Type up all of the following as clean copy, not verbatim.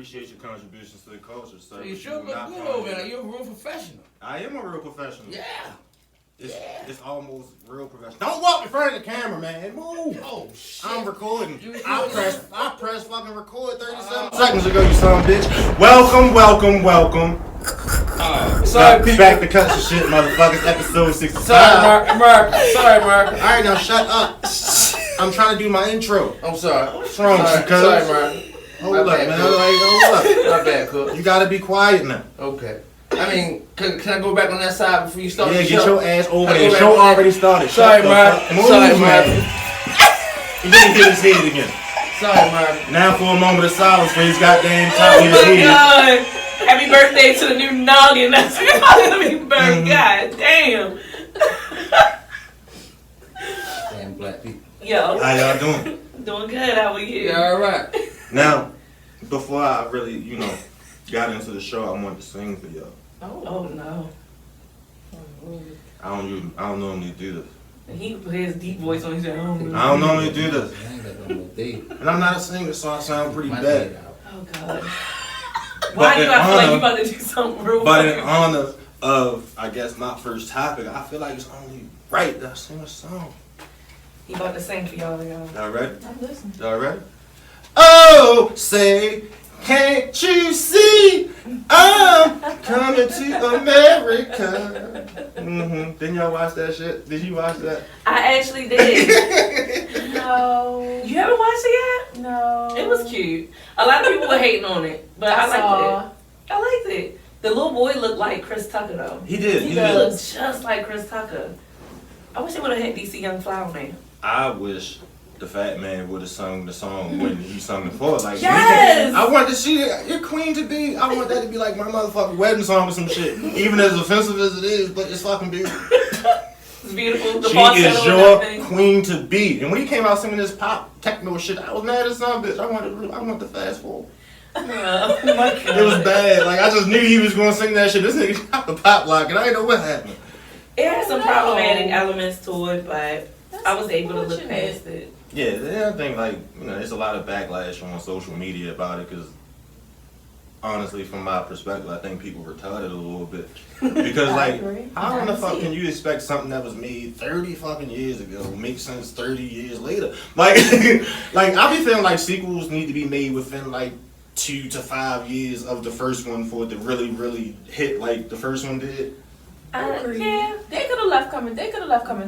Appreciate your contributions to the culture, sir. So you sure look good over there. You're a real professional. I am a real professional. Yeah. It's almost real professional. Don't walk in front of the camera, man. Move. Oh, shit. I'm recording. I press fucking record 37 seconds ago, you son of a bitch. Welcome. Sorry, people. Back to cut your shit, motherfuckers. Episode 65. Sorry, Mark. Sorry, Mark. Alright, now shut up. I'm trying to do my intro. I'm sorry. What's wrong with you, cuz? Sorry, Mark. Hold up, man. Hold up. My bad, cook. You gotta be quiet now. Okay. I mean, can I go back on that side before you start the show? Yeah, get your ass over there. The show already started. Sorry, Mark. Sorry, Mark. You didn't hit his head again. Sorry, Mark. Now for a moment of silence for his goddamn top of his head. God. Happy birthday to the new noggin. That's happy birthday. God damn. Damn black people. Yo. How y'all doing? Doing good. How are you? Yeah, all right. Now, before I really, got into the show, I wanted to sing for y'all. Oh no. I don't normally do this. He put his deep voice on his own. I don't normally do this. I ain't got no date. And I'm not a singer, so I sound pretty My bad. date out. Oh God. Why do I feel like you about to do something real But in funny? honor of, I guess, my first topic, I feel like it's only right that I sing a song. He about to sing for y'all. Y'all ready? I'm listening. Y'all ready? Oh, say, can't you see I'm coming to America? Didn't y'all watch that shit? Did you watch that? I actually did. No. You haven't watched it yet? No. It was cute. A lot of people were hating on it, but I liked saw. it. I liked it. The little boy looked like Chris Tucker though. He did. He looked just like Chris Tucker. I wish they would have had DC Young Fly on there. I wish the fat man would have sung the song when he sung it for. Like, yes! I want to see your queen to be. I want that to be like my motherfucking wedding song or some shit. Even as offensive as it is, but it's fucking beautiful. It's beautiful. The She falsetto is and your everything. queen to be. And when he came out singing this pop techno shit, I was mad as some bitch. I want to fast forward. Oh my God. It was bad. Like, I just knew he was gonna sing that shit. This nigga got the pop lock, and I didn't know what happened. It had some problematic elements to it, but I was able to look past it. Yeah, I think there's a lot of backlash on social media about it because honestly, from my perspective, I think people retarded a little bit because how in the fuck can you expect something that was made 30 fucking years ago make sense 30 years later? Like, I be feeling like sequels need to be made within 2 to 5 years of the first one for it to really, really hit like the first one did. Yeah. They could have left coming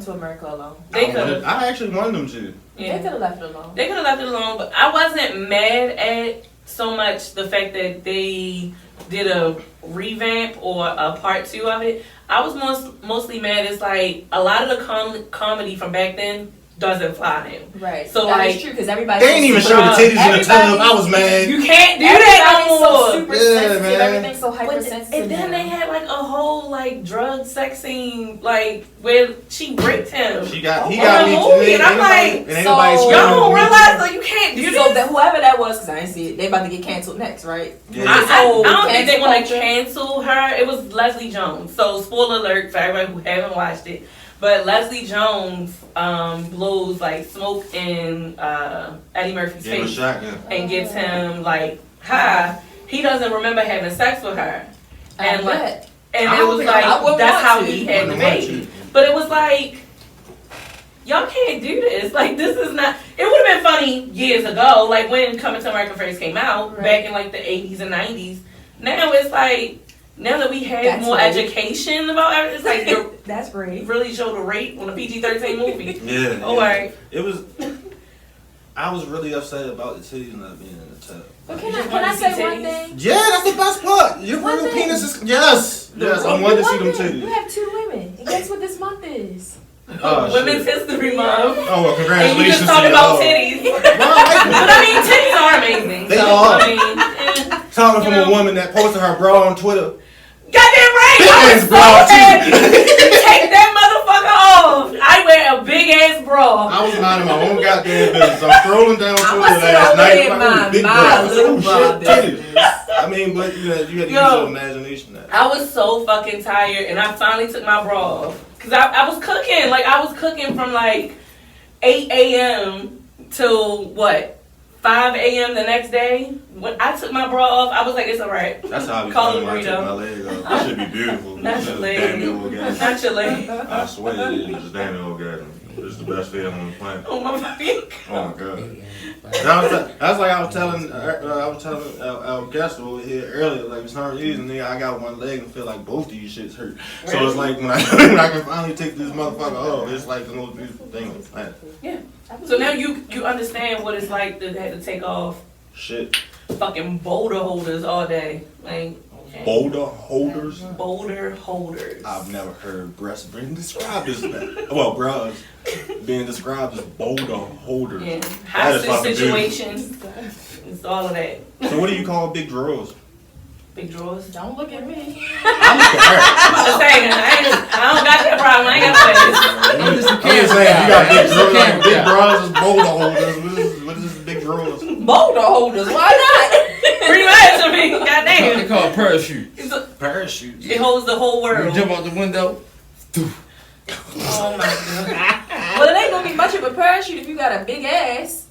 to America alone. They could. I actually wanted them to. Yeah. They could have left it alone. They could have left it alone, but I wasn't mad at so much the fact that they did a revamp or a part 2 of it. I was mostly mad. It's like a lot of the comedy from back then doesn't fly now. Right. So that is true because everybody. They didn't even show the titties in the tub. I was mad. You can't do that no more. So super Yeah, sensitive. man. Everything's so hypersensitive. And then they had a whole drug sex scene where she raped him. He got me movie, and I'm like, so- y'all don't realize you can't do So this. whoever that was, because I didn't see it, they about to get canceled next, right? Yeah. I don't think they want to Cancel cancel her. It was Leslie Jones. So spoiler alert for everybody who haven't watched it. But Leslie Jones blows smoke in Eddie Murphy's face Shot, yeah. and gets him high. He doesn't remember having sex with her, and it was that's how he had the baby. But it was y'all can't do this. This is not. It would have been funny years ago, when Coming to America first came out, back in the 80s and 90s. Now it's now that we have more education about everything, it's you're that's great. really show the rape on a PG-13 movie. Yeah. All right. It was. I was really upset about the titties not being in the tub. But You just can wanted I to say see one titties? thing? Yeah, that's the best part. Your One real thing. penis is yes. I wanted to see them You titties. have 2 women. And guess what this month is? Oh, Women's shit. History Month. Oh well, And congratulations. you just to talked y'all. about titties. But titties are amazing. They so, are. Talking you from know. a woman that posted her bra on Twitter. Goddamn right! I was Big so ass bra, too. happy. Take that motherfucker off. I wear a big ass bra. I was minding my own goddamn business. I'm scrolling down Twitter was last over night. here I'm my big bra. little bra Shit, titties. business. I mean, but you had to use Yo. your imagination. I was so fucking tired, and I finally took my bra off. Because I was cooking. I was cooking from 8 a.m. till what? 5 a.m. the next day, when I took my bra off, I was like, it's alright. That's how I be Call feeling when I it take my burrito. leg off. That should be beautiful. Not your leg. Damn near orgasm. Not your leg. I swear it is. It's damn near orgasm. It's the best feeling on the planet. Oh my fucking Oh my god. That's like I was telling our guest over here earlier. Like for some reason, nigga, I got one leg and feel like both of you shits hurt. So it's like when I can finally take this motherfucker off, it's like the most beautiful thing on the planet. Yeah. So now you understand what it's like to have to take off Shit. fucking boulder holders all day. Like Boulder holders. boulder holders. I've never heard breasts being described as that. Well, bras being described as boulder holders. Yeah. That is Hostage fucking situations. It's all of that. So what do you call big drawers? Big drawers. Don't look at me. I'm looking at her. I'm just saying, I don't got that problem. I ain't got that. I'm just saying, you got big drawers, like big drawers is boulder holders. What is this big drawers? Boulder holders. Why Pretty much, I mean, They goddamn. call it parachute. Parachutes. It holds the whole You world. jump out the window. Oh my god. not? Well, it ain't gonna be much of a parachute if you got a big ass.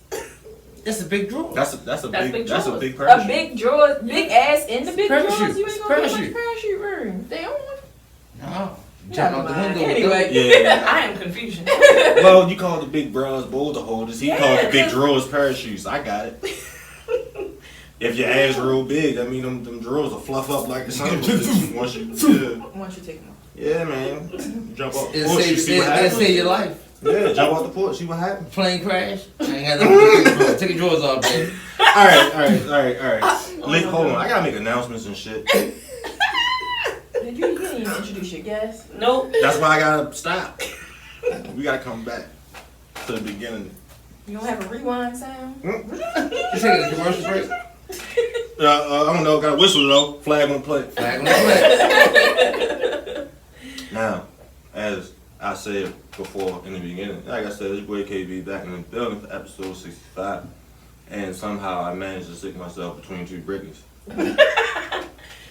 That's a big draw. That's a big big drawers. parachute. A big drawer, big ass in the big Parachute. drawers. You ain't gonna get much Parachute. parachute room. They don't want. No. Jump out the Never mind. window. Anyway. Yeah. I am confused. Well, you call the big bras boulder holders. He Yeah, called the big 'cause- drawers parachutes. I got it. If your ass real big, I mean them drawers will fluff up like the sun. Once you, Once you take them off. yeah, man. Jump off the It'll porch, you save, see what it'll happens. save your life. Yeah, jump off the porch, see what happens. Plane crash. I ain't got nothing to do with it. Take your drawers off, baby. All right. Lick, hold on. I gotta make announcements and shit. You didn't even introduce your guest. Nope. That's why I gotta stop. We gotta come back to the beginning. You don't have a rewind sound. You taking a commercial break? I don't know. Got a whistle though. Flag on the play. Flag on the flag. Now, as I said before in the beginning, like I said, this boy KB back in the building for episode 65, and somehow I managed to stick myself between two Britneys.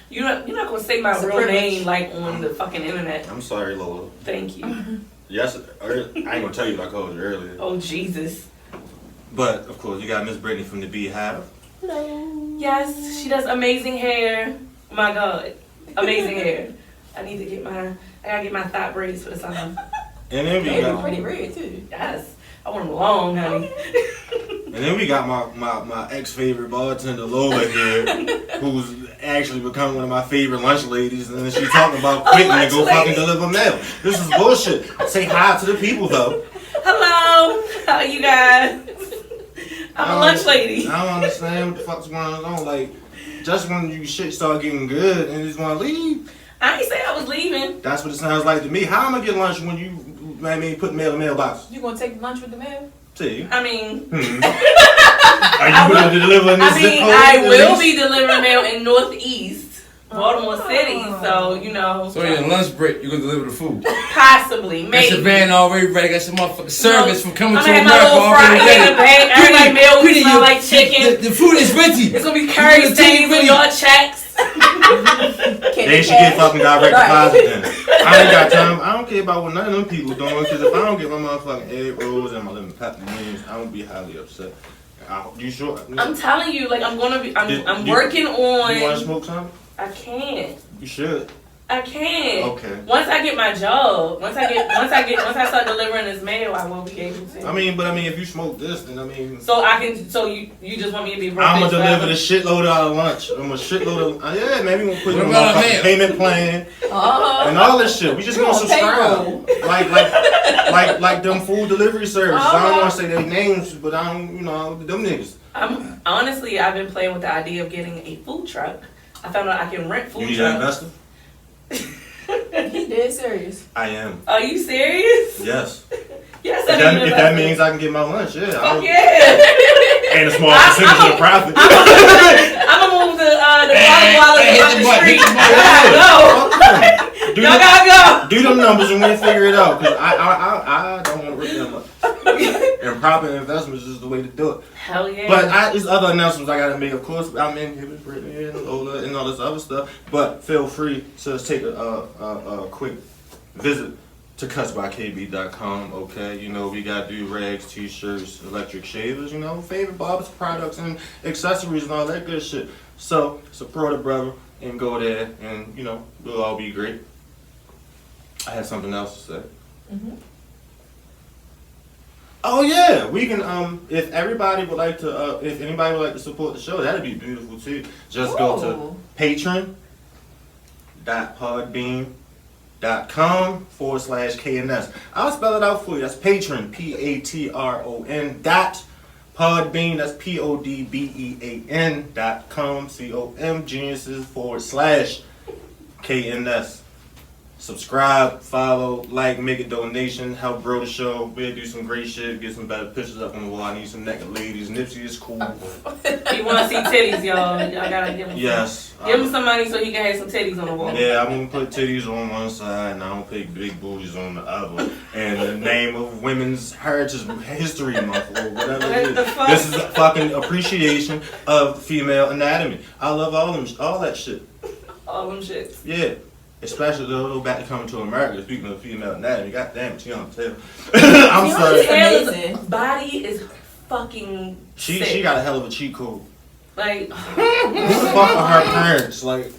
You're not gonna say my It's a real privilege. name like on the fucking internet. I'm sorry, Lola. Thank you. Yes, I ain't gonna tell you what I called you earlier. Oh Jesus. But of course, you got Miss Brittany from the Beehive. Yes, she does amazing hair. My God, amazing hair. I gotta get my thigh braids for the summer. And then we They got look pretty red too. Yes, I want them long, honey. my ex favorite bartender Lola here, who's actually become one of my favorite lunch ladies, and then she's talking about quitting to lunch go lady. fucking deliver mail. This is bullshit. Say hi to the people though. Hello, how are you guys? I'm a lunch lady. I don't understand what the fuck's going on. Like, just when you shit start getting good and you just want to leave, I ain't say I was leaving. that's what it sounds like to me. How am I get lunch when you, put mail in the mailbox? You gonna take lunch with the mail? See? I mean, Are you going to deliver in this zip code? I at will least? be delivering mail in Northeast Baltimore City, so you know, So in your lunch break, you're gonna deliver the food. possibly, Got maybe. your van already ready. Got your motherfucking service from coming I'm to gonna America have my little fry already in the ready. bag. Everybody mail will Pretty, smell you- like chicken. The food is ready. It's gonna be curry You're gonna take stains it on with your checks. They should get fucking direct deposit then. I ain't got time. I don't care about what none of them people doing, because if I don't get my motherfucking egg rolls and my lemon pepper wings, I would be highly upset. You sure? I'm telling you, like I'm gonna be. I'm You- working You want to on. smoke something? I can't. You should. I can't. Okay. Once I get my job, once I start delivering this mail, I will be able to. I mean, if you smoke this, then I mean, So I can. So you just want me to be. I'm gonna deliver forever? the shitload out of lunch. I'm a shitload of yeah, maybe we'll put you What on about my a mail? payment plan Uh-huh. and all this shit. We just gonna on subscribe, like them food delivery services. I don't want to say their names, but I don't, them niggas. I've been playing with the idea of getting a food truck. I found out I can rent You food need an trucks. investor? He dead serious. I am. Are you serious? Yes. Yes, If that means I can get my lunch, yeah. Oh yeah. And a small percentage of the profit. I'm gonna move the water Hey, up hit the the button, street. hit the I gotta go. Do Y'all the- gotta go. Do them numbers and we'll figure it out. Cause I don't want to risk that much. And proper investments is the way to do it. Hell yeah. But there's other announcements I gotta make. Of course, I'm in here with Brittany and Lola and all this other stuff. But feel free to take a quick visit to cutsbykb.com, okay? You know, we got do-rags, t-shirts, electric shavers, you know, favorite barbers products and accessories and all that good shit. So, support a brother and go there and, you know, we'll all be great. I had something else to say. Mm-hmm. Oh yeah, we can, if everybody would like to, if anybody would like to support the show, that'd be beautiful too. Just go to patron.podbean.com/KNS. I'll spell it out for you. That's patron, PATRON .podbean, that's PODBEAN.com, COM, geniuses /KNS. Subscribe, follow, like, make a donation, help grow the show. We'll do some great shit, get some better pictures up on the wall. I need some naked ladies. Nipsey is cool. You want to see titties, y'all? Y'all gotta give him. Yes. Give him some money so he can have some titties on the wall. Yeah, I'm gonna put titties on one side and I'm gonna put big booties on the other. And the name of Women's Heritage History Month or whatever it is. This is a fucking appreciation of female anatomy. I love all that shit. All them shits. Yeah. Especially though, back to Coming to America, speaking of female anatomy, goddamn, Tiana Taylor. I'm sorry. Taylor's body is fucking sick. She got a hell of a cheat code. Like, What the fuck are her parents? Like,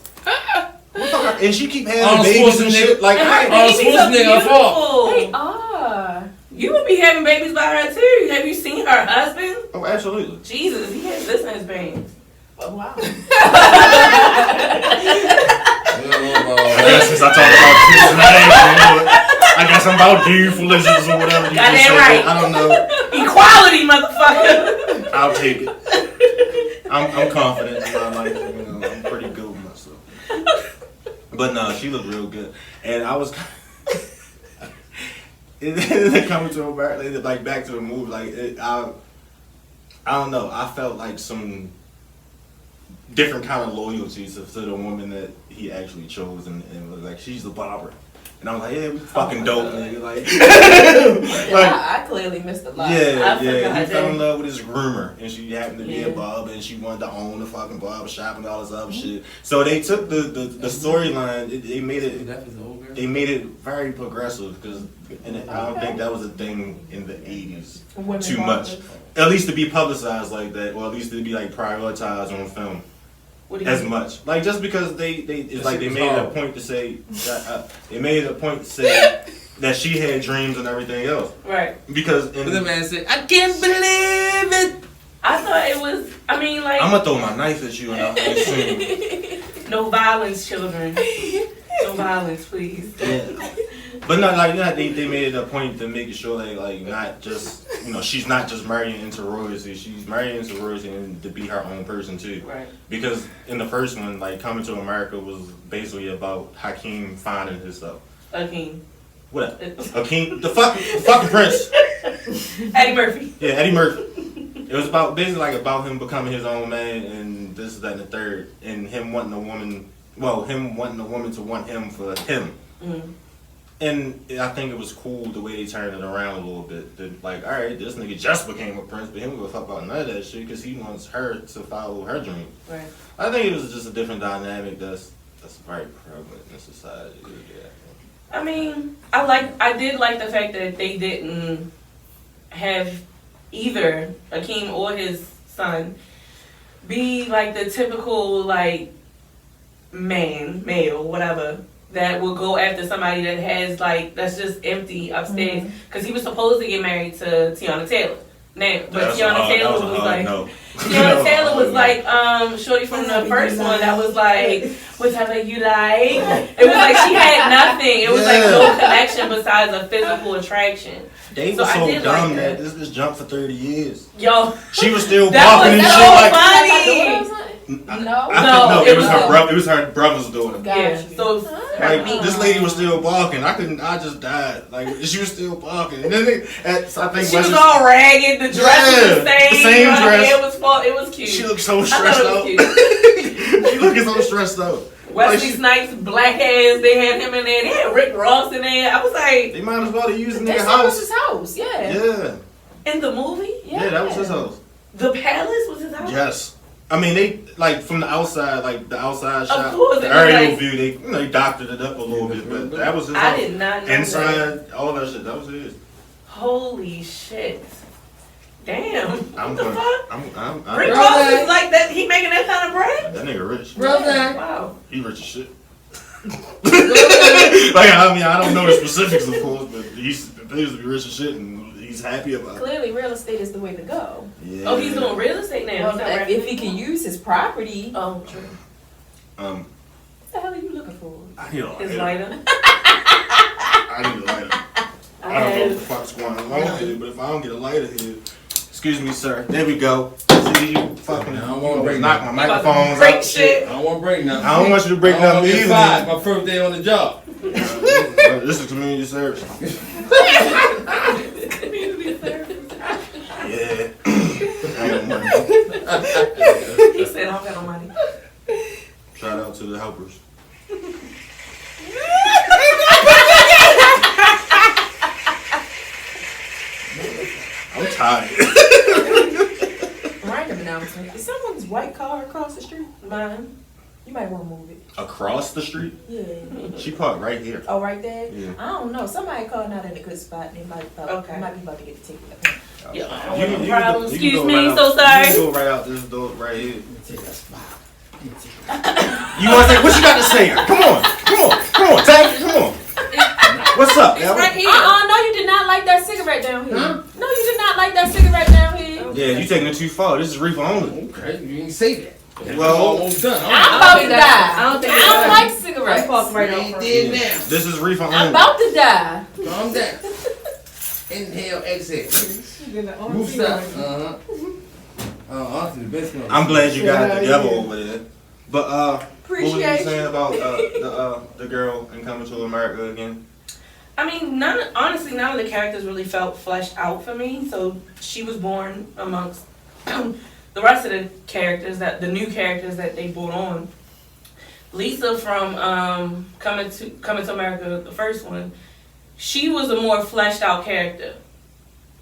and she keep having babies and shit. Like, babies are beautiful. They are. You would be having babies by her too. Have you seen her husband? Oh, absolutely. Jesus, he has this in his veins. Oh, wow. I guess since I talked about kids tonight, I guess I'm about deflations or whatever you Got just that said. right. I don't know. Equality, motherfucker. I'll take it. I'm confident in my life. You know, I'm pretty good with myself. But no, she looked real good, and I was. Coming to America, like back to the movie, like I don't know. I felt like some different kind of loyalty to the woman that he actually chose, and was like, she's the barber. And I was like, yeah, we fucking dope, nigga. Like, I clearly missed a lot. Yeah. He fell in love with his groomer, and she happened to be a barber, and she wanted to own the fucking barber shop and all this other shit. So they took the storyline, they made it very progressive, because I don't think that was a thing in the 80s too much. At least to be publicized like that, or at least to be like prioritized on film. As much, like, just because they made it a point to say that she had dreams and everything else, right? Because the man said, "I can't believe it." I thought it was. I mean, like, I'm gonna throw my knife at you and I'll assume. No violence, children. No violence, please. Yeah. But not like that. They made it a point to make sure they not just she's not just marrying into royalty. She's marrying into royalty and to be her own person too. Right. Because in the first one, like Coming to America was basically about Hakeem finding himself. Hakeem. What? Hakeem? The fucking prince. Eddie Murphy. Yeah, Eddie Murphy. It was about him becoming his own man and this, that, and the third, and him wanting a woman. Well, him wanting a woman to want him for him. Mm. And I think it was cool the way they turned it around a little bit. That, like, all right, this nigga just became a prince, but he don't give a fuck about none of that shit because he wants her to follow her dream. Right. I think it was just a different dynamic that's very prevalent in society. Yeah. I mean, I did like the fact that they didn't have either Hakeem or his son be like the typical like male, whatever, that will go after somebody that has that's just empty upstairs. Because he was supposed to get married to Tiana Taylor. Now, but Tiana Taylor was like, Tiana Taylor was like, shorty from the first one that was like, whatever you like. It was like she had nothing. It was like no connection besides a physical attraction. They were so dumb that this bitch jumped for 30 years. Yo, she was still walking and shit like. No, it was her brother. It was her brother's daughter. Yeah, so this lady was still barking. I just died. Like, she was still barking. And then I think she was all ragged. The dress was the same dress. It was cute. She looked so stressed out. She looking so stressed out. Wesley Snipes, black ass. They had him in there. They had Rick Ross in there. I was like, they might as well have used the nigga house. That was his house. Yeah. In the movie. Yeah, that was his house. The palace was his house. Yes. I mean, they like from the outside, like the outside shot, course, the it was aerial like- view. They doctored it up a little bit, but that was his. I did not know inside, that. all that shit. That was his. Holy shit. Damn. I'm What the gonna. fuck? Rick Ross is like that. He making that kind of bread? That nigga rich. Wow. He rich as shit. Like I mean, I don't know the specifics, of course, but he's appears to be rich as shit, and he's happy about it. Clearly, real estate is the way to go. Yeah. Oh, he's doing real estate now. Well, if he can use his property. Oh, true. What the hell are you looking for? I need a His lighter. lighter. I need a lighter. I don't know what the fuck's going on here, but if I don't get a lighter here, excuse me, sir. There we go. See you fucking. I don't want to break knock my microphones break out. shit. I don't want to break nothing. I don't want you to break nothing either. My first day on the job. This is community service. Community service. Yeah. I ain't no money. He said, I don't got no money. Shout out to the helpers. I'm tired. Random announcement. Is someone's white car across the street? Mine. You might want to move it. Across the street? Yeah. She parked right here. Oh, right there? Yeah. I don't know. Somebody called not in a good spot and they might, Okay. might be about to get the ticket. Yeah, I You don't can- have you can no problem. go Excuse right me, out- so You sorry. can go right out this door right here. Take that spot. You want to say, what you got to say? Come on, Tank, come on. What's up, It's Al? right here. No, you did not like that cigarette down here. Huh? No, you did not like that cigarette down here. Yeah, you taking it too far. This is reefer only. Okay, you didn't say that. Well- almost done. I'm about to die. I don't think I don't like cigarettes. right You on ain't front. did now. This is reefer I'm only. about to die. Calm down. Inhale, exhale. Move stop. Auntie, the best one. I'm glad you got it together over there. But what was you Appreciate you. saying about the girl in Coming to America again? I mean, honestly, none of the characters really felt fleshed out for me. So she was born amongst the rest of the characters, the new characters that they brought on. Lisa from Coming to America, the first one, she was a more fleshed out character,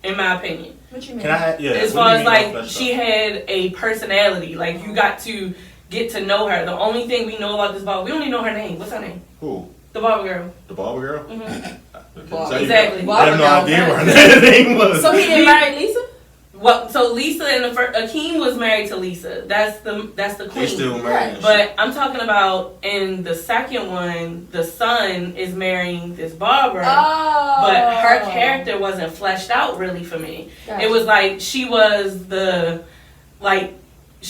in my opinion. What you mean? Can I? Yeah. As what far do as you mean by like fleshed she out? had a personality, like you got to get to know her. The only thing we know about this Barbie, we don't even know her name. What's her name? Who? The Barbie girl. The barber girl? Mm-hmm. Exactly. I have no idea what her name was. So he didn't marry Lisa? Well, so Lisa in the first, Akeem was married to Lisa. That's the They queen. still Right. married. But I'm talking about in the second one, the son is marrying this barber. Oh. But her character wasn't fleshed out really for me. Gotcha. It was like she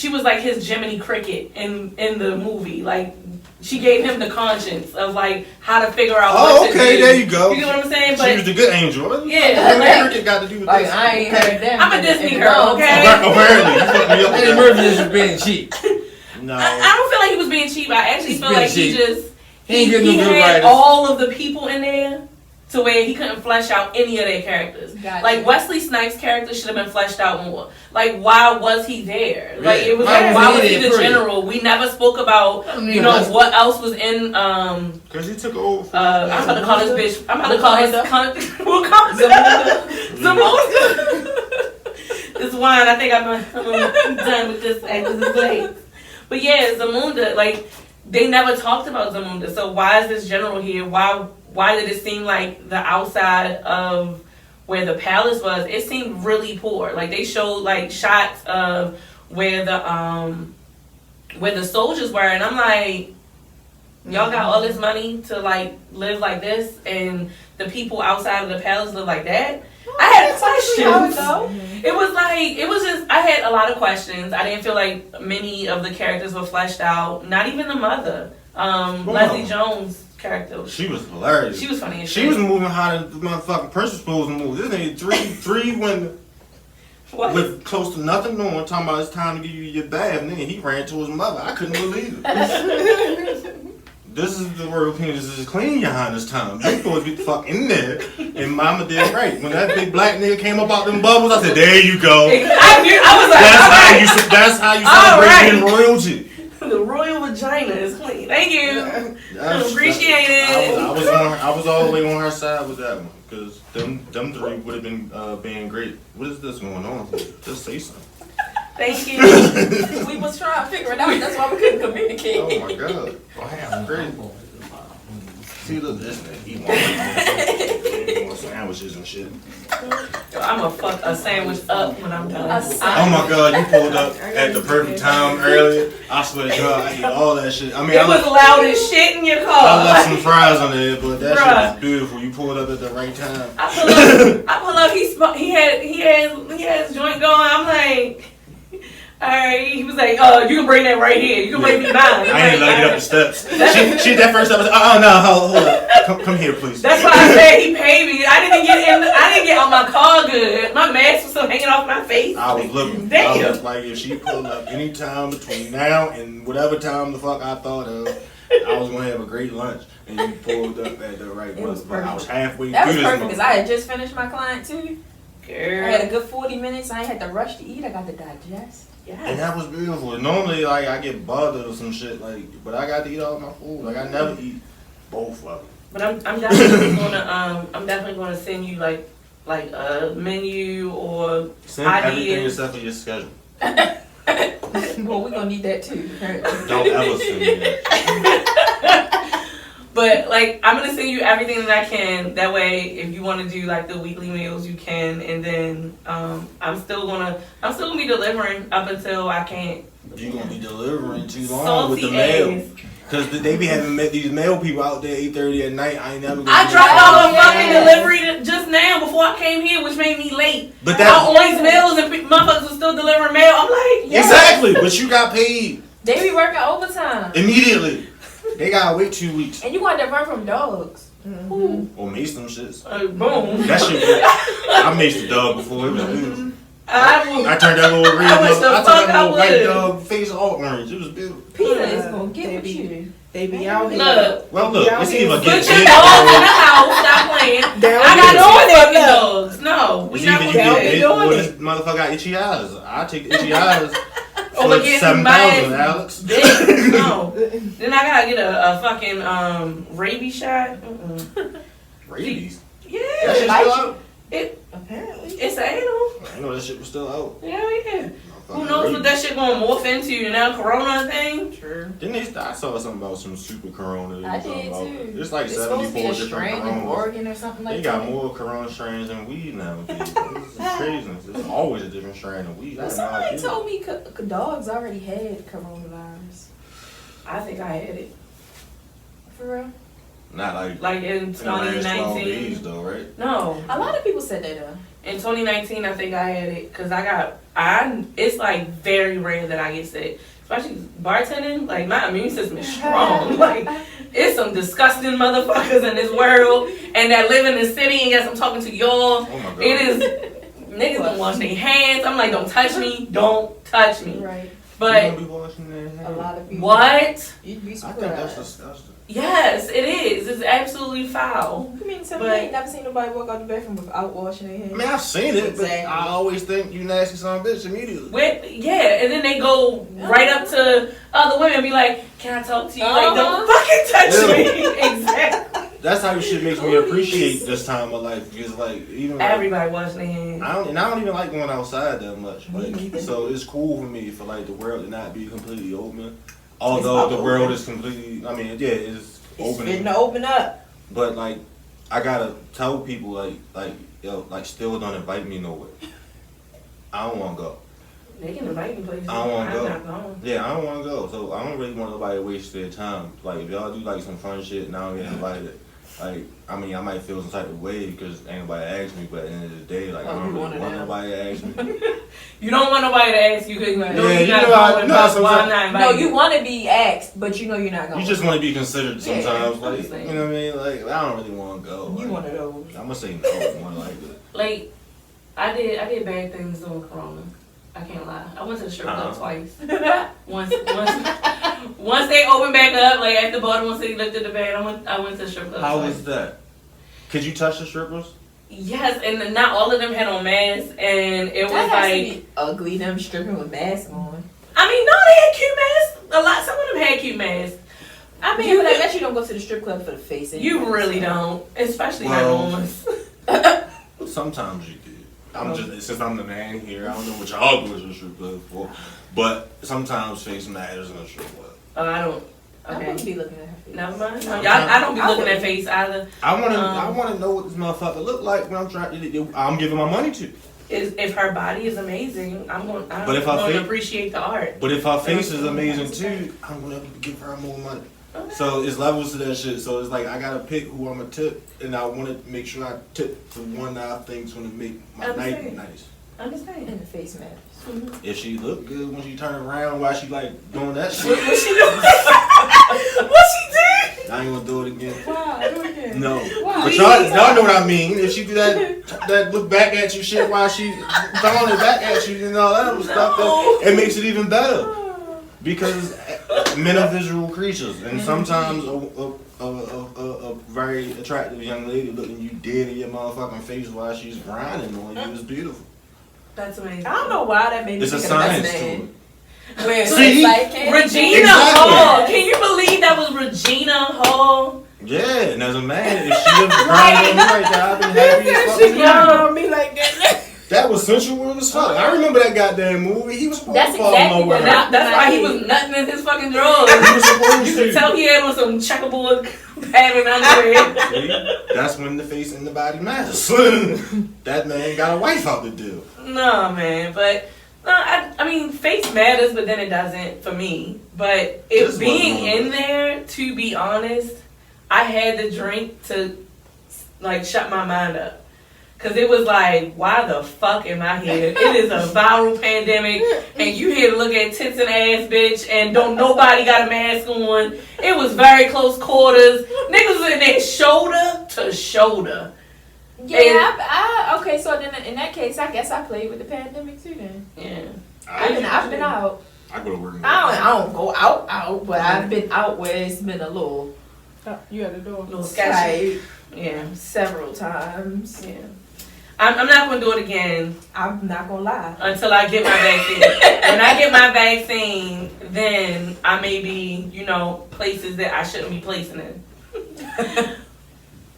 was like his Jiminy Cricket in the movie. Like she gave him the conscience of like how to figure out what to do. okay, there you go. You get what I'm saying? She was the good angel. What the Yeah, fuck like- Cricket got to do with Like, this? I ain't heard them. I'm a Disney in girl, long okay? time. Apparently, you fucked me up with Eddie that. Murphy is just being cheap. No. I don't feel like he was being cheap. I actually He's feel being like he cheap. just He ain't getting no good had writers. all of the people in there to where he couldn't flesh out any of their characters. Gotcha. Like Wesley Snipes' character should have been fleshed out more. Like why was he there? Like Yeah. it was Why like was why he was he there the first? general? We never spoke about what else was in Because he took over. I'm about to call this bitch. I'm about to call his Wakanda. Zamunda. This wine. I think I'm done with this after this late. But yeah, Zamunda. Like they never talked about Zamunda. So why is this general here? Why did it seem like the outside of where the palace was? It seemed really poor. Like they showed like shots of where the soldiers were, and I'm like, y'all got all this money to like live like this, and the people outside of the palace live like that. I had questions. It was just I had a lot of questions. I didn't feel like many of the characters were fleshed out. Not even the mother, Leslie Jones' character. She was hilarious. She was funny as She shit. was moving how the motherfucking prince was supposed to move. This ain't three women What? with close to nothing on talking about it's time to give you your bath, and then he ran to his mother. I couldn't believe it. This is the royal penis is clean, your highness time. You supposed to get the fuck in there. And mama did right. When that big black nigga came up out them bubbles, I said, there you go. I was like, That's how you All celebrate royalty. the royal vagina is clean. Thank you. That's- Appreciate it. I was all the way on her side with that one. Because them three would have been being great. What is this going on? Just say something. Thank you. We was trying to figure it out. That's why we couldn't communicate. Oh my god. Wow, great. See, look, this nigga, he wants sandwiches and shit. I'm gonna fuck a sandwich up when I'm done. Oh my god, you pulled up at the perfect time earlier. I swear to God, I eat all that shit. I mean, it was loud as shit in your car. I left some fries on there, but that shit was beautiful. You pulled up at the right time. I pull up. He had his joint going. I'm like, all right. He was like, oh, you can bring that right here. You can bring me mine. I ain't like it up the steps. She that first step was, oh no, hold up. Come here, please. That's why I said he paid me. I didn't get on my car good. My mask was still hanging off my face. I was looking. Damn. I was like, if she pulled up any time between now and whatever time the fuck I thought of, I was gonna have a great lunch. And you pulled up at the right one. I was halfway That through was this. perfect because I had just finished my client too. Girl. I had a good 40 minutes. I ain't had to rush to eat. I got to digest. And that was beautiful. Normally, like, I get bothered or some shit, like, but I got to eat all my food. Like, I never eat both of them. But I'm definitely gonna send you like a menu or Send everything except for your schedule. Well, we're gonna need that too. Don't ever send me that. But like, I'm gonna send you everything that I can. That way, if you want to do like the weekly meals, you can. And then I'm still gonna be delivering up until I can't. You gonna be delivering too long Salty with the mail. ass. Cause they be having these mail people out there 8:30 at night. I ain't never. I dropped off a fucking delivery just now before I came here, which made me late. But I always mails and motherfuckers was still delivering mail. I'm like, exactly. But you got paid. They be working overtime Immediately. They gotta wait 2 weeks. and you want to run from dogs. Or mace them shits. Boom. That shit was, I maced the dog before. It was beautiful. I turned that little red I wish the I fuck turned that little I white would. dog face all orange. It was beautiful. Peter is gonna get with you. They be out here. Look. Well, look, it's either Put get your big dogs in or the house. Stop playing. They don't I got be no doing it, fucking look. dogs. No, we it's not either you gonna get do big that. or this motherfucker got itchy eyes. I take the itchy eyes Or for get 7,000, my Alex. Big. No. Then I gotta get a fucking rabies shot. Rabies. Yeah. That shit still out? Apparently. It's anal. I didn't know that shit was still out. Yeah. Who knows what that shit gonna morph into? Now Corona thing. Sure. Didn't I saw something about some super corona. I did too. It's like It's supposed to be 74 a different strain in coronas. Oregon or something like They that. got more corona strains than weed now. This is craziness. There's always a different strain of weed. I Well, had no somebody idea. told me dogs already had coronavirus. I think I had it. For real? Not like In in the last 12 days 2019. though, right? No. A lot of people said that. In 2019, I think I had it because it's like very rare that I get sick. Especially bartending, like my immune system is strong. Like it's some disgusting motherfuckers in this world and that live in the city. And yes, I'm talking to y'all. Oh my god. It is niggas don't wash their hands. I'm like, don't touch me, don't touch me. Right. But You gonna be washing their hands? A lot of people. what? You'd be I surprised. think that's disgusting. Yes, it is. It's absolutely foul. You mean tell me But- you ain't never seen nobody walk out the bathroom without washing their hands? I mean, I've seen it, but Exactly. I always think you nasty son of a bitch immediately. Yeah, and then they go right up to other women and be like, "Can I talk to you?" Like, don't fucking touch me. Exactly. That's how shit makes me appreciate this time of life. Because like even like, Everybody washing their hands. I don't even like going outside that much. Me Like, neither. so it's cool for me for like the world to not be completely open. Although the world is completely, I mean, yeah, it's It's open. fitting to open up. But like, I gotta tell people yo, still don't invite me nowhere. I don't want to go. They can invite me places. I don't wanna I'm go. not going. Yeah, I don't want to go. So I don't really want nobody to waste their time. Like if y'all do like some fun shit and I don't get invited, like I mean I might feel some type of way because ain't nobody asked me. But at the end of the day, like I don't really want nobody to ask me. You don't want nobody to ask you because you know Yeah, you're you not know how- going. you know how But why sometimes- not No, invite you want to be asked, but you know you're not going. You just want to be considered sometimes. Yeah, like understand. you know what I mean? Like I don't really want to go. You Like, one of those. I'm gonna say no more like that. Like I did bad things during Corona. I can't lie. I went to the strip club twice. Once they opened back up, like at the bottom, once they lifted the ban, I went to the strip club. How twice. was that? Could you touch the strippers? Yes, and then not all of them had on masks, and it was That has to like, be ugly. Them stripping with masks on. I mean, no, they had cute masks. Some of them had cute masks. I mean, But I guess you don't go to the strip club for the face. you anyway, really so. don't, especially Well, not homeless. Sometimes you do. I'm just since I'm the man here, I don't know what y'all go to the strip club for, but sometimes face matters in a strip club. Oh, I don't. I Okay. wouldn't be looking at her face. Never mind. I don't be looking at face either. I wanna know what this motherfucker look like when I'm giving my money to. If her body is amazing, I'm going But to appreciate the art. But if her face is amazing too, I'm gonna give her more money. Okay. So it's levels to that shit. So it's like I gotta pick who I'm gonna tip, and I want to make sure I tip the one that I think's gonna make my night nice. Understand. And the face matters. Mm-hmm. If she look good when she turn around while she like doing that shit, What she doing? What she did? I ain't gonna do it again. Wow, do it again. No, Wow. but y'all know what I mean. If she do that look back at you shit while she throwing it back at you and all that other stuff, it makes it even better. Because men are visual creatures, and sometimes a very attractive young lady looking you dead in your motherfucking face while she's grinding on you is beautiful. That's amazing. I don't know why that made me It's a think of the science best to man. it. Where See? like Regina Exactly. Hall. Can you believe that was Regina Hall? Yeah, and as a man, if she was grinding on me like that, I'd be happy as fuck. on me like that. That was sensual as fuck. I remember that goddamn movie. He was supposed That's to fall exactly in love with what her. That's why he was nutting in his fucking drawers. He was supposed You could to. tell he had on some checkerboard pattern underwear. See? That's when the face and the body matters. That man got a wife out the deal. No, man, but no, I mean, face matters, but then it doesn't for me. But if This being wasn't in there, to be honest, I had the drink to like shut my mind up. Cause it was like, why the fuck am I here? It is a viral pandemic, and you here to look at tits and ass, bitch, and don't nobody got a mask on. It was very close quarters. Niggas was in there shoulder to shoulder. Yeah, okay, so then in that case, I guess I played with the pandemic too then. Yeah. I've been out. I go to work. I don't go out, but I've been out where it's been a little You at the door. Little sketchy. tight Yeah. several times. Yeah. I'm not gonna do it again I'm not gonna lie. until I get my vaccine. When I get my vaccine, then I may be, places that I shouldn't be placing in.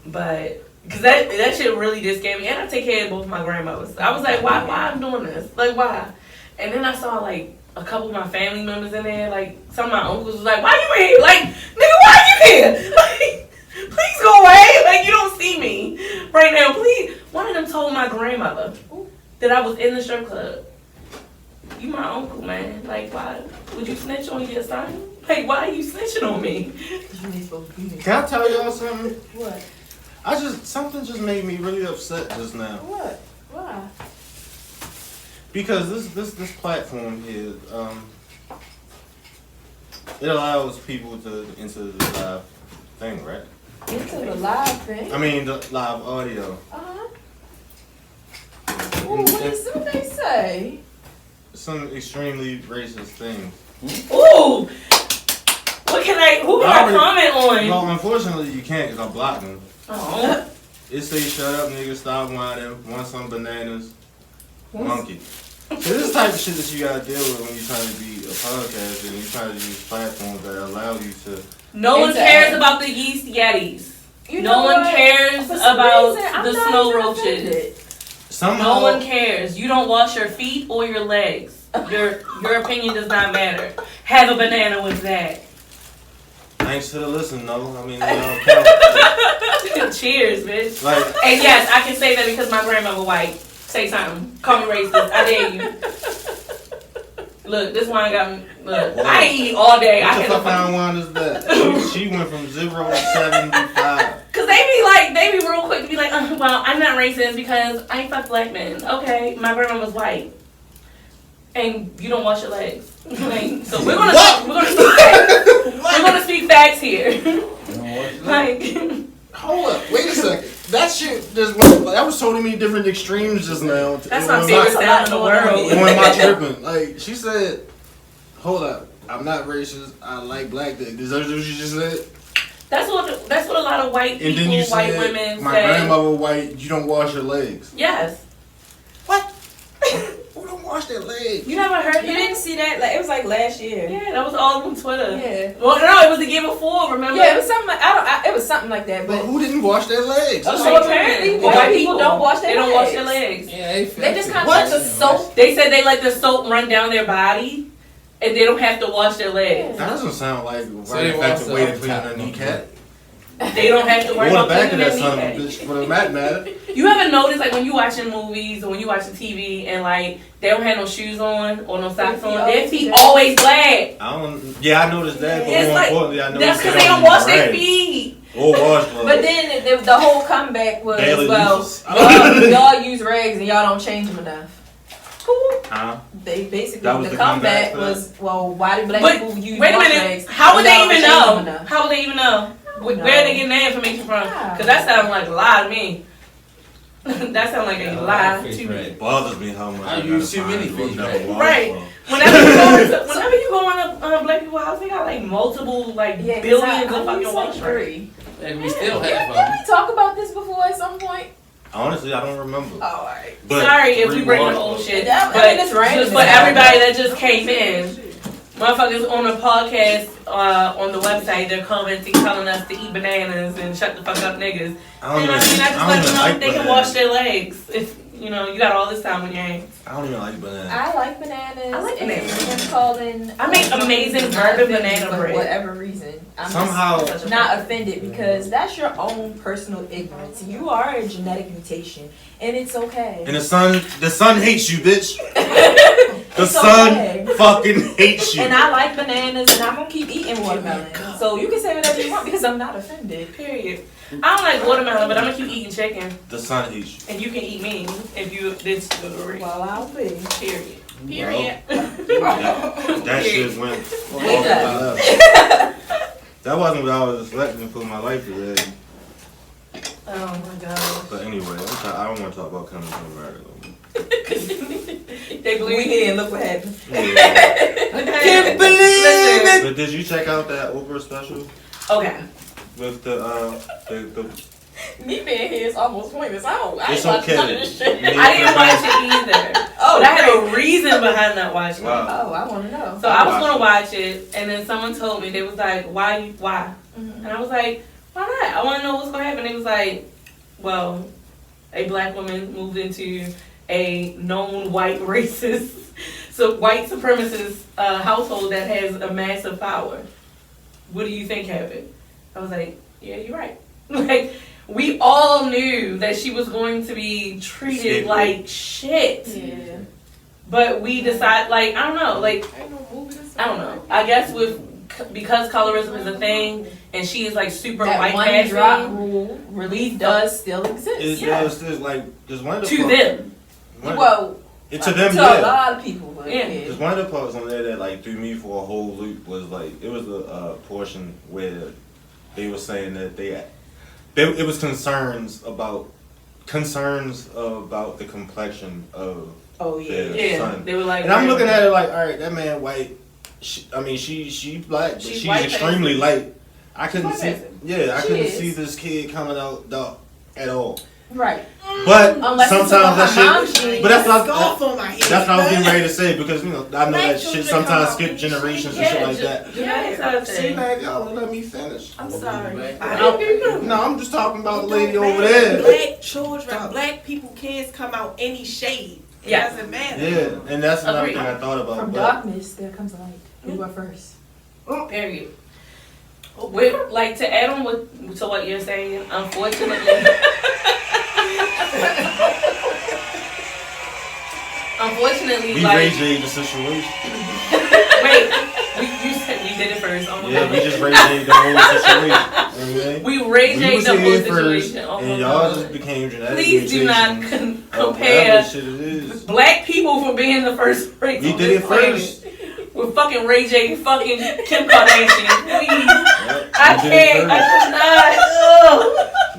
But because that shit really did scare me, and I take care of both my grandmothers. I was like, why I'm doing this? Like, why? And then I saw like a couple of my family members in there. Like some of my uncles was like, why you here? Like, nigga, why you here? Like, please go away. Like, you don't see me right now. Please. One of them told my grandmother that I was in the strip club. You my uncle, man. Like, why would you snitch on your son? Like, why are you snitching on me? Can I tell y'all something? What? Something just made me really upset just now. What? Why? Because this platform here, it allows people to into the live thing, right? Into the live thing? I mean the live audio. Uh-huh. Ooh, what they say? Some extremely racist things. Ooh! Who can I comment on? Well, unfortunately you can't because I blocked them. Oh. It say shut up nigga, stop whining, want some bananas, monkey. So this is the type of shit that you gotta deal with when you're trying to be a podcaster and you're trying to use platforms that allow you to. No one cares about the yeast yetis. No one cares about the snow roaches. Somehow, No one cares. You don't wash your feet or your legs. Your opinion does not matter. Have a banana with that. thanks to the listen, though. I mean, they don't count. Cheers, bitch. Like, And yes, I can say that because my grandmother white. Say something. Call me racist. I dare you. Look, this wine got me. Look, Wow. I eat all day. what the fuck kind of wine is that? She went from 0 to 75. Cause they be real quick to be like, well, I'm not racist because I ain't fuck black men. Okay, my grandma was white, and you don't wash your legs. Like, so we're gonna speak facts here. Like, Hold up, wait a second. That shit just went, that was so many different extremes just now. that's my favorite sound in the world. When my tripping, like she said, hold up, I'm not racist. I like black dick. Is that what you just said? That's what a lot of white And then people, you white said, women my say. grandmother white. You don't wash your legs. Yes. What? Who don't wash their legs. You never heard You that? didn't see that? Like it was like last year. Yeah, that was all on Twitter. Yeah. Well, no, it was the year before. Remember? Yeah, it was something. It was something like that. But But who didn't wash their legs? Oh, So apparently, white people don't wash their They don't wash their legs. legs. Yeah, they just kind of What? let the soap. They said they let the soap run down their body, and they don't have to wash their legs. That doesn't sound like a So very they wash effective the way to upper clean top a of the kneecap. They don't have to Or worry the about back of cleaning that their son of a kneecap. bitch for the matter. You ever notice, like, when you watching movies or when you watching TV and, like, they don't have no shoes on or no socks on, their feet always black. I noticed that, but It's more like, importantly, I noticed that's because they don't wash their feet. Or washcloths. But then the whole comeback was, Daily well, uses. y'all use rags and y'all don't change them enough. Huh? They basically That was the the comeback comeback was, well, why do black But people use wait a wash minute, rags? how would and they y'all even don't change them know? enough? How would they even know? Where know. are they getting that information from? Because that sounds like a lie to me. That sounds like a lie to me. It bothers me how much I gotta use too find many to feet, look right? up Right. washcloths. Whenever you go on a black people's house, they got like multiple, like Yeah, 'cause billions of I fucking use wash like rags. 3. And we still Didn't have them. we talk about this before at some point? Honestly, I don't remember. Oh, alright. But Sorry if we three bring the washcloths. old shit, I but mean, it's random. just for everybody that just came in, motherfuckers on the podcast on the website, they're commenting, telling us to eat bananas and shut the fuck up, niggas. I don't And even, I mean, I just I let don't them even know like they can bananas. wash their legs if you got all this time on your hands. I don't even like bananas. I like bananas. I like and bananas. him calling. I make amazing not bourbon offended banana for bread. whatever reason. I'm Somehow, just not offended because that's your own personal ignorance. You are a genetic mutation, and it's okay. and the sun hates you, bitch. The It's sun okay. fucking hates you. And I like bananas, and I'm gonna keep eating watermelon. So you can say whatever you want because I'm not offended. Period. I don't like watermelon, but I'm gonna keep eating chicken, The sun hates you. and you can eat me if you disagree. Well, I'll be. Period. Period. That shit went off We the done. left. That wasn't what I was expecting for my life today. Oh my god. But anyway, I don't want to talk about coming to America. They We believe here and look what happened. Can't believe it. But did you check out that Oprah special Okay. with the Me being here is almost pointless. I It's ain't watching okay. none of this shit. I didn't watch it either. Oh, But I had great. a reason behind not watching it. Wow. Oh, I want to know. So I was gonna watch it, and then someone told me, they was like, why? Mhm. And I was like, why not? I want to know what's gonna happen. They was like, well, a black woman moved into a known white racist, so white supremacist household that has a massive power. What do you think happened? I was like, yeah, you're right. Like, we all knew that she was going to be treated like shit. Yeah. But we decide, like, I don't know, like, I don't know. I guess because colorism is a thing, and she is like super That white one drop passing rule really does still exist. It's Yeah. just like there's one of the to parts- them. Well, It's to them, to yeah. a lot of people, but Yeah. There's one of the parts on there that like threw me for a whole loop was like it was a portion where they were saying that it was concerns about the complexion of Oh yeah. their Yeah, son. they were like, And I'm looking at it like, all right, that man white. She black, but she's white extremely passing. light. I couldn't White see. passing. Yeah, I She couldn't is. see this kid coming out dark at all. Right. But Unless it's sometimes about her mom that shit. gene. But that's what Scarf on my head. that's what I was getting ready to say because I know Black that shit children sometimes come out skip and generations Yeah, and shit like that. Yeah, See, man, y'all don't let me finish. I'm sorry. No, I'm just talking about the lady Don't over matter. there. Black children, Stop. black people, kids come out any shade. It Yeah. doesn't matter. Yeah, and that's another Agreed. thing I thought about. From but darkness, there comes light. We were first. Period. With, like, to add on to what you're saying, unfortunately, we like, Ray J the situation. wait, you said we did it first. Oh my Yeah, God. we just Ray J the whole situation. Okay? We Ray We J was the whole here first, situation. Oh my and y'all God. just became genetic Please do not mutations of compare whatever shit it is. black people for being the first race. We on did this it planet. first. With fucking Ray J, fucking Kim Kardashian. Please. Yep, I we did it can't. I cannot. Ugh.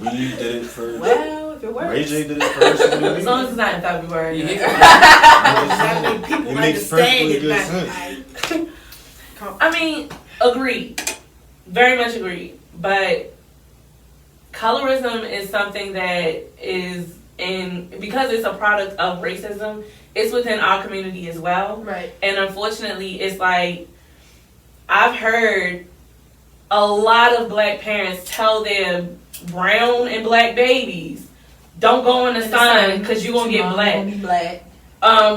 We did it first. Well, if it works. Ray J did it first. What do you As mean? long as it's not in February. I'm just That saying, way people it makes understand perfectly it. good Like, sense. I mean, agreed. Very much agreed. But colorism is something that is and because it's a product of racism, it's within our community as well. Right. And unfortunately, it's like I've heard a lot of black parents tell their brown and black babies, "Don't go in the sun because you're gonna get black." Gonna be black.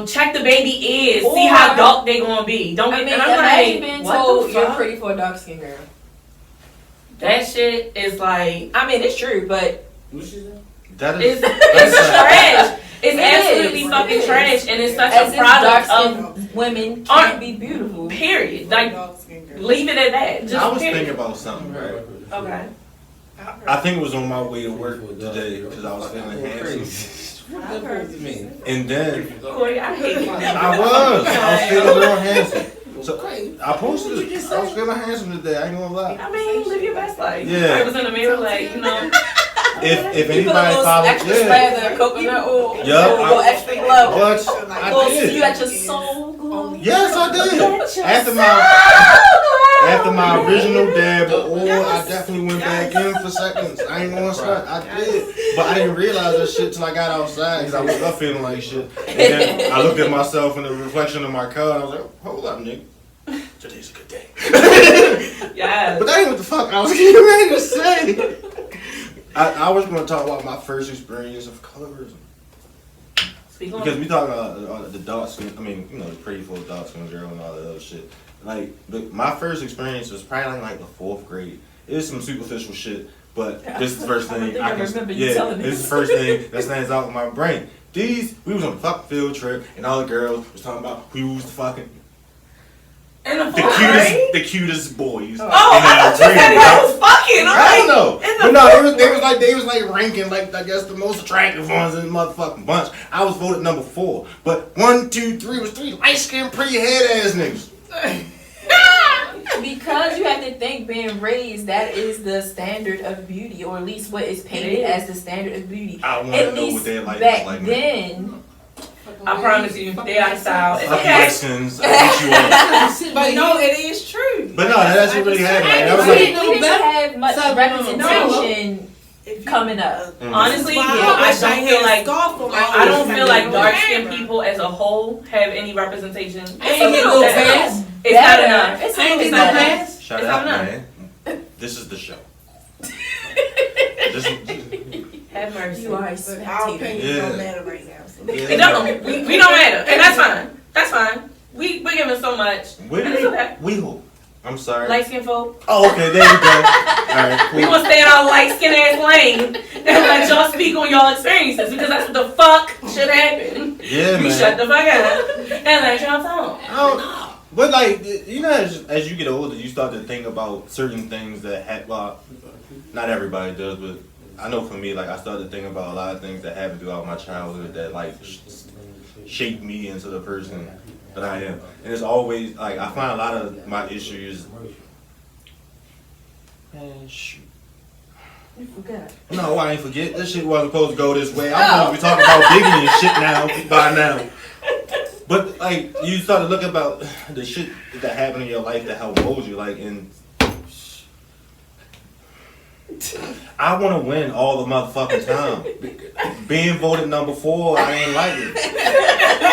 Check the baby ears, Or, see how dark they gonna be. Don't get. I mean, And I'm imagine like, being what told the you're fuck? pretty for a dark skinned girl. That shit is like, I mean, it's true, but What she said? That it's is trash. It's It absolutely is. fucking It is. trash, and it's such as a if product dark of skinned women Aren't- can't be beautiful. period. Like, leave it at that. Just I was period. thinking about something, right? Okay. I think it was on my way to work today because I was feeling handsome. What that supposed to mean? And then Corey, I hate you. I was feeling real handsome. So Crazy. I posted it. I was feeling handsome today. I ain't gonna lie. I mean, live your best life. Yeah. I was in the mirror, like, you know. If You put a anybody little follows, extra yeah. slather of coconut oil. Yup, A little extra level. But I You did. got your soul glowing. Yes, I did. After my original dab of oil, I definitely went back in for seconds. I ain't gonna start. I did, but I didn't realize that shit till I got outside because I woke up feeling like shit. And then I looked at myself in the reflection of my car and I was like, "Hold up, nigga. Today's a good day." Yeah. But that ain't what the fuck I was getting ready to say. I was gonna talk about my first experience of colorism. Speak on Because it. we talk about the dark skin, I mean, you know, the pretty full dark skin girl and all that other shit. Like, my first experience was probably like the 4th grade. It was some superficial shit, but this is the first I thing think I remember you yeah, telling me. this is the first thing that stands out in my brain. We was on a fucking field trip, and all the girls was talking about who's the fucking In the 4th grade? the cutest boys. Oh, I thought you said I was fucking. I don't know. In the But no, they was like ranking like I guess the most attractive ones in the motherfucking bunch. I was voted number 4. But 1, 2, 3 was 3 light skinned pretty head ass niggas. Because you have to think being raised, that is the standard of beauty, or at least what is painted It is. as the standard of beauty. I want At to know what least they like back like. then, I promise you, they are style. It's Fuck okay. Mexicans, I get you all. But no, it is true. But no, that's what really happened. Like, that was we like, didn't have much So, representation If you- coming up. Honestly, Wow, I wish don't feel had like scarf on my I don't head. feel like dark skinned Camera. people as a whole have any representation. I ain't get no pass. It's not Better. enough. It's I ain't it's get no not enough. pass. shut It's up, not man. This is the show. Have mercy. You are a But our spectator. opinions Yeah. don't matter right now. So. It don't. We don't matter, and that's fine. That's fine. We're giving so much. Where It's do okay. we who? I'm sorry. Light skinned folk. Oh, okay, there you go. Alright, We cool. gonna stay in our light skinned ass lane and let y'all speak on y'all experiences because that's what the fuck should happen. Yeah, We man. shut the fuck up and let y'all talk. But like, you know, as you get older, you start to think about certain things that happen. Well, not everybody does, but I know for me, like, I started to think about a lot of things that happened throughout my childhood that like shaped me into the person that I am. And it's always like I find a lot of my issues. Man, shoot. You forgot. No, I ain't forget. This shit wasn't supposed to go this way. I'm supposed to be talking about Biggie and shit now by now. But like, you start to look about the shit that happened in your life that helped mold you, like, and I want to win all the motherfucking time. Being voted number 4, I ain't like it.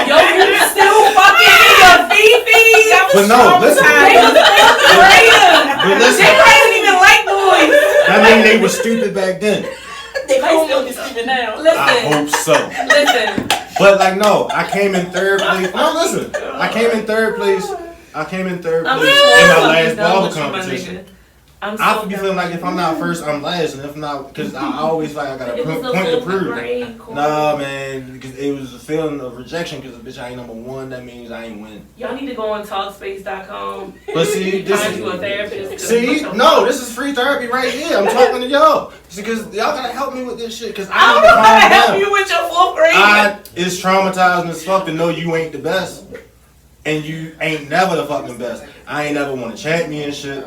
Yo, you still fucking in your Fifi? But no, listen. They was greater. But listen, They didn't even like boys. I mean, they were stupid back then. They might still be stupid now. I Listen, hope so. listen. But like, no, I came in 3rd place. No, listen, I came in 3rd place. I came in 3rd I'm place so in my fucking last done ball with you, my competition. nigga. I'm I so be done feeling like with if I'm not first, I'm last, and if not, because I always feel like I got a It was point to the prove. grade, Corey. Nah, man, because it was a feeling of rejection. Because bitch, I ain't number 1. That means I ain't win. Y'all need to go on Talkspace.com. But see, this Find you a is therapist. this is free therapy right here. I'm talking to y'all because y'all gotta help me with this shit. Because I I don't need to know how to calm help down. you with your 4th grade. It's traumatizing as fuck to know you ain't the best. And you ain't never the fucking best. I ain't never won a championship.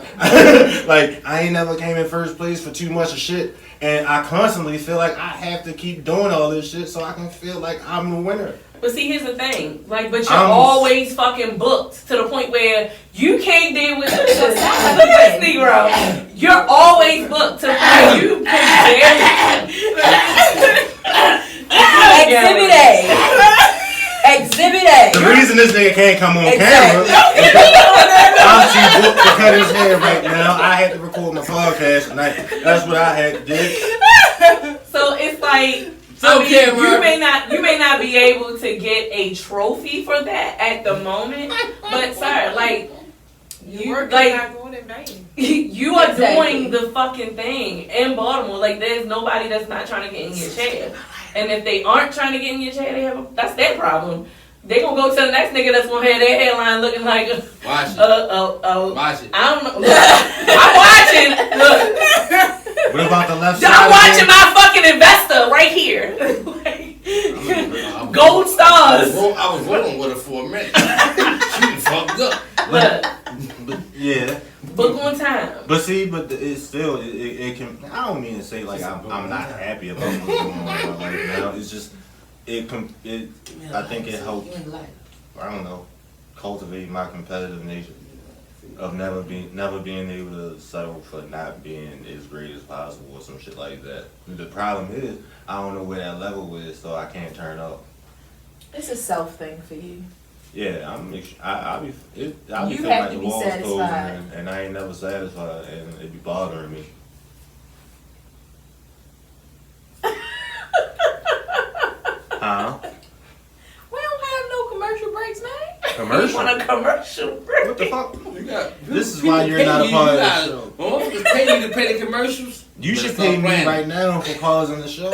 Like, I ain't never came in 1st place for too much of shit. And I constantly feel like I have to keep doing all this shit so I can feel like I'm the winner. But see, here's the thing. Like, but you're I'm- always fucking booked to the point where you can't deal with this Negro. You're always booked to the point where you can barely. Exhibit A. Exhibit A. The reason this nigga can't come on Exactly. camera, I'm too booked to cut his hair right now. I had to record my podcast tonight. That's what I had to do. So it's like, So you may not be able to get a trophy for that at the moment, but sir, like you Work like not going in vain. you are Exactly. doing the fucking thing in Baltimore. Like there's nobody that's not trying to get in your chair, and if they aren't trying to get in your chair, that's their problem. They gonna go to the next nigga that's gonna have their hairline looking like Watch it. Watch it. I don't know. Look, I'm watching. Look. What about the left side? I'm watching my fucking investor right here. Gold stars. I was rolling with her for a minute. She done fucked up. Look, Yeah. book on time. But see, it's still, it can, I don't mean to say like I'm not happy about what's going on in my life now. It's just, I think it helped, I don't know, cultivate my competitive nature of never being able to settle for not being as great as possible or some shit like that. The problem is, I don't know where that level is, so I can't turn up. It's a self thing for you. Yeah, I'll be You feeling have like to the be walls satisfied. closing and I ain't never satisfied and it be bothering me. Huh? We don't have no commercial breaks, man. You Commercial? want a commercial break? What the fuck? You got, This is why you're not a part of the show. Motherfuckers pay you to pay the commercials. You Better should stop pay me playing. right now for causing the show.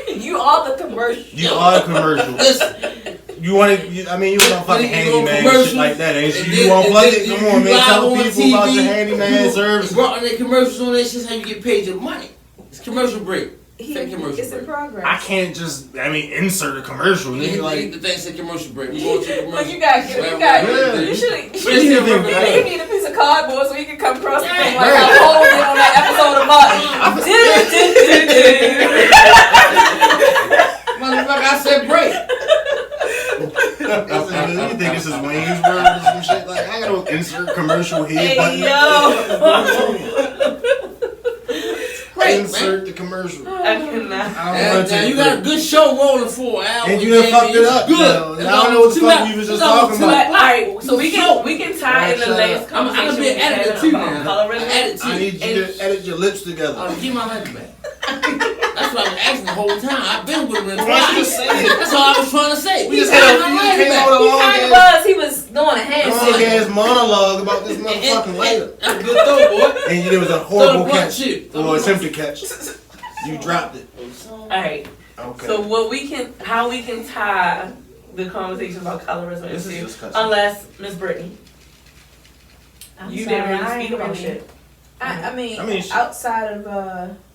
You are the commercial. You are a commercial. Listen, You want to, you a fucking Then you go handyman and commercial, shit like that, ain't and you? then- You want to plug and it? then Come you on, man. live Tell on people about TV, your handyman you service. brought on the commercials on that shit, how you get paid your money. It's commercial break. Fake commercial It's in break. progress. I can't just, insert a commercial. You Nigga, hit like, the thing said commercial break. We go to commercial. Look, you got, Yeah. you should. But it's still You right. need a piece of cardboard so you can come across the thing like Right. how Cole did on that episode of Martin. Motherfucker, I said break. you think this is Waynesburg or some shit? Like, I gotta insert commercial here Hey button. yo. Insert the commercial. I cannot. I don't Now, you got a good show rolling for Al. And you done fucked it up. Good. Now. I don't know what the fuck we was just talking But about. all right, so we can tie in the Shut last up. conversation I'm gonna be we an had editor too about now. colorism. Edit I too. need you to edit your lips together. Give my lunch back. That's what I was asking the whole time. I've been with him. Why you say it? That's all I was trying to say. We just had a few came out a He long kind of ass, was. He was doing a long handstand. ass monologue about this motherfucking later. That's a good throw, boy. And there was a horrible Throw the catch. shit. Or attempted catch. You dropped it. All right. Okay. So how we can tie the conversation about colorism This is into, just cussing. unless Miss Brittany, you didn't really speak about shit. I mean, I mean, outside of,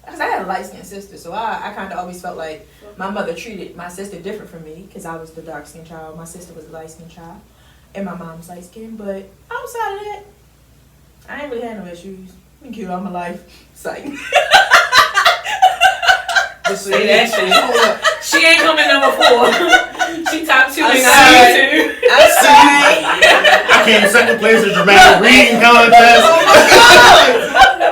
cause I had a light skinned sister, so I kind of always felt like my mother treated my sister different from me, cause I was the dark skinned child, my sister was the light skinned child, and my mom's light skinned. But outside of that, I ain't really had no issues. I'm cute all my life. Psych. Say that shit. She ain't coming number 4. She top 2 I'm and sorry. 2. I'm sorry. I came second place in dramatic reading contest.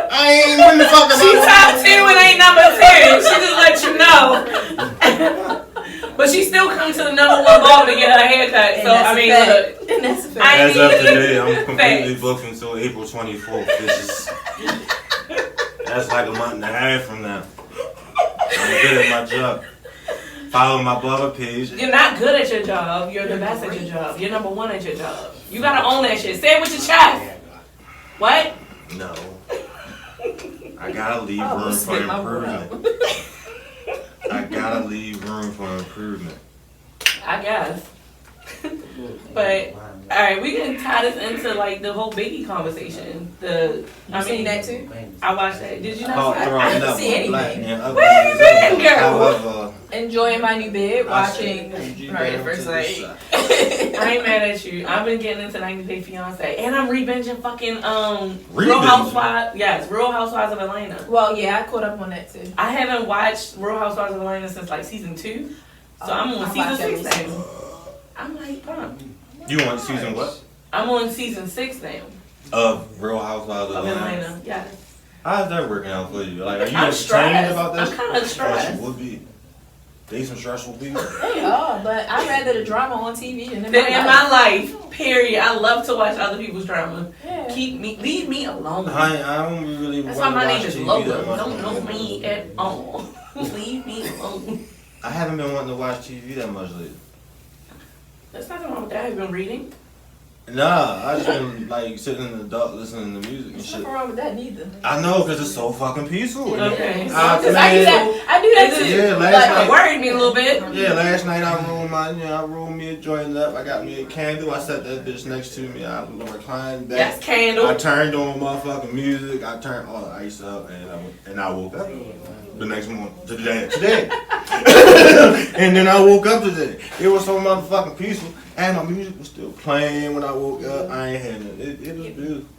I ain't win the fucking She top 2 and ain't number 10. She just let you know. But she still comes to the number 1 ball to get her haircut. So I mean, look. And that's a fact. I As of today, I'm completely Facts. booked until April 24th. That's like a month and a half from now. I'm good at my job. Follow my barber page. You're not good at your job. You're the best at your job. You're number 1 at your job. You gotta own that shit. Say it with your chest. What? No. I gotta leave I room almost for spit my improvement. I gotta leave room for improvement. I guess. But all right, we can tie this into like the whole Biggie conversation. You seen that too? I watched that. Did you not Caught see that? throwing didn't up see on black anything. and ugly Where you as been, hell. girl? However, Enjoying my new bed, I watching said, you Married at down First to the Sight. side. I ain't mad at you. I've been getting into 90 Day Fiance, and I'm rebinging fucking Real Re-binging? Housewives. Yes, Real Housewives of Atlanta. Well, yeah, I caught up on that too. I haven't watched Real Housewives of Atlanta since like season 2, so I'm on I watched season 6 every now. I'm like, pumped. You want season what? I'm on season 6 now Of Real Housewives of of Atlanta. Atlanta. Yes. How's that working out for you? Like, are you I'm entertained stressed. about this? I'm kind of As stressed. you would be. They some stressful people. They are, but I'd rather the drama on TV than in Then in my my life, period, I love to watch other people's drama. Yeah. Leave me alone. I don't really. That's wanna why my watch name is TV Lola. that much Don't know anymore. me at all. Leave me alone. I haven't been wanting to watch TV that much lately. There's nothing wrong with that. I've been reading. Nah, I just been like sitting in the dark listening to music and There's shit. nothing wrong with that neither. I know, cause it's so fucking peaceful. Okay. Ah, Because I do that. I do that too. Yeah, last Like, night. It worried me a little bit. Yeah, last night I rolled me a joint up. I got me a candle. I set that bitch next to me. I was reclining back. That's candle. I turned on motherfucking music. I turned all the ice up, and I woke up the next morning today. And then I woke up today. It was so motherfucking peaceful, and my music was still playing when I woke up. I ain't had it. It was beautiful.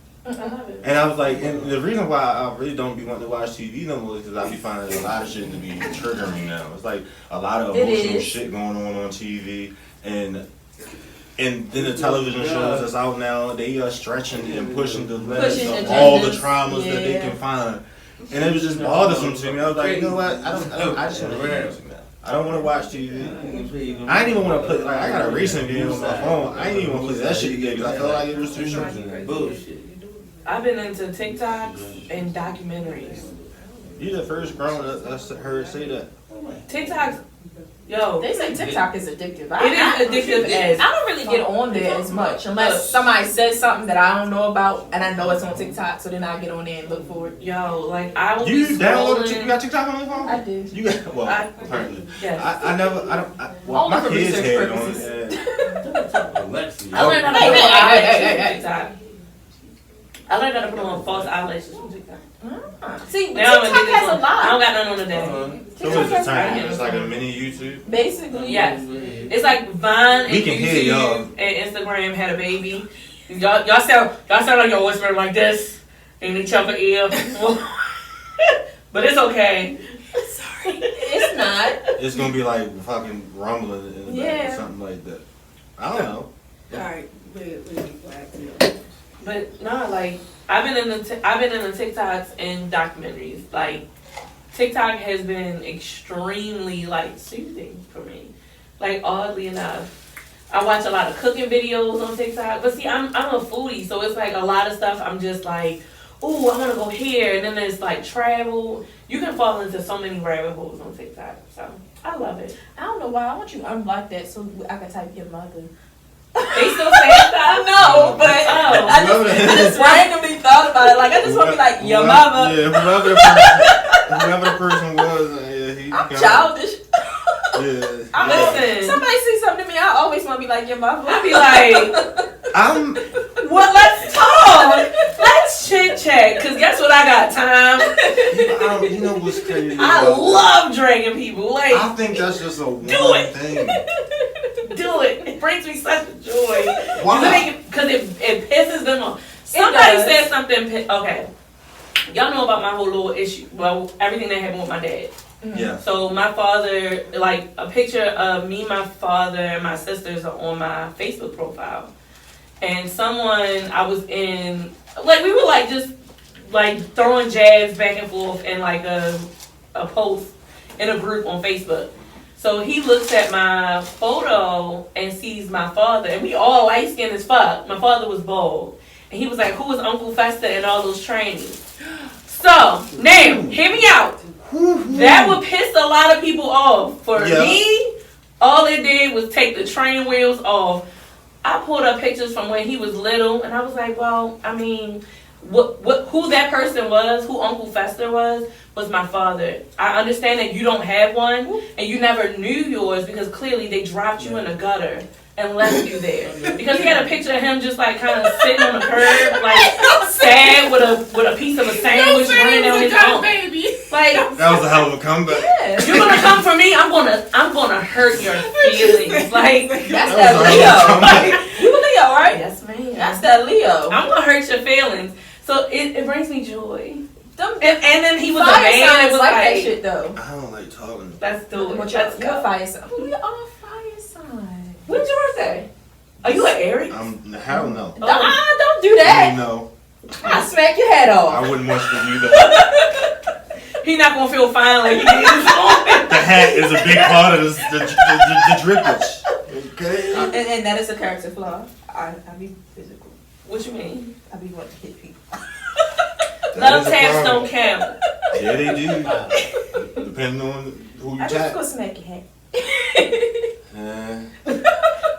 And I was like, and the reason why I really don't be wanting to watch TV no more is because I be finding a lot of shit to be triggering now. It's like a lot of emotional shit going on TV, and then the television shows that's out now, they are stretching and pushing the limits of all the traumas that they can find. And it was just bothersome to me. I was like, you know what? I just want to hear music now. I don't want to watch TV. I didn't even want to play. Like, I got a racing game on my phone. I didn't even want to play that shit again because I felt like it was too short. Bullshit. I've been into TikToks and documentaries. You the first grown up I heard say that. TikToks, yo. They say TikTok is addictive. It is addictive as. I don't really get on there as much unless somebody says something that I don't know about and I know it's on TikTok, so then I get on there and look for it. Yo, like I will You be downloaded? scrolling. You got TikTok on your phone? I did. You got apparently. Yes. I never. I don't. Well, Only my for kids research had it on purposes. it. Alexi. I learned how to Hey, put hey, on hey, eyelashes hey, hey, from hey. TikTok. I learned how to put on false eyelashes from TikTok. See, Now I'm TikTok addicted has to a it. I don't lot. got nothing on the day. So it's a time. It's like a mini YouTube. Basically, Yes. It's like Vine We and can hear y'all. YouTube and Instagram had a baby. Y'all sound like y'all whispering like this in each other's ear. But it's okay. Sorry, it's not. It's gonna be like fucking rumbling in the back Yeah. or something like that. I don't know. Alright, But no, like I've been in the TikToks and documentaries. Like TikTok has been extremely like soothing for me. Like oddly enough, I watch a lot of cooking videos on TikTok. But see, I'm a foodie, so it's like a lot of stuff. I'm just like, oh, I want to go here, and then there's like travel. You can fall into so many rabbit holes on TikTok. So I love it. I don't know why. I want you to unblock that so I can type your mother. They still say stuff. No, but Oh. I just randomly thought about it. Like I just want to be like your mother. Yeah, whoever the person was, yeah, he I'm got- childish. Yeah. I'm Listen. Somebody say something to me, I always want to be like your mother. I be like, I'm. well, let's talk. Let's chit chat. Cause guess what? I got time. You know what's crazy? I about- love dragging people. Like, I think that's just a one it. thing. do it. It brings me such joy. Why? Because it pisses them off. Somebody does. said something. Okay, y'all know about my whole little issue. Well, everything that happened with my dad. Yeah. So my father, like a picture of me, my father, and my sisters are on my Facebook profile. And someone I was in, like we were like just like throwing jabs back and forth in like a post in a group on Facebook. So he looks at my photo and sees my father, and we all light skinned as fuck. My father was bald. And he was like, who is Uncle Fester and all those trainings? So, now, hear me out. That would piss a lot of people off. For me, all it did was take the training wheels off. I pulled up pictures from when he was little, and I was like, well, I mean, who that person was, who Uncle Fester was my father. I understand that you don't have one, and you never knew yours because clearly they dropped you in a gutter and left you there. Because he had a picture of him just like kind of sitting on the curb, like sad with a piece of a sandwich running down his arm. Like, That was a hell of a comeback. Yeah. you're gonna come for me, I'm gonna hurt your feelings. Like, That's That that was a hell of a Leo. comeback. You a Leo, right? yes, man. That's that Leo. I'm gonna hurt your feelings. So it brings me joy. Them And then he was a fire man. signs It was like that like, shit though. I don't like talking. let's do it. But Let's you're a go. fire sign. We are fire signs. When's your birthday? Are you an Aries? Hell no. Don't do that. No. I smack your head off. I wouldn't want you to do that. He not gonna feel fine like he did this morning. hat is a big part of the drippage. Okay. And that is a character flaw. I be physical. What you mean? I be wanting to hit people. Love taps don't count. Yeah, they do. Depending on who you I just tap. go smack your head.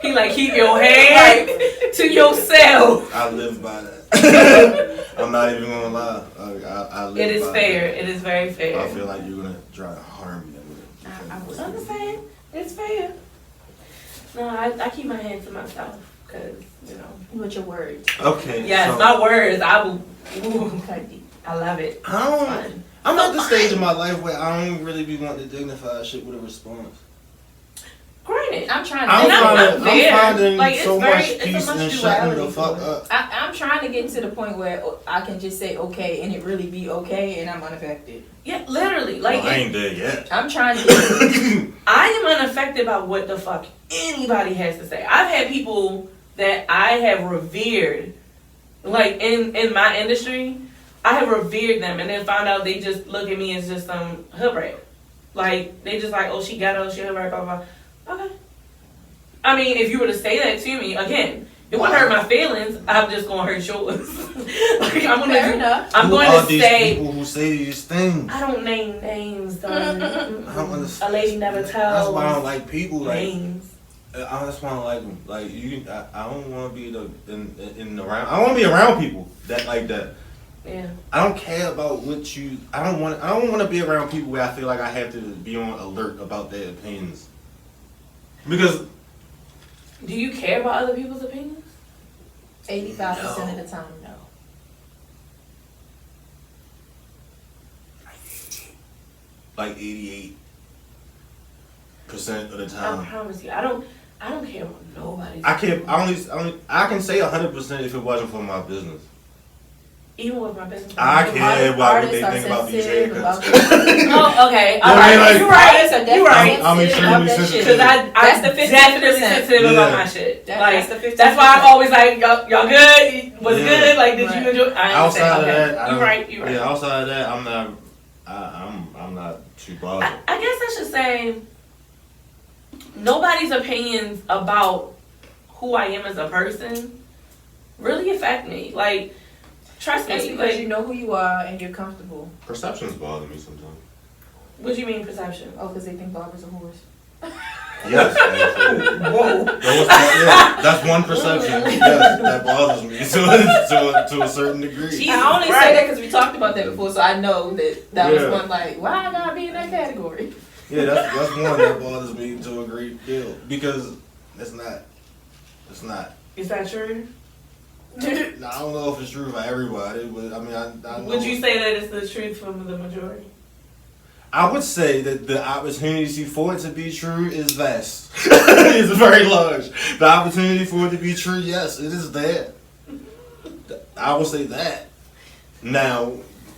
He like keep your hand to yourself. I live by that. I'm not even gonna lie. I live It is by fair. that. It is very fair. I feel like you're gonna try to harm me with it. I was understand. It's fair. No, I keep my hand to myself because With your words. Okay. Yes, so my words. I will. Ooh, Okay. I love it. I'm at the stage in my life where I don't really be wanting to dignify shit with a response. Granted, I'm trying to. I'm finding Like, it's so very- much it's a peace much and shutting the duality fuck to it. up. I'm trying to get to the point where I can just say okay and it really be okay and I'm unaffected. Yeah, literally. Like Well, I ain't there yet. I'm trying to. I am unaffected by what the fuck anybody has to say. I've had people that I have revered, like in my industry, I have revered them, and then found out they just look at me as just some hood rat. Like they just like, oh, she ghetto, she hood rat, blah blah. Okay. I mean, if you were to say that to me again, it wouldn't hurt my feelings. I'm just gonna hurt yours. Like I'm gonna. Fair enough. I'm Who going are to these say. people who say these things? I don't name names, though. I don't understand. A lady never tells. That's why I don't like people. Like names. I just want to like them. Like you, I don't want to be in around. I want to be around people that like that. Yeah. I don't care about what you. I don't want to be around people where I feel like I have to be on alert about their opinions. Because Do you care about other people's opinions? 85% of the time, no. like 88% of the I time. promise you, I don't care about nobody's. I can say 100% if it wasn't for my business. Even with my business. I care about what they Artists are think about these sensitive haircuts. Oh, okay. No, I mean, like- You're right. Artists are You're right. I'm extremely that sensitive. Because I'm That's the 50%. definitely sensitive about Yeah. my shit. That's the 50%. That's why I'm always like, y'all good? Was Yeah. good? Like, did Right. you enjoy? I Outside of understand. that, I You're don't- right. You're right. Yeah, outside of that, I'm not too bothered. I guess I should say nobody's opinions about who I am as a person really affect me. Like, trust That's me. because Like, you know who you are and you're comfortable. Perceptions bother me sometimes. what do you mean perception? Oh, because they think barbers are whores. Yes, actually. Whoa. That's one perception. Yes, that bothers me to a certain degree. Jesus I only Christ. say that because we talked about that before, so I know that was Yeah. one like, why I gotta be in that category? Yeah, that's one that bothers me to a great deal because it's not. Is that true? Now, I don't know if it's true for everybody, but I mean, I know. Would you say that it's the truth from the majority? I would say that the opportunity for it to be true is vast. It's very large. The opportunity for it to be true, yes, it is there. I will say that. Now,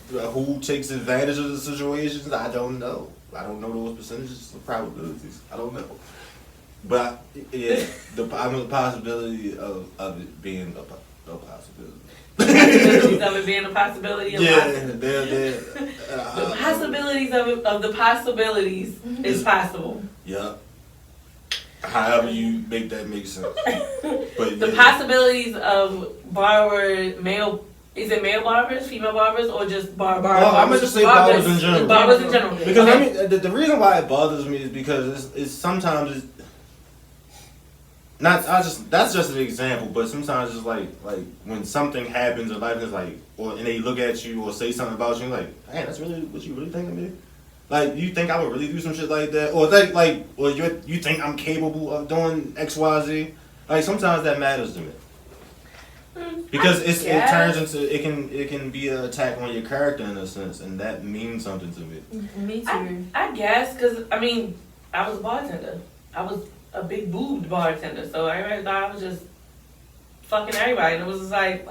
who takes advantage of the situations, I don't know. I don't know those percentages of probabilities. I don't know. But yeah, I know the possibility of it being a possibility. Possibilities of it being a possibility. Yeah, The possibilities of the possibilities is possible. Yeah. However you make that make sense. But The possibilities of male, is it male barbers, female barbers, or just barbers? Well, I'm gonna just say barbers in general. Barbers in general. Because Okay. I mean, the reason why it bothers me is because it's sometimes it's not. That's just an example, but sometimes it's like when something happens in life, it's like, and they look at you or say something about you, like, hey, that's really what you really think of me. Like, you think I would really do some shit like that, or you think I'm capable of doing X, Y, Z? Like sometimes that matters to me. Because it turns into it can be an attack on your character in a sense, and that means something to me. Me too. I guess, because, I mean, I was a bartender. I was a big boobed bartender, so everybody thought I was just fucking everybody. And it was just like,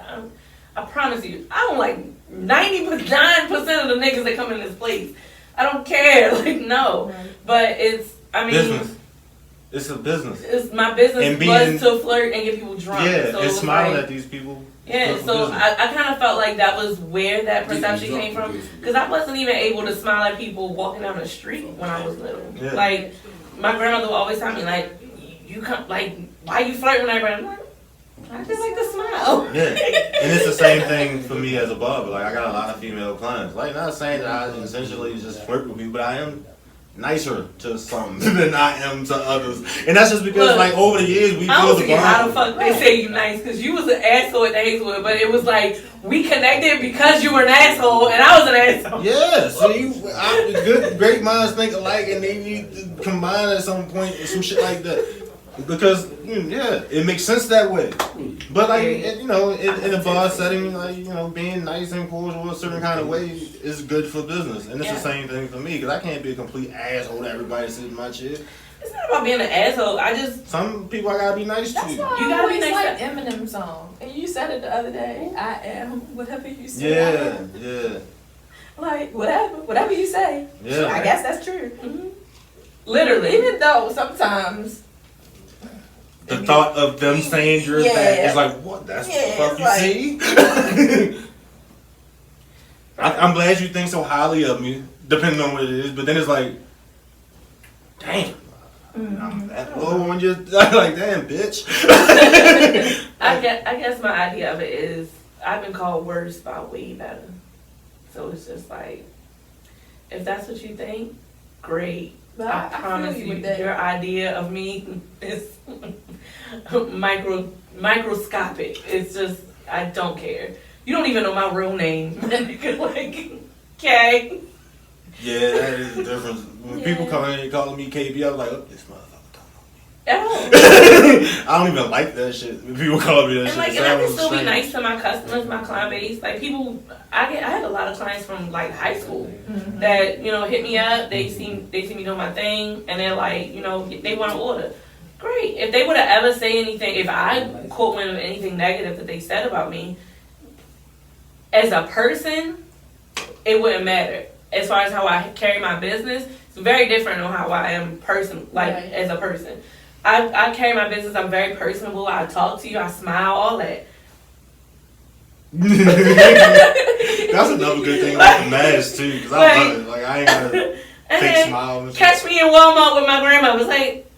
I promise you, I don't like 99% of the niggas that come in this place. I don't care, like, no. Right. But it's, I mean... Business. It's a business. It's my business And was to flirt and get people drunk. Yeah, so and it was smiling like, at these people Yeah, so I kind of felt like that was where that perception came from. Because I wasn't even able to smile at people walking down the street when I was little. Yeah. Like, my grandmother would always tell me, like, you come, like, why you flirting with everybody? I'm like, I just like to smile. Yeah, and it's the same thing for me as a barber. Like, I got a lot of female clients. Like, not saying that I essentially just flirt with people, but I am nicer to some than I am to others. And that's just because, Look, like, over the years, we I don't built a forget how bond. the fuck they say you nice, because you was an asshole at the Hazelwood, but it was like, we connected because you were an asshole, and I was an asshole. Yeah, see, great minds think alike, and they need to combine at some point or some shit like that. Because, yeah, it makes sense that way. But, like, you know, in a bar setting, like, you know, being nice and cordial a certain kind of way is good for business. And it's the same thing for me, because I can't be a complete asshole to everybody sitting in my chair. It's not about being an asshole. Some people I gotta be nice That's to. why You I gotta be always nice like Eminem song. And you said it the other day. I am whatever you say. Yeah, yeah. Like, whatever you say. Yeah. I guess that's true. Mm-hmm. Literally. Even though sometimes The thought of them saying you're that is like, what? That's what the fuck you see? I'm glad you think so highly of me, depending on what it is. But then it's like, damn, I'm that low on you. Like, damn, bitch. I guess my idea of it is I've been called worse by way better. So it's just like, if that's what you think, great. But I promise you, your idea of me is microscopic. It's just, I don't care. You don't even know my real name. Like, okay. Yeah, that is the difference. When people come in and calling me KB, I'm like, oh, this motherfucker don't know me. Oh. I don't even like that shit. When people call me that And shit. like, it and I can sounds still be strange. nice to my customers, my client base. Like people, I had a lot of clients from like high school that hit me up. They see me doing my thing, and they're like, they want to order. Great. If they would have ever say anything, if I quote them anything negative that they said about me, as a person, it wouldn't matter. As far as how I carry my business, it's very different on how I am as a person. I carry my business, I'm very personable, I talk to you, I smile, all that. That's another good thing about the mask too, because I love it. Like, I ain't gotta fake smile and shit. Catch me in Walmart with my grandma. I was like,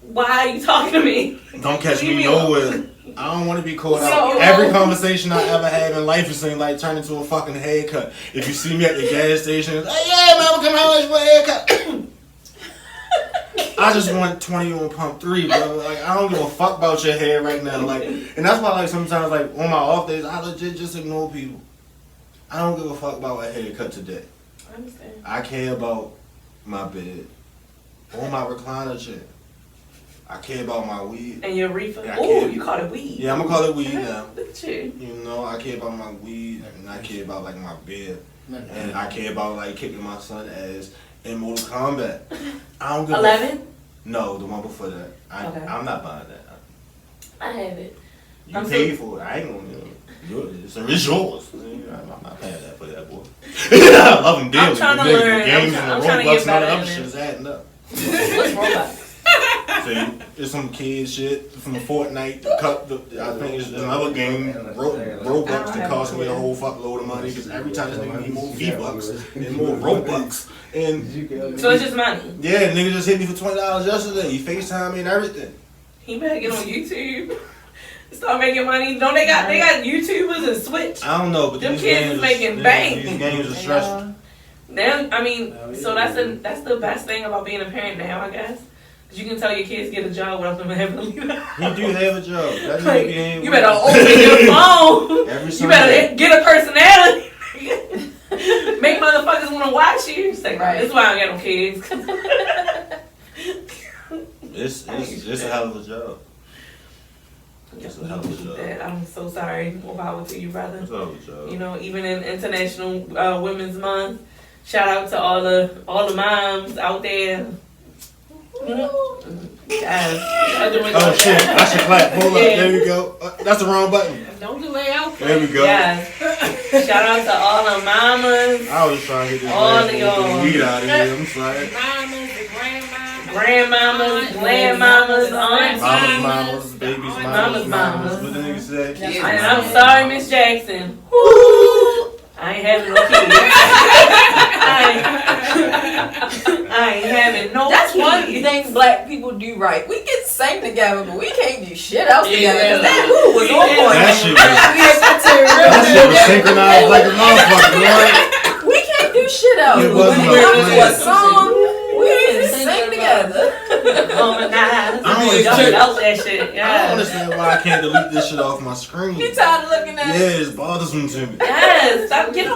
why are you talking to me? Don't catch Leave me me alone. nowhere. I don't want to be caught So- out. Every conversation I ever had in life is saying like turn into a fucking haircut. If you see me at the gas station, it's like, yeah, mama, come how much for a haircut? I just want 20 on pump 3, bro. Like, I don't give a fuck about your hair right now. Like, and that's why, like, sometimes, like, on my off days, I legit just ignore people. I don't give a fuck about a haircut today. I understand. I care about my bed or my recliner chair. I care about my weed. And your reefer? Yeah, I Oh, can't- you call it weed. Yeah, I'm gonna call it weed now. Look at you. You know, I care about my weed, and I care about, like, my bed. And I care about, like, kicking my son ass in Mortal Kombat. I don't give 11? No, the one before that. Okay. I'm not buying that. I have it. You I'm paid for it. I ain't gonna it's yours. I'm not paying that for that, boy. I love him dearly. I'm trying to but learn. the games I'm and the trying to Roblox get and all better that at other it. shit is adding up. What's Roblox? See, it's some kid shit from Fortnite. I think it's another game, Robux, that cost me a whole fuckload of money because every time this nigga need more V-Bucks and more Robux. And So it's just money. yeah, nigga just hit me for $20 yesterday. He FaceTime me and everything. He better get on YouTube. Start making money. Don't they got YouTubers and Switch? I don't know, but Them these kids games is making are, bank. These games are stressful. So that's the best thing about being a parent now, I guess. Cause you can tell your kids get a job without them having to leave the house. He do have a job. That nigga Like, be in you better open your phone. Every You Sunday. better get a personality. Make motherfuckers want to watch you. It's like, Right. this is why I don't get no kids. It's a hell of a job. It's a hell of a job. I'm so sorry. More power to you, brother. It's a hell of a job. Even in International Women's Month, shout out to all the moms out there. Yes. Oh shit, I should clap. Hold up, Yeah. there we go. That's the wrong button. Don't delay out. There we go. Yes. Shout out to all the mamas. I was just trying to get this All last of y'all. weed out of here. I'm sorry. Mamas, the grandma. grandmamas, grandmamas, aunties. Mamas, babies, mamas. What the nigga say? And I'm sorry, Miss Jackson. Woo! I ain't having no kids. I ain't having no That's kids. one thing black people do right. We can sing together, but we can't do shit else together. 'Cause that was on point. That shit was synchronized like a motherfucker, right? We can't do shit else. It When wasn't it no comes to a plan. song, we can sing together. Y'all know that shit. I don't Yeah. understand why I can't delete this shit off my screen. You tired of looking at Yeah, it? it's bothersome to me. Yes. Stop. Get the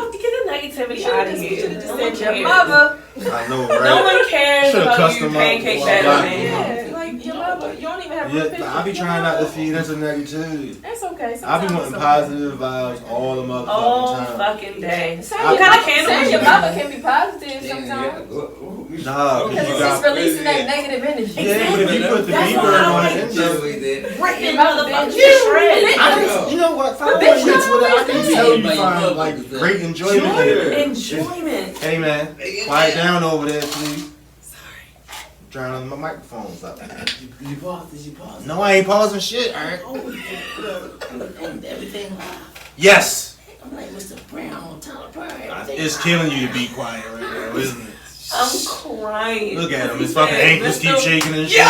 negativity out of here. Just No said one your cares. mother. I know, right? No one cares Should've about cussed you them out pancake before I batter, got man. Yeah, like your mother. You don't even have a Yeah, picture. I be trying not to feed into negativity. That's okay. I be Sometimes wanting it's positive vibes all the motherfucking All time. fucking day. okay. I- What kind of candle Saying was your you mother using? can be positive sometimes. Nah, cause Because you it's just got. releasing that negative energy. Yeah, but if you put the That's B why word I on like it, then Ripping Your mother motherfuckers bitch. to shreds. you know what? Follow me bitch on Twitter. I can always tell you did. find like great enjoyment in it. Enjoyment. Hey man, quiet down over there, please. Drowning my microphones up. You paused it, you paused it. No, I ain't pausing shit. Alright. Everything. Yes, I'm like Mr. Brown on Tyler Perry. it's killing you to be quiet right now, isn't it? I'm crying. Look at him. His fucking ankles keep shaking and shit.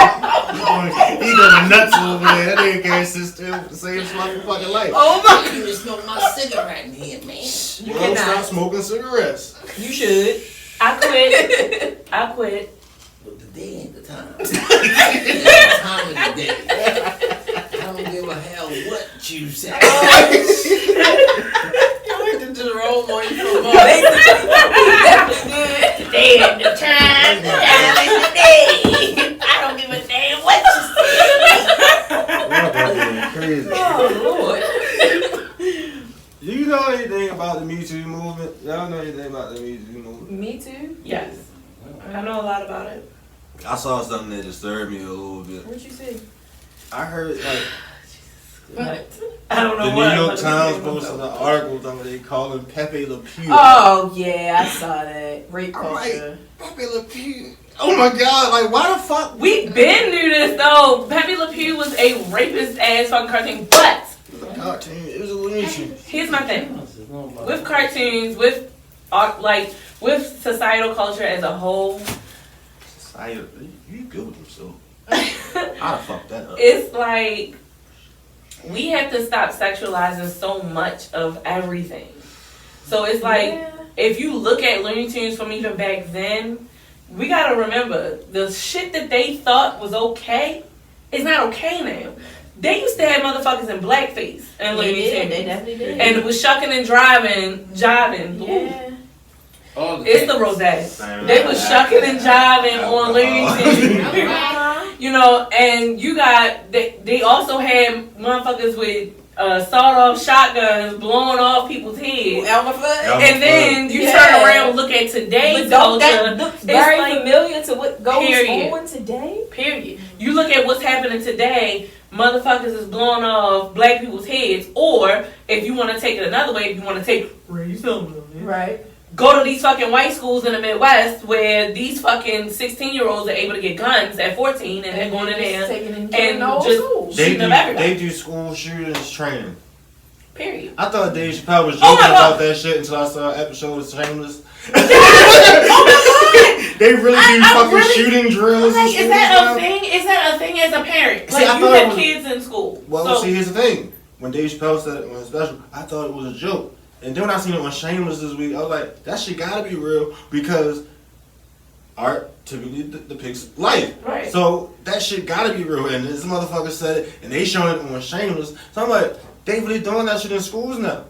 He going nuts over there. That nigga can't sit still to save his fucking life. Oh my! You just smoke my cigarette in here, man. You don't stop smoking cigarettes. You should. I quit. I quit. But the day ain't the time. The time of the day. I don't give a hell what you say. You went to Jerome on you for more. Today and the time. The time is the day. I don't give a damn what you Crazy. Oh Lord. Do you know anything about the Me Too movement? Y'all know anything about the Me Too movement? Me too. Yes. I know a lot about it. I saw something that disturbed me a little bit. What you say? I heard like But I don't know the what. New York but Times it's- posted an article that they call him Pepe Le Pew. Oh yeah, I saw that. Rape I'm culture. Pepe Le Pew. Oh my god! Like why the fuck? We been knew this though. Pepe Le Pew was a rapist ass fucking cartoon, but It was a cartoon. It was a Looney Tune. here's my thing. With cartoons, with art, like with societal culture as a whole, You good with yourself. I'd fuck that up. it's like we have to stop sexualizing so much of everything. So it's like if you look at Looney Tunes from even back then, we gotta remember the shit that they thought was okay is not okay now. They used to have motherfuckers in blackface and They Looney did. Tunes. They definitely did. And it was shucking and jiving. Ooh. Yeah. It's the rosé. They was shucking and jiving on Looney Tunes. You know, and you got, they also had motherfuckers with sawed-off shotguns blowing off people's heads. Elmer Fudd. And then you Yeah. turn around and look at today's But don't culture. that look very like- familiar to what goes Period. on today? Period. You look at what's happening today, motherfuckers is blowing off black people's heads. Or, if you want to take it another way, if you want to take racism, Right. go to these fucking white schools in the Midwest where these fucking 16-year-olds are able to get guns at 14 and they're going in there and and old just schools. shooting up everybody. They do school shootings training. Period. I thought Dave Chappelle was Oh my joking God. about that shit until I saw an episode of Shameless. Oh my god! They really do I fucking really- shooting drills. Like, and is that stuff. a thing? Is that a thing as a parent? See, Like, I you thought it have was- kids in school. Well, so, see, here's the thing. When Dave Chappelle said it on his special, I thought it was a joke. And then when I seen it on Shameless this week, I was like, that shit gotta be real because art typically depicts life. right. So that shit gotta be real. And this motherfucker said it, and they showing it on Shameless. So I'm like, they really doing that shit in schools now.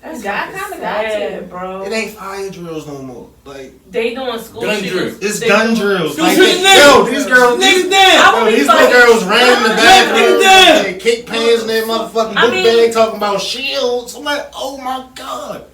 That's I kinda got sad, to. bro. It ain't fire drills no more. Like, They doing school Gun shootings. drills. it's They gun doing- drills. School Like, shootings yo, these girls, Niggas I down. would be these fucking- little girls ran in the bathroom, down. they kick pans in their motherfucking I book mean- bag talking about shields. I'm like, oh my god.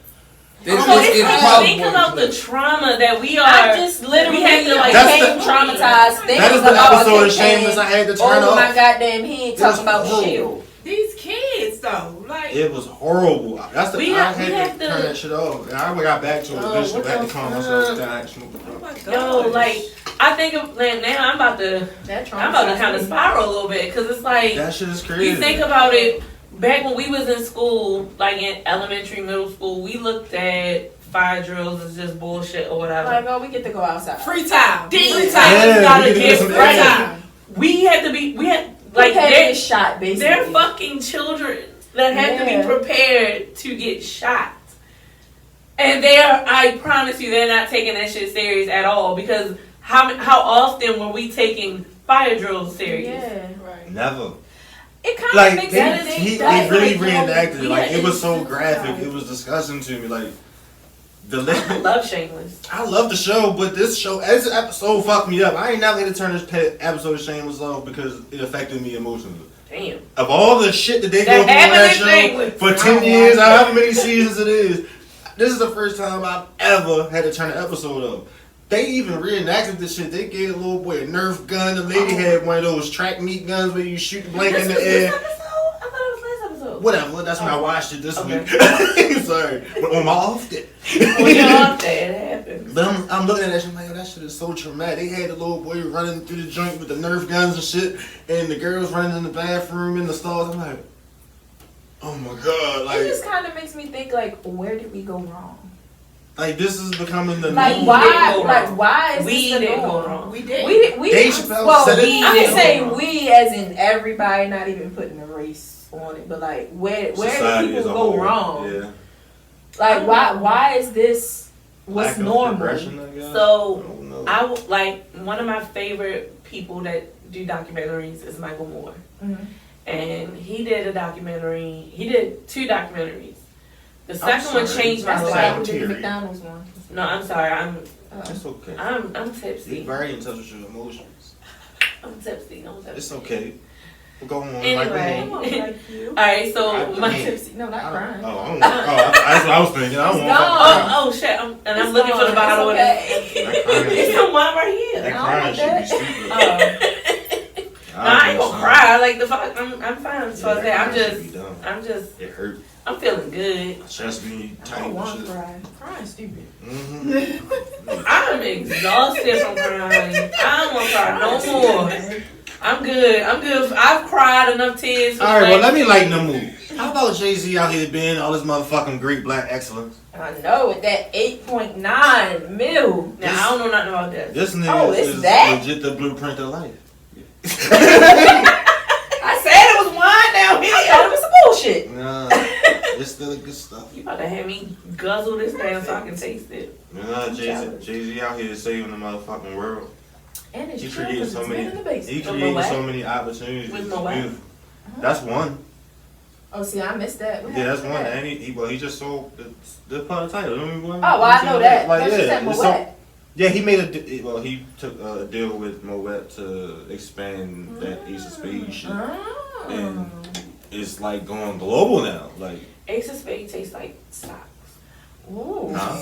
So it's like, think about the trauma that we are. I just literally we have to, like, That's became the- traumatized thinking That is the about episode a of Shameless I had to turn over off. my goddamn head It was talking about horrible. shield. These kids, though. Like It was horrible. That's the We I have- we had have to to- turn that shit off. And I got back to it Oh, eventually. what I had the to calm fuck? myself down. oh my god. Yo, like I think of like, now I'm about to kind of spiral a little bit because it's like That shit is crazy. you think about it. Back when we was in school, like in elementary, middle school, we looked at fire drills as just bullshit or whatever. Like, oh, we get to go outside. Free time. These Free things time. gotta we get to get some Free right. time. We had like Like they're shot, basically. they're fucking children that have to be Yeah. prepared to get shot. And I promise you, they're not taking that shit serious at all because how often were we taking fire drills serious? Yeah. Right. Never. It kind of Like makes they, me he, think they that, really like, reenacted it. Like it was so it's graphic. sensitive. It was disgusting to me. Like the I love Shameless. I love the show, but this episode fucked me up. I ain't never had to turn this episode of Shameless off because it affected me emotionally. Damn. Of all the shit that they go That through on that happened in show Shameless. for 10 years, however many seasons it is, this is the first time I've ever had to turn an episode off. They even reenacted this shit. They gave a little boy a Nerf gun. The lady had one of those track meat guns where you shoot the blank in the This air. episode? I thought it was last episode. Whatever. That's when I watched it this Okay. week. Sorry. But on my off day. When you're off there, it happens. But I'm looking at that shit, I'm like, oh, that shit is so traumatic. They had the little boy running through the joint with the Nerf guns and shit, and the girls running in the bathroom in the stalls. I'm like, oh my god, It like just kind of makes me think, like, where did we go wrong? this is becoming the Like, new. why? go Like, wrong. why is We this the didn't go norm? wrong. We did. We Dave Chappelle well, said it. we, We I didn't say go wrong. we as in everybody, not even putting a race on it, but like, where Society do as a people go whole. wrong? Yeah. Like, why is this what's Lack of normal? progression, I guess. So, I don't know. like one of my favorite people that do documentaries is Michael Moore. Mhm. And he did a documentary. He did 2 documentaries. The second one sorry. changed my That's the Like- guy life. who did the Terry. McDonald's one. No, I'm sorry. It's okay. I'm You're tipsy. very in touch with your emotions. I'm tipsy. I'm tipsy. It's okay. We'll go on. Anyway. Come on, like you. All right. So I my can't. Tipsy. No, not crying. That's what I was thinking. I don't It's want gone. oh shit! I'm It's looking for the gone. bottle. It's okay. That crying It's shit. the one right here. That I crying don't shit be want stupid. No, I ain't gonna cry. Like the fuck, I'm fine. So Yeah, I say, I'm that crying should be dumb. It hurt. I'm feeling good. Chest be I tight don't and want shit. to cry. Crying stupid. Mm-hmm. I'm exhausted from crying. I don't want to cry no more. I'm good. I've cried enough tears. All right, well, let me lighten the mood. How about Jay-Z out here being all this motherfucking great black excellence? I know, with that 8.9 mil. Now I don't know nothing about that. This nigga Oh, it's is that? legit the blueprint of life. I said it was wine down I here. thought it was some bullshit. Nah, it's still good stuff. You about to have me guzzle this down so I can taste it. Nah, Challenge. Jay-Z out here saving the motherfucking world. And it's He true, created 'cause so it's many. been in the basement. He With created Moet? so many opportunities. With It's Moet? beautiful. That's one. Oh, see, I missed that. What Yeah, that's happened one. to that? And he just sold the part of the title. Oh, well, I know that. Like, But she yeah, said it's Moet. yeah, he made he took a deal with Moet to expand that Ace of Spades shit. Oh. And it's like going global now. Like, Ace of Spades tastes like socks. Ooh. huh?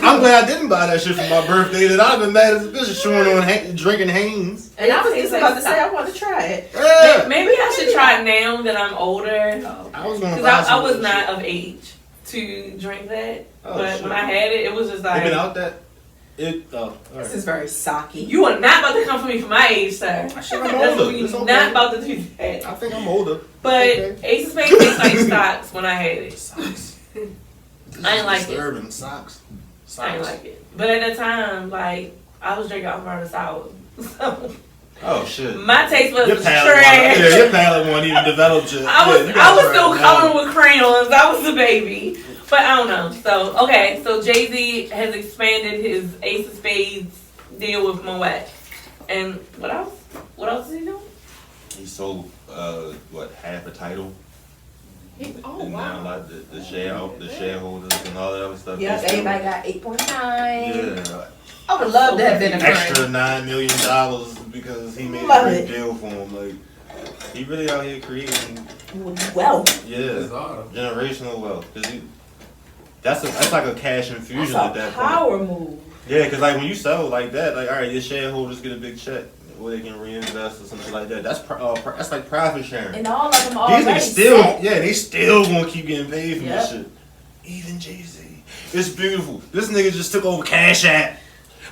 I'm glad I didn't buy that shit for my birthday. That I'd been mad as a bitch chewing on drinking Hanes. And I was It just tastes about to like say I socks. want to try it. Yeah. Maybe I should try it now that I'm older. I was gonna Because buy I some was of not that of age to drink that. Oh, but shit. when I had it, it was just shit. It been like, out that all This right. is very socky. you are not about to come for me for my age, sir. Shit, I'm That's older. we It's okay. not about to do that. I think I'm older. But Okay. Ace of Spades tastes like stocks when I had it. Socks. I ain't like it. Disturbing. Socks. I ain't like it. But at the time, like, I was drinking Alvarado sour. So Oh shit. my taste buds Your was palate, trash. yeah, your palate wasn't even developed yet. I was Yeah, you gotta try still it now. coloring with crayons. I was a baby. But I don't know. So okay, so Jay-Z has expanded his Ace of Spades deal with Moet. And what else? What else is he doing? He sold half a title. Oh, And now wow. like the shareholders and all that other stuff. Yes, they still- everybody got 8.9. Yeah. I would love to have been a Extra friend. $9 million because he made Love a great it. deal for him. Like, he really out here creating, Well, generational wealth. Cause that's like a cash infusion that's at a that point. power move. Yeah, cause like when you sell like that, like all right, your shareholders get a big check. where they can reinvest or something like that. That's that's like profit sharing. And all of them These already niggas still, set. yeah, they still gonna keep getting paid for Yep. this shit. Even Jay-Z. It's beautiful. This nigga just took over Cash App.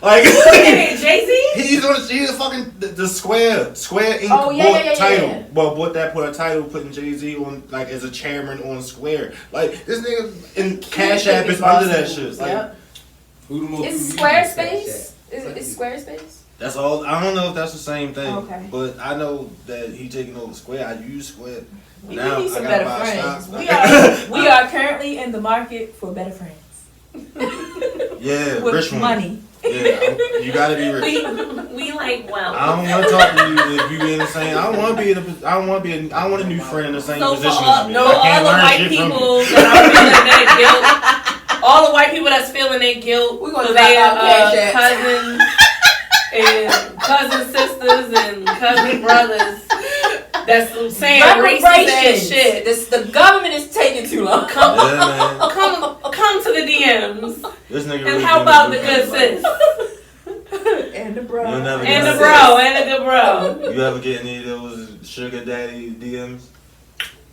Like, Jay-Z? he's a fucking the Square Inc. Oh, yeah, bought yeah, title. yeah. Well, put a title, putting Jay-Z on like as a chairman on Square. Like this nigga in Cash App is under that shit. Like, Yep. Who the most Is who Squarespace? uses Is Squarespace? that's all. I don't know if that's the same thing. Okay. But I know that he taking over Square. I use Square. We Now need some I gotta better buy friends. stocks. We are currently in the market for better friends. Yeah, With rich one. money. Yeah, you gotta be rich. We like, well. I don't want to talk to you if you in the same. I don't want to be in a. I don't want to be. I want a new friend in the same So for position all, as me. no, I can't all the learn white shit from people you. that are feeling that guilt, all the white people that's feeling their guilt We gonna for drop their out Cash App. cousins and cousin sisters and cousin brothers that's saying racist ass Reparations. shit. The government is taking too long. Come to the DMs This nigga and really help been a out the good good friend. sis And the bro. You'll never and the get bro and the good bro. You ever get any of those sugar daddy DMs?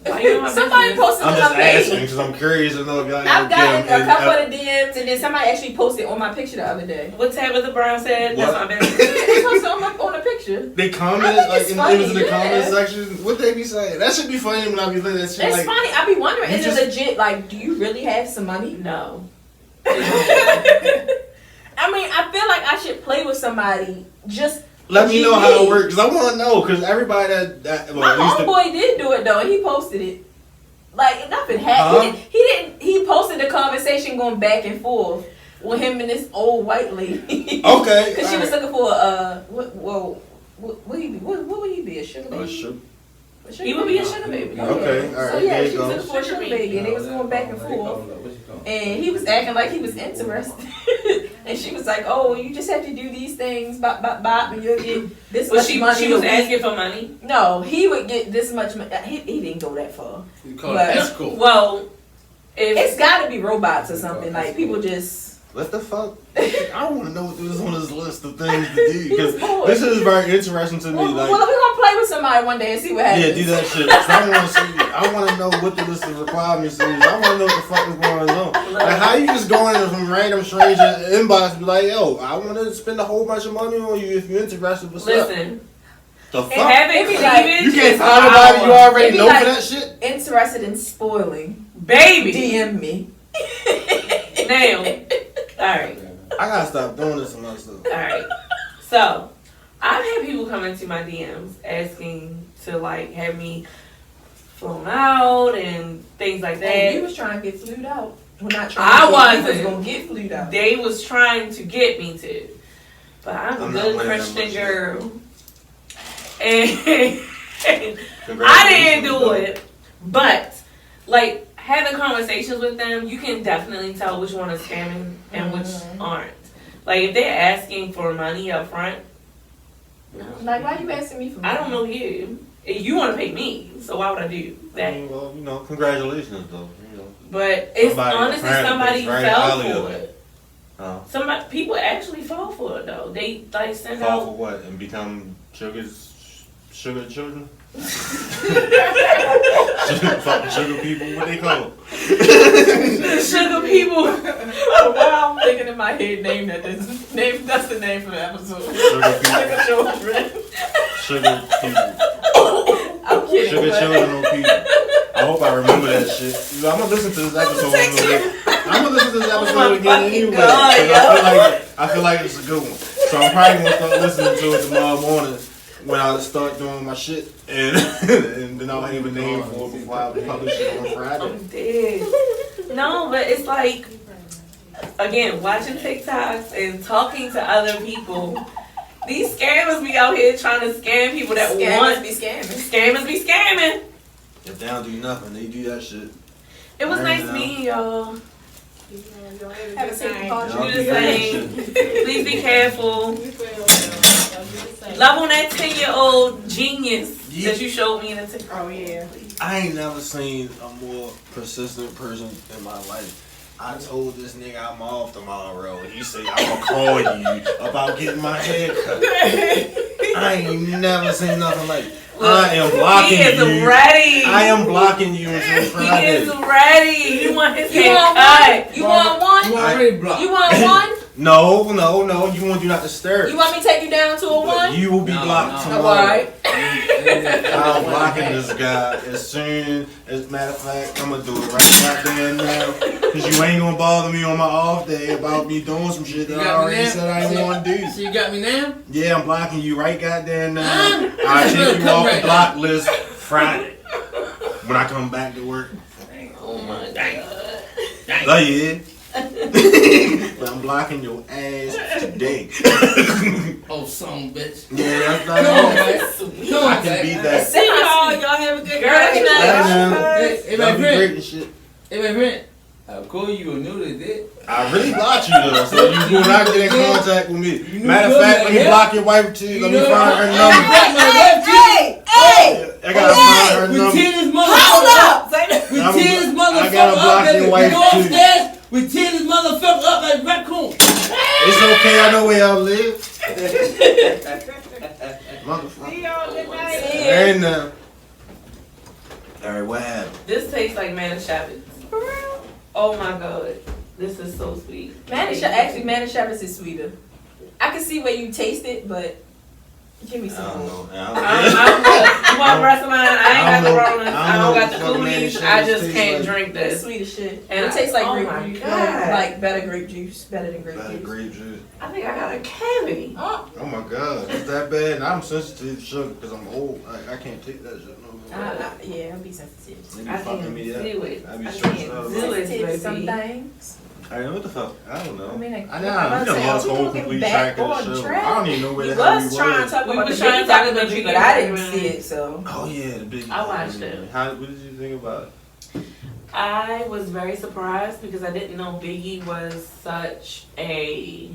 Why you in my Somebody business? posted I'm on just my page. asking because I'm curious to know if y'all I've ever gotten get a couple of DMs, and then somebody actually posted on my picture the other day. What Tabitha Brown said? That's What? my business. They posted on the picture. They I commented think like it's in funny, it was in the comment yeah. section. What they be saying? That should be funny when I be looking at shit It's like. funny. I be wondering, you is just- it legit? Like, do you really have some money? No. I mean, I feel like I should play with somebody. Just Let me know how GG. it works, cause I want to know, cause everybody that well, My at least the, homeboy did do it though, and he posted it. Like nothing Huh? happened. He didn't. He posted the conversation going back and forth with him and this old white lady. Okay, Because she was alright. looking for what would he be? What would he be? A sugar baby? sure. A sugar He would be a sugar baby. Okay, So alright, yeah, there you she go. was looking for a sugar baby, and they was going back and forth. And he was acting like he was interested. And she was like, "Oh, you just have to do these things, bop, bop, bop, and you'll get this But much she money." was a week." asking for money. No, he would get this much money. He didn't go that far. You call But- it escort. Well, It's got to be robots or something. Like, people just... What the fuck? I want to know what is on this list of things to do, He because was bored. this is very interesting to me. Well, Like, we're going to play with somebody one day and see what happens. yeah, do that shit. 'Cause I want to see. I want to know what the list of requirements is. I want to know what the fuck is going on. Like, how you just go in from random stranger inbox and be like, "Yo, I want to spend a whole bunch of money on you if you're interested." What's up? listen. The And fuck? having It be like- cleavage You can't is find nobody you power. It already be know like- for that shit. Interested in spoiling. Baby. DM me. Now. Alright. I gotta stop doing this to myself. Alright. So, I've had people come into my DMs asking to like have me flown out and things like And you that. was trying to get flued out. Well, not I trying to. wasn't. You was going to get flued out. They was trying to get me to. But I'm a I'm not good wearing that Christian much. girl. And I Congratulations, didn't do though. it. But like having conversations with them, you can definitely tell which one is scamming and which aren't. Like if they're asking for money up front, no. Like, why you asking me for money? I don't know you. You want to pay me, so why would I do that? Well, you know, congratulations though. You know. But it's Somebody honestly apparently somebody thinks very fell highly of for it. it. Oh. Somebody people actually fall for it though. They like send Fall out for what? And become sugar children? Fucking sugar people? What they call? sugar people. Wow, I'm thinking in my head, that's the name for the episode. Sugar people. Sugar children. Sugar people. I'm kidding. Sugar but- children on people. I hope I remember that shit. I'm gonna listen to this episode. I'm gonna listen to this episode my again fucking anyway. God, 'Cause I feel like it's a good one. So I'm probably gonna start listening to it tomorrow morning when I start doing my shit, and and then I'll have a name for it before I publish it on Friday. I'm dead. No, but it's like, again, watching TikToks and talking to other people. These scammers be out here trying to scam people that Scammers want. be scamming. Scammers be scamming. If they don't do nothing, they do that shit. It was Right nice now. meeting y'all. Have a safety Y'all culture. Do do the that same. shit. Please be careful. Love on that 10-year-old genius that you showed me in the TikTok. Oh yeah. I ain't never seen a more persistent person in my life. I told this nigga I'm off tomorrow. He said, I'm gonna call you about getting my hair cut. I ain't never seen nothing like. I am blocking He is you. ready. I am blocking you until He Friday. is ready. You want his You head want cut. one? You want one? You already blocked. You want one? No. You want you not to stir. You want me to take you down to a one? You will be blocked Oh, tomorrow. alright. I'm blocking this guy as soon as matter of fact, I'm gonna do it right goddamn now. Cause you ain't gonna bother me on my off day about me doing some shit that I already said I didn't want to do. So you got me now? Yeah, I'm blocking you right goddamn now. I'll take you off the block list Friday when I come back to work. Oh my god. Oh yeah. But I'm blocking your ass today. Oh, son, bitch. Yeah, that's not Come on, all. man. Come I on, can man. beat that. See y'all have a good Girl, night. good night. Hey, That'd my be great friend. and shit. Hey, my friend. I'll call you a noodle, dick. I really blocked you though, so you will not get in contact with me. You Matter of know fact, that, let me yeah? block your wife too. Let me You know find that. her Hey, number. I gotta find her With number. Tina's Hold motherfucker. up! With I'm- Tina's I motherfucker gotta up, block baby. your wife, Go too. upstairs with Tina's motherfucker up like raccoon. It's okay, I know where y'all live. Motherfucker. See y'all good night. Hey now. Alright, what happened? This tastes like Manischewitz. For real? Oh my god. This is so sweet. Manischewitz is sweeter. I can see where you taste it, but give me I some don't more. know. I'm good. You want the rest of mine? I ain't got the Ronas. I don't got the what cooties. Manischewitz I just tastes can't like. drink It's this. sweet as shit. And It tastes like oh grape my juice. God. Like better grape juice. Better than grape Better juice. grape juice. I think I got a cavity. Oh, Oh my god, it's that bad. And I'm sensitive to sugar because I'm old. I can't take that shit no more. yeah, I'll be sensitive. They be I can't fucking me up. do it. I be I stressed can't out. do it, Sensitive to some baby. things. I know what the fuck. I don't know. I mean, I I'm know. about We to done say, lost we whole gonna get complete back track of on the show. track. I don't even know where We the hell was trying to was. talk We about was the trying to Biggie talk about documentary, the but I didn't Biggie see it, so. Oh yeah, the big. I watched it. What did you think about it? I was very surprised because I didn't know Biggie was such a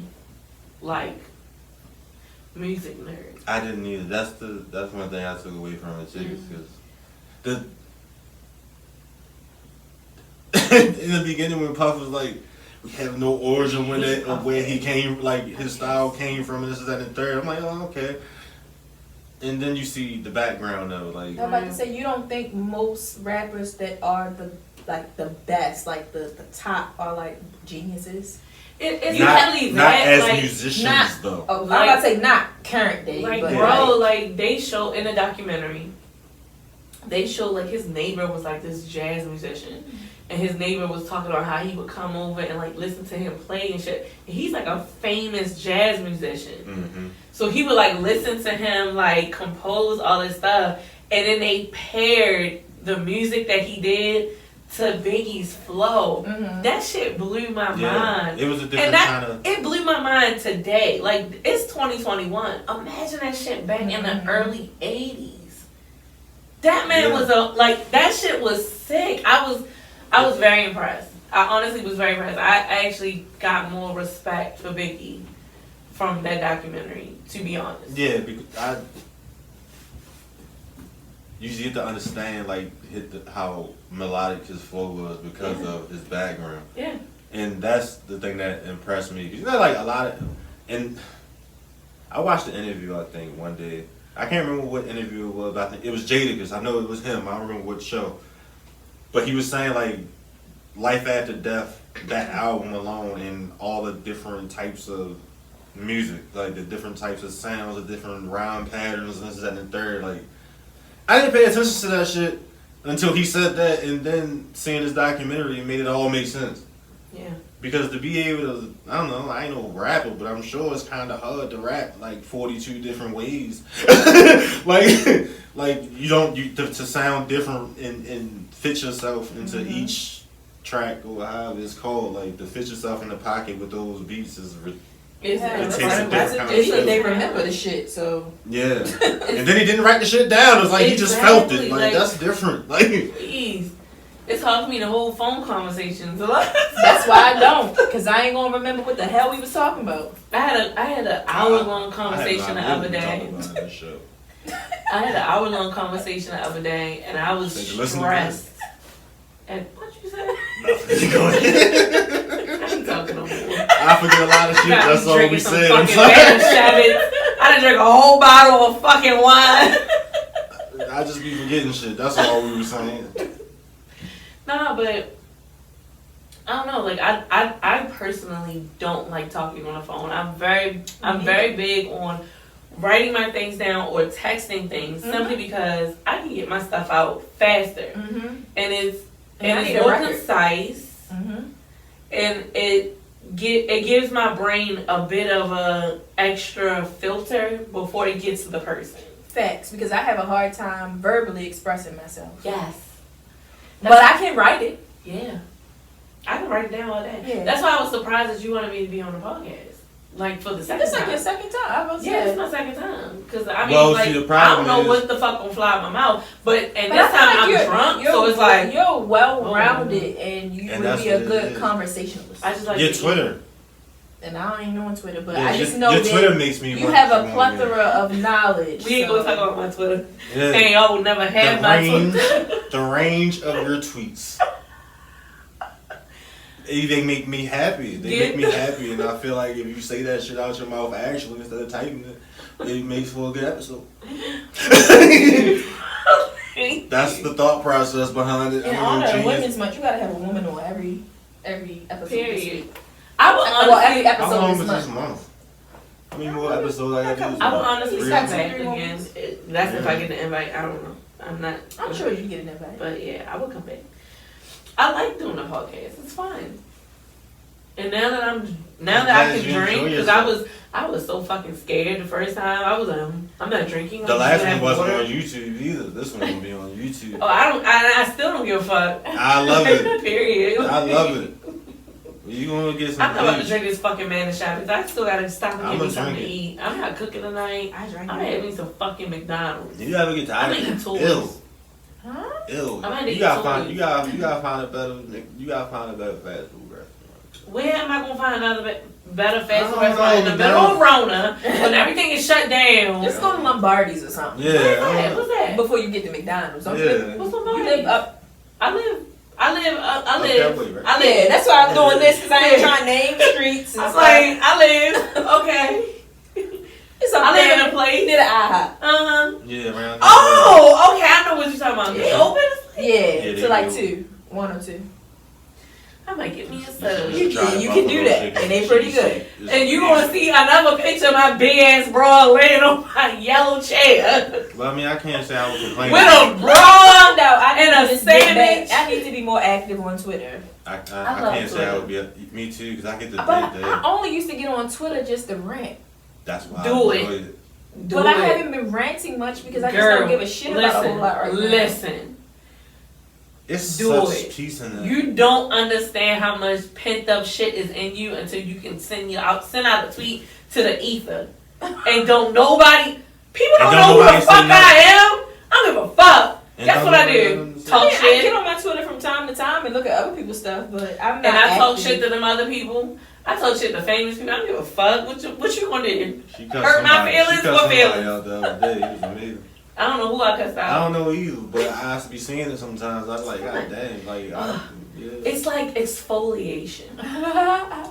music nerd. I didn't either. That's one thing I took away from it too, because in the beginning when Puff was like, we have no origin when it of where he came, like his style came from, and this is that and the third. I'm like, oh okay. And then you see the background though, like I'm about to say, you don't think most rappers that are the best, like the top, are like geniuses? It's not, really not that, as like, musicians not- though. Oh, I'm about to say not current day, like but bro, like they show in a documentary, they show like his neighbor was like this jazz musician, and his neighbor was talking about how he would come over and like listen to him play and shit. And he's like a famous jazz musician, Mm-hmm. so he would like listen to him like compose all this stuff, and then they paired the music that he did to Biggie's flow. Mhm. That shit blew my mind. It was a different And that kind of. it blew my mind today. Like it's 2021. Imagine that shit back in the early 80s. That man was that shit was sick. I was very impressed. I honestly was very impressed. I actually got more respect for Biggie from that documentary, to be honest. Yeah, because you get to understand how melodic his flow was because of his background. Yeah. And that's the thing that impressed me. 'Cause you know, like a lot of, and I watched the interview, I think, one day. I can't remember what interview it was, but I think it was Jadakiss. I know it was him. I don't remember what show. But he was saying, like, Life After Death, that album alone, and all the different types of music, like the different types of sounds, the different rhyme patterns, and this, that, and the third. Like, I didn't pay attention to that shit until he said that, and then seeing this documentary, it made it all make sense. Yeah. Because to be able to, I don't know, I ain't no rapper, but I'm sure it's kind of hard to rap like 42 different ways. like to sound different and fit yourself into each track or however it's called. Like to fit yourself in the pocket with those beats is It's It takes a different kind of they skill. remember the shit, so. yeah. And then he didn't write the shit down. It was like he just felt it. Like that's different. Like Please. It's hard for me to hold phone conversations. That's why I don't, because I ain't gonna remember what the hell we was talking about. I had an hour-long conversation the other day. I had an hour-long conversation the other day, and I was Did you listen to stressed. And what you say? Nothing. Go ahead. I ain't talking no more. I forget a lot of shit. Got me That's all we drinking some said. I'm fucking sorry. Manischewitz. I I done drank a whole bottle of fucking wine. I just be forgetting shit. That's all we were saying. No, but I don't know. Like I personally don't like talking on the phone. I'm very big on writing my things down or texting things simply because I can get my stuff out faster, and it's more concise, and it gives my brain a bit of a extra filter before it gets to the person. Facts, because I have a hard time verbally expressing myself. Yes. But I can write it. Yeah. I can write it down all day. Yeah. That's why I was surprised that you wanted me to be on the podcast. Like for the second It's time. like your second time. I was Yeah, it's my second time. Because I mean, Well, like, see, the I problem don't know is- what the fuck gonna fly out my mouth. But this I time feel like I'm drunk, so it's like, you're well rounded and you And would that's be a what it good is. conversationalist. I just like Your to eat. Twitter. And I don't even know on Twitter, but Yeah, I just know your that Twitter makes me you want have to a go on plethora of knowledge. We ain't so- gonna talk about my Twitter. there. Yeah. And y'all will never have The my range, Twitter. the range of your tweets. They make me happy. They make me happy, and I feel like if you say that shit out your mouth actually instead of typing it makes for a good episode. That's the thought process behind it. In I'm honor a of genius. Women's Month, you gotta have a woman on every episode. This Period. week. I will Well, every honestly, How episode long this is month. this month? How many more episodes I got to do? I will honestly Three come months? back 3 more again. weeks. That's if I get the invite. I don't know. I'm not. I'm sure you get an invite. But yeah, I will come back. I like doing the podcast. It's fun. And now that I glad can you enjoy drink, because I was so fucking scared the first time. I was I'm not drinking. The I'm last just one gonna wasn't have on water. YouTube either. This one will be on YouTube. Oh, I still don't give a fuck. I love it. Period. I love it. You gonna get some? I'm not about to views. drink this fucking man shot because I still gotta stop and I'm get me gonna something to drink it. eat. I'm not cooking tonight. I drank I'm it. having some fucking McDonald's. You ever get tired? I'm eating tools. Ill. Huh? Ill. I'm gonna You eat gotta tools. find. You gotta find a better. You gotta find a better fast food restaurant. Where am I gonna find another better fast food I don't restaurant in know, the middle of Rona when everything is shut down? Just go to Lombardi's or something. Yeah. Where's that? What's that? Before you get to McDonald's. Don't Yeah. you live, What's you Lombardi? live up. I live. Up that way, right? I live. Yeah, that's why I'm doing this because I ain't Yeah. trying to name streets. And I was stuff. like, I live. Okay. It's I up live there in a place. near the IHOP. Uh-huh. Yeah, around. Oh, okay. I know what you're talking about. They open? Yeah, they to like do. 1 or 2. I might get me a You soda. should You try can- you buffalo can do that, chicken and they pretty good. cheesesteak. And you gonna see another picture of my big ass bra laying on my yellow chair Well, I mean, I can't say I was complaining. with a bra. I And a need to just get sandwich. back. I need to be more active on Twitter. I love can't say I Twitter. would be. Me too, because I get the But big I day. only used to get on Twitter just to rant. That's why Do I it. enjoyed it. Do But I it. haven't been ranting much because I just Girl, don't give a shit about a whole lot right now. listen. It's Do such it. peace in that. You don't understand how much pent up shit is in you until you can send out a tweet to the ether, and don't nobody. People don't And know don't who the nobody say fuck I nothing. am. I don't give a fuck. And That's don't what I nobody do. understand. Talk I shit. get on my Twitter from time to time and look at other people's stuff, but I'm not. And I talk active. shit to them other people. I talk shit to famous people. I don't give a fuck. What you gonna do? She cussed Hurt my somebody- feelings? She cussed What somebody feelings? out the other day. It was amazing. I don't know who I cussed I out. don't know either, but I be seeing it sometimes. I'm like, God damn, like, yeah. It's like exfoliation.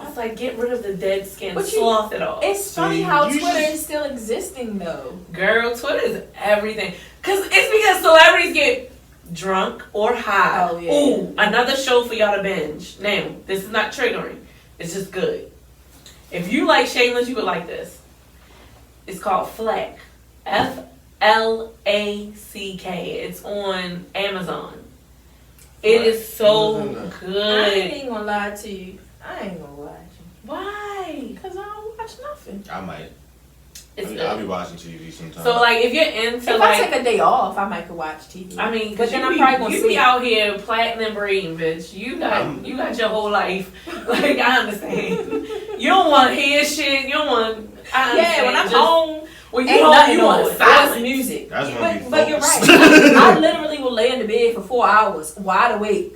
It's like get rid of the dead skin, But you- slough it off. It's funny See, how you Twitter just- is still existing though. Girl, Twitter is everything. It's because celebrities get drunk or high. Oh, yeah. Ooh, another show for y'all to binge. Now, this is not triggering. It's just good. If you like Shameless, you would like this. It's called Flack. FLACK. It's on Amazon. It is so I ain't good. even gonna lie to you. I ain't gonna watch it. Why? Cause I don't watch nothing. I might. It's I'll be good. watching TV sometimes. So, like, if you're into, If like, I take a day off, I might could watch TV. I mean, but cause then you I'm be, probably gonna you sleep. be out here platinum brain, bitch. You got your whole life. Like, I understand. You don't want to hear shit. You don't want. I Yeah, when I'm understand. home, when you ain't home, nothing you on. want It's silence. music. That's gonna be But you're focused. right. I literally will lay in the bed for 4 hours, wide awake.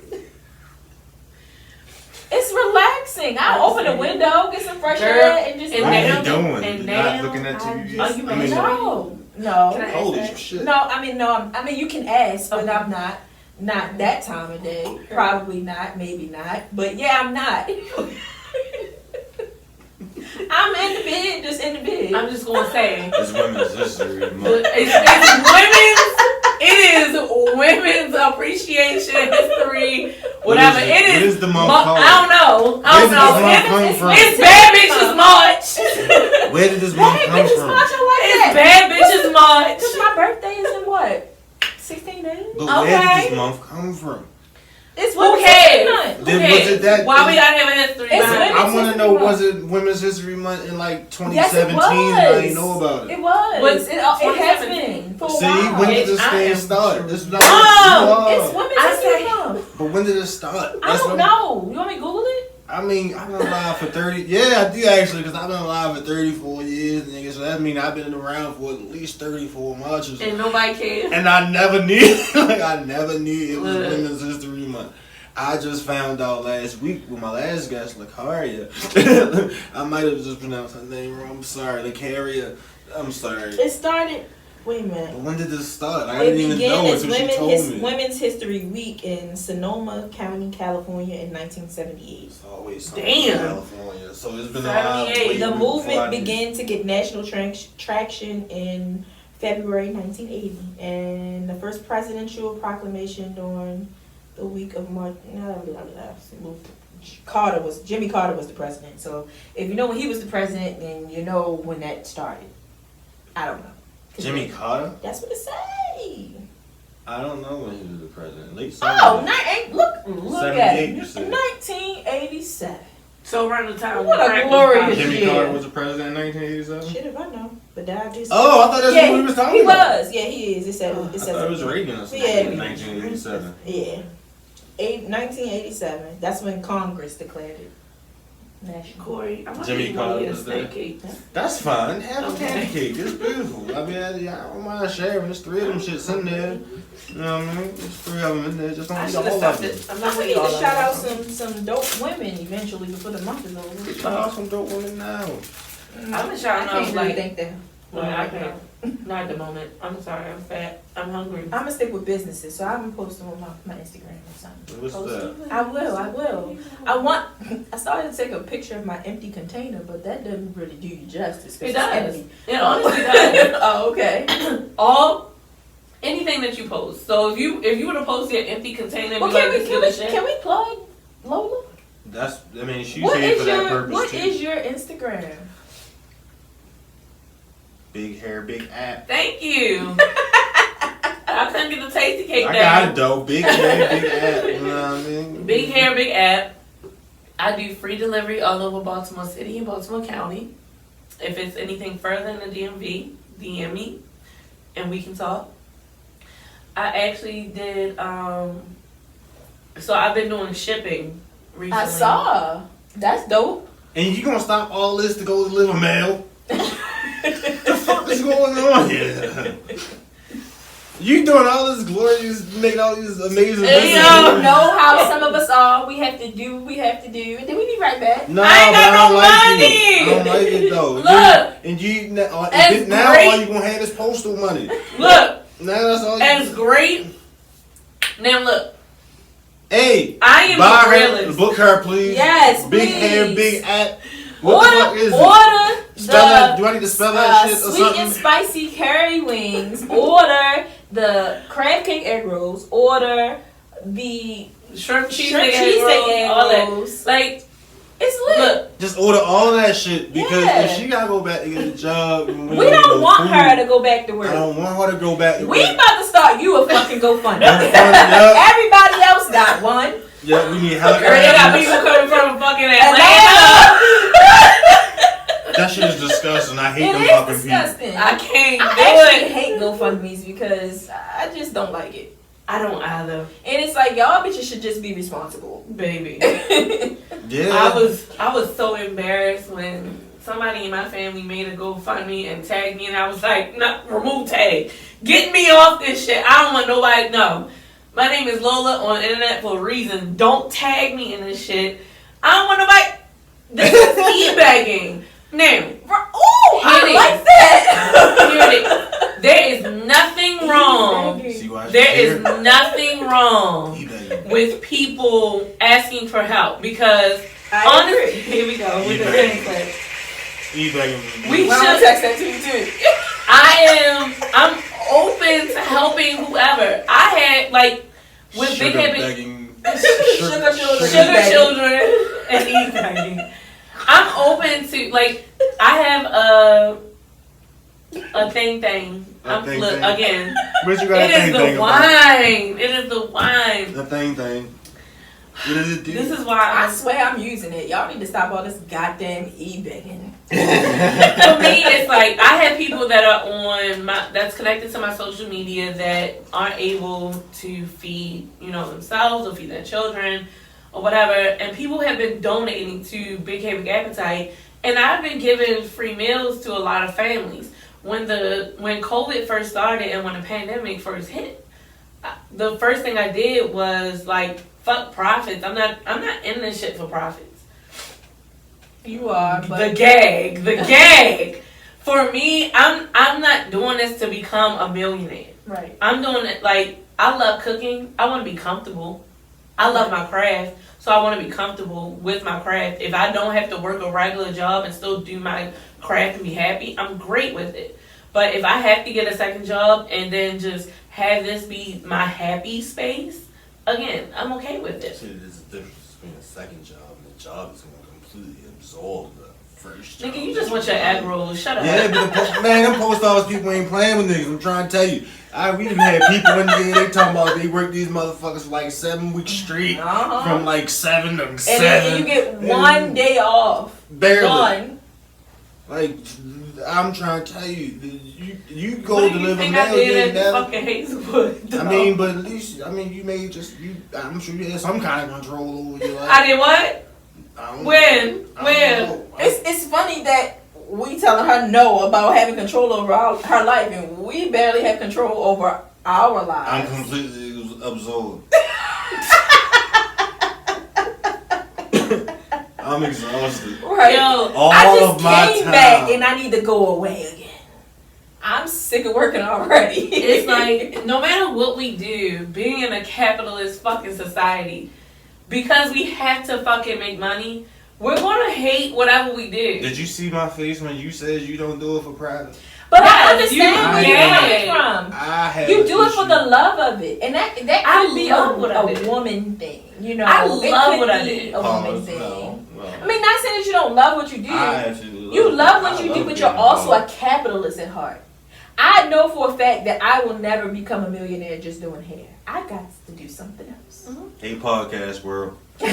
It's relaxing. I open the window, get some fresh Girl, air, and just. and What now- are you doing? and You're not now looking at I TV. Are you I mean, No, Can I no, ask holy that? shit. no. I mean, no. I mean, you can ask, but Okay. I'm not. Not that time of day. Probably not. Maybe not. But yeah, I'm not. I'm in the bed, just in the bed. I'm just gonna say It's Women's History Month. it is women's appreciation history, whatever. What It is the month I don't know. I Where don't did know. this month come from? It's Bad Bitches March. Where did this month come Bitches from? marching like It's that. Bad Bitches March. Because my birthday is in what? 16 days? But where did Okay. this month come from? It's Who Women's cares? History Month. Who Then cares? was it that- Why we gotta have a history It's behind it? women- I want to History know, Month. was it Women's History Month in like Yes, 2017? it was. I didn't know about it. It was. Was It has 2017? been for a See, while. when did this I thing am start? This is not It's Women's I History say- Month. But when did it start? I That's don't what- know. You want me to Google it? I mean, I've been alive for 30. Yeah, I do actually, because I've been alive for 34 years, nigga. So that means I've been around for at least 34 months or something. And nobody cares. And I never knew, like, I never knew it was Look. Women's History Month. I just found out last week with my last guest, Lakaria. I might have just pronounced her name wrong. I'm sorry, Lakaria. I'm sorry. It started. Wait a minute. But when did this start? I It didn't even began know as until she told me. Women's History Week in Sonoma County, California in 1978. It's always something Damn. in California. So it's been around. 78. way The before I movement knew. began to get national traction in February 1980, and the first presidential proclamation during the week of March. Jimmy Carter was the president. So if you know when he was the president, then you know when that started. I don't know. Jimmy Carter? That's what it say. I don't know when he was the president. Late Oh, 70s. look at 78, it. you said. 1987. So around the time What a Frank was glorious probably- Jimmy Yeah. Carter was the president in 1987? Shit if I know. But I just. Oh, I thought that's yeah, what we was talking he about. was. Yeah, he is. It said. I It thought it says. was Reagan or something Yeah. in 1987. Yeah. 1987. That's when Congress declared it national. Corey, I want Jimmy you to Carter know your was there. snake cake. That's fine. Have a Okay. candy cake. It's beautiful. I mean, I don't mind sharing. There's 3 of them shits in there. You know what I mean? There's 3 of them in there. Just don't I eat should all have of stopped them. it. I'm I'm not gonna gonna need eat all to of shout it. out some dope women eventually before the month is over. Shout out some dope women now. I've been shouting I out can't really like, think that. well, I can't. Not at the moment. I'm sorry. I'm fat. I'm hungry. I'm gonna stick with businesses, so I'm gonna post them on my Instagram or something. What's that? I will. I started to take a picture of my empty container, but that doesn't really do you justice. 'cause It it's does. empty. It honestly does. Oh, okay. Anything that you post. So if you were to post your empty container, Well, be like, this good as shit. can we plug Lola? That's, I mean, she's What here is for that your purpose What too. is your Instagram? Big hair, big app. Thank you. I couldn't get the tasty cake I down. got it though. Big hair, big app. You know what I mean? Big hair, big app. I do free delivery all over Baltimore City and Baltimore County. If it's anything further in the DMV, DM me and we can talk. I actually did, so I've been doing shipping recently. I saw. That's dope. And you gonna stop all this to go deliver mail? The fuck is going on here? You doing all this glorious, making all these amazing You business. know how some of us are. We have to do, and then we be right back. No, I ain't but got I don't no like money. it. I don't like it though. Look. And you It's now great. all you gonna have is postal money. Look, Now that's all you. and it's great. Now look, Hey, I am buy a her, realist. book her, please. Yes, Big please. hair, big app. What the fuck is it? Order Spell that. Do I need to spell that shit or sweet something? and spicy curry wings. Order the crab cake egg rolls. Order the shrimp shrimp cheesesteak cheesesteak egg all that. rolls. Like, It's lit. look, Just order all that shit because Yeah. if she gotta go back to get a job, We don't want her to go back to work. I don't want her to go back to We work. about to start you a fucking GoFundMe. Yeah. Everybody else got one. Yeah, we need girl, they got helicopters. people coming from fucking Atlanta. Atlanta. That shit is disgusting. I hate It them is fucking disgusting. I can't do I actually it. hate GoFundMes because I just don't like it. I don't either, And it's like y'all bitches should just be responsible. baby. people. Yeah. I was so embarrassed when somebody in my family made a GoFundMe and tagged me, and I was like, no, remove tag. Get me off this shit. I don't want nobody to know. My name is Lola on the internet for a reason. Don't tag me in this shit. I don't want nobody. This is e-bagging. Now, Ooh, I Here it like that. here it is. There is nothing wrong. See why she's There is here? nothing wrong eBay. with people asking for help because I honestly, agree. here we go with the eBay. thing clip. E-begging. We Well, I'm should. gonna text that to you too. I'm open to helping whoever. I had like with Sugar Big Head begging. Sugar children and e-begging. I'm open to like I have a thing. I'm thing. again. What you got It is the wine. It is the wine. The thing. What does it do? This is why I swear I'm using it. Y'all need to stop all this goddamn e-begging. for me, it's like I have people that are on that's connected to my social media that aren't able to feed, themselves or feed their children or whatever. And people have been donating to Big Head Big Appetite, and I've been giving free meals to a lot of families. When COVID first started and when the pandemic first hit, the first thing I did was like, fuck profits. I'm not in this shit for profits. You are, but The gag. For me, I'm not doing this to become a millionaire. right. I'm doing it like I love cooking. I want to be comfortable. I love my craft, so I want to be comfortable with my craft. If I don't have to work a regular job and still do my craft and be happy, I'm great with it. But if I have to get a second job and then just have this be my happy space, again, I'm okay with it. See, there's a difference between a second job and a job that's going to completely absorb the first job. Nigga, you just want your egg rolls. Shut up. Yeah, but them post office people ain't playing with niggas. I'm trying to tell you. We done had people in there, they talking about they work these motherfuckers for like 7 weeks straight. Uh-huh. From like 7 to 7. And then you get one day off. Barely. One. Like, I'm trying to tell you, you go What to do you live a think I mail, did you at ain't the never. fucking Hazelwood? I mean, but at least, you may just, I'm sure you had some kind of control over your life. I did what? I don't When? know. I When? don't know. It's funny that we telling her no about having control over her life, and we barely have control over our I'm lives. completely absorbed. I'm exhausted. Right. Yo, All I just of my came time. back and I need to go away again. I'm sick of working already. it's like, no matter what we do, being in a capitalist fucking society, because we have to fucking make money, we're gonna hate whatever we do. Did you see my face when you said you don't do it for profit? But Yes, I understand where you- you're yeah. coming from. I have You do it for issue. the love of it, and that I could be love what I a did. woman thing, I It love could what I be did. A woman Pause. thing. No. I mean, not saying that you don't love what you do. I actually You love what I you do, love but you're being also involved. a capitalist at heart. I know for a fact that I will never become a millionaire just doing hair. I got to do something else. Hey, podcast world, I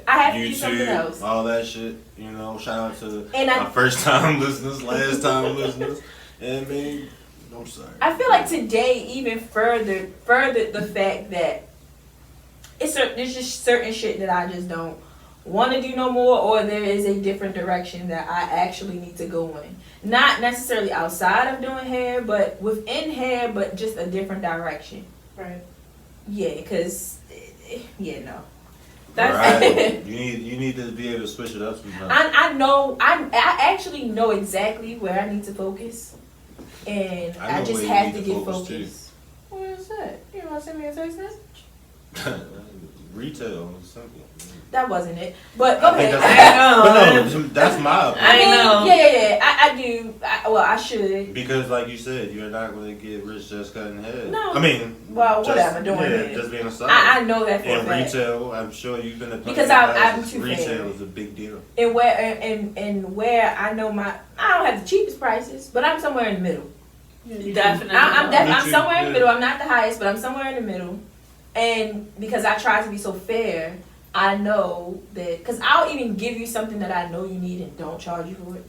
have to do something YouTube, else. all that shit. Shout out to And my first time listeners, last time listeners, and man, I'm sorry. I feel like today even further the fact that there's just certain shit that I just don't want to do no more, or there is a different direction that I actually need to go in. Not necessarily outside of doing hair, but within hair, but just a different direction. Right. Yeah, because, no. That's Right. you need to be able to switch it up sometimes. I know, I actually know exactly where I need to focus. And I I know just where you have need to to get focus, too. focused. What is that? You want to send me a text message? Retail is simple. That wasn't it. But go I think ahead. that's, but no, that's my opinion. I know. Yeah. I do. I should. Because, like you said, you're not going to get rich just cutting hair. No. I mean, Well, just, whatever, doing yeah, it. just being a side. I know that for a In fact. retail, I'm sure you've been a Because I'm too retail fair. is a big deal. And where I know I don't have the cheapest prices, but I'm somewhere in the middle. Definitely. I'm Me too, somewhere in the yeah. middle. I'm not the highest, but I'm somewhere in the middle. And because I try to be so fair, I know that, because I'll even give you something that I know you need and don't charge you for it.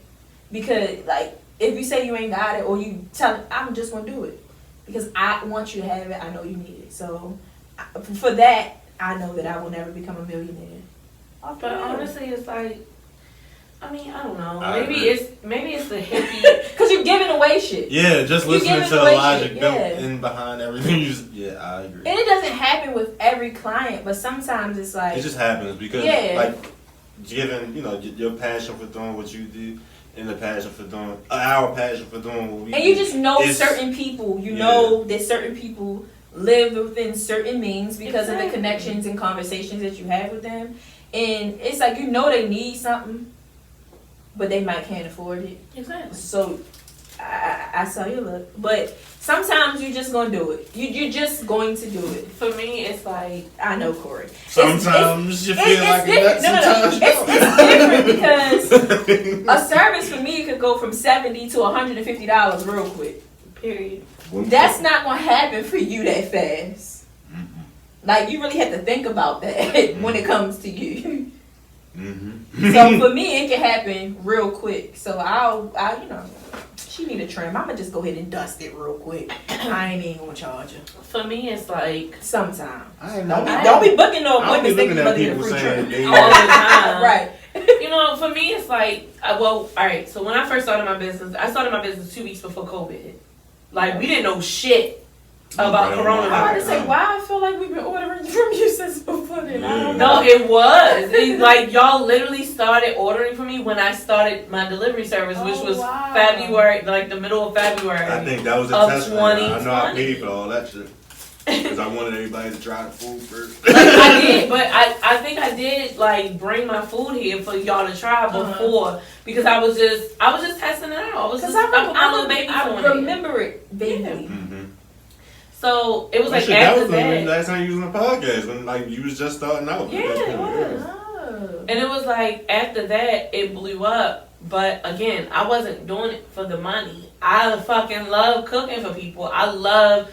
Because, like, if you say you ain't got it, or you tell, I'm just going to do it. Because I want you to have it, I know you need it. So, for that, I know that I will never become a millionaire. But honestly, it's like, I mean, I don't know. I Maybe agree. it's the hippie. Because you're giving away shit. Yeah, just You listening giving to the away logic shit, built yeah. in behind everything. I agree. And it doesn't happen with every client, but sometimes it's like, It just happens because, Yeah. like, given your passion for doing what you do, and the passion for doing our passion for doing what we do. and you just know it's- certain people. You Yeah. know that certain people live within certain means because of the Exactly. connections and conversations that you have with them. And it's like, you know they need something. but they might can't afford it. Exactly. So I saw your look, but sometimes you're just gonna do it. You're just going to do it. For me, it's like I know, Corey. Sometimes you feel like different. sometimes It's different because a service for me could go from $70 to $150 real quick. period. That's not gonna happen for you that fast. Like you really have to think about that when it comes to you. So for me, it can happen real quick. So I'll you know, she need a trim. I'ma just go ahead and dust it real quick. I ain't even gonna charge her. For me, it's like Sometime. Don't be booking no I don't be appointments thinking looking you're at gonna get a people free saying trim. they all the time. Right. You know, for me, it's like, well, all right. So when I first started my business, I started my business 2 weeks before COVID hit. Like, we didn't know shit about I'm coronavirus. about to say, why I feel like we've been ordering from you since before then. I don't No, know. it was. It's like, y'all literally started ordering for me when I started my delivery service, which was wow. February, like the middle of February. I think that was a Of test. I know I 2020. paid for all that shit because I wanted everybody to try the food first. Like, I did, but I think I did like bring my food here for y'all to try before because I was just testing it out. I was just Because I put my little baby I phone in. remember it vaguely. So it was like That after was the that, last time you was on the podcast when like you was just starting out. Yeah, it was. Oh. And it was like after that it blew up. But again, I wasn't doing it for the money. I fucking love cooking for people. I love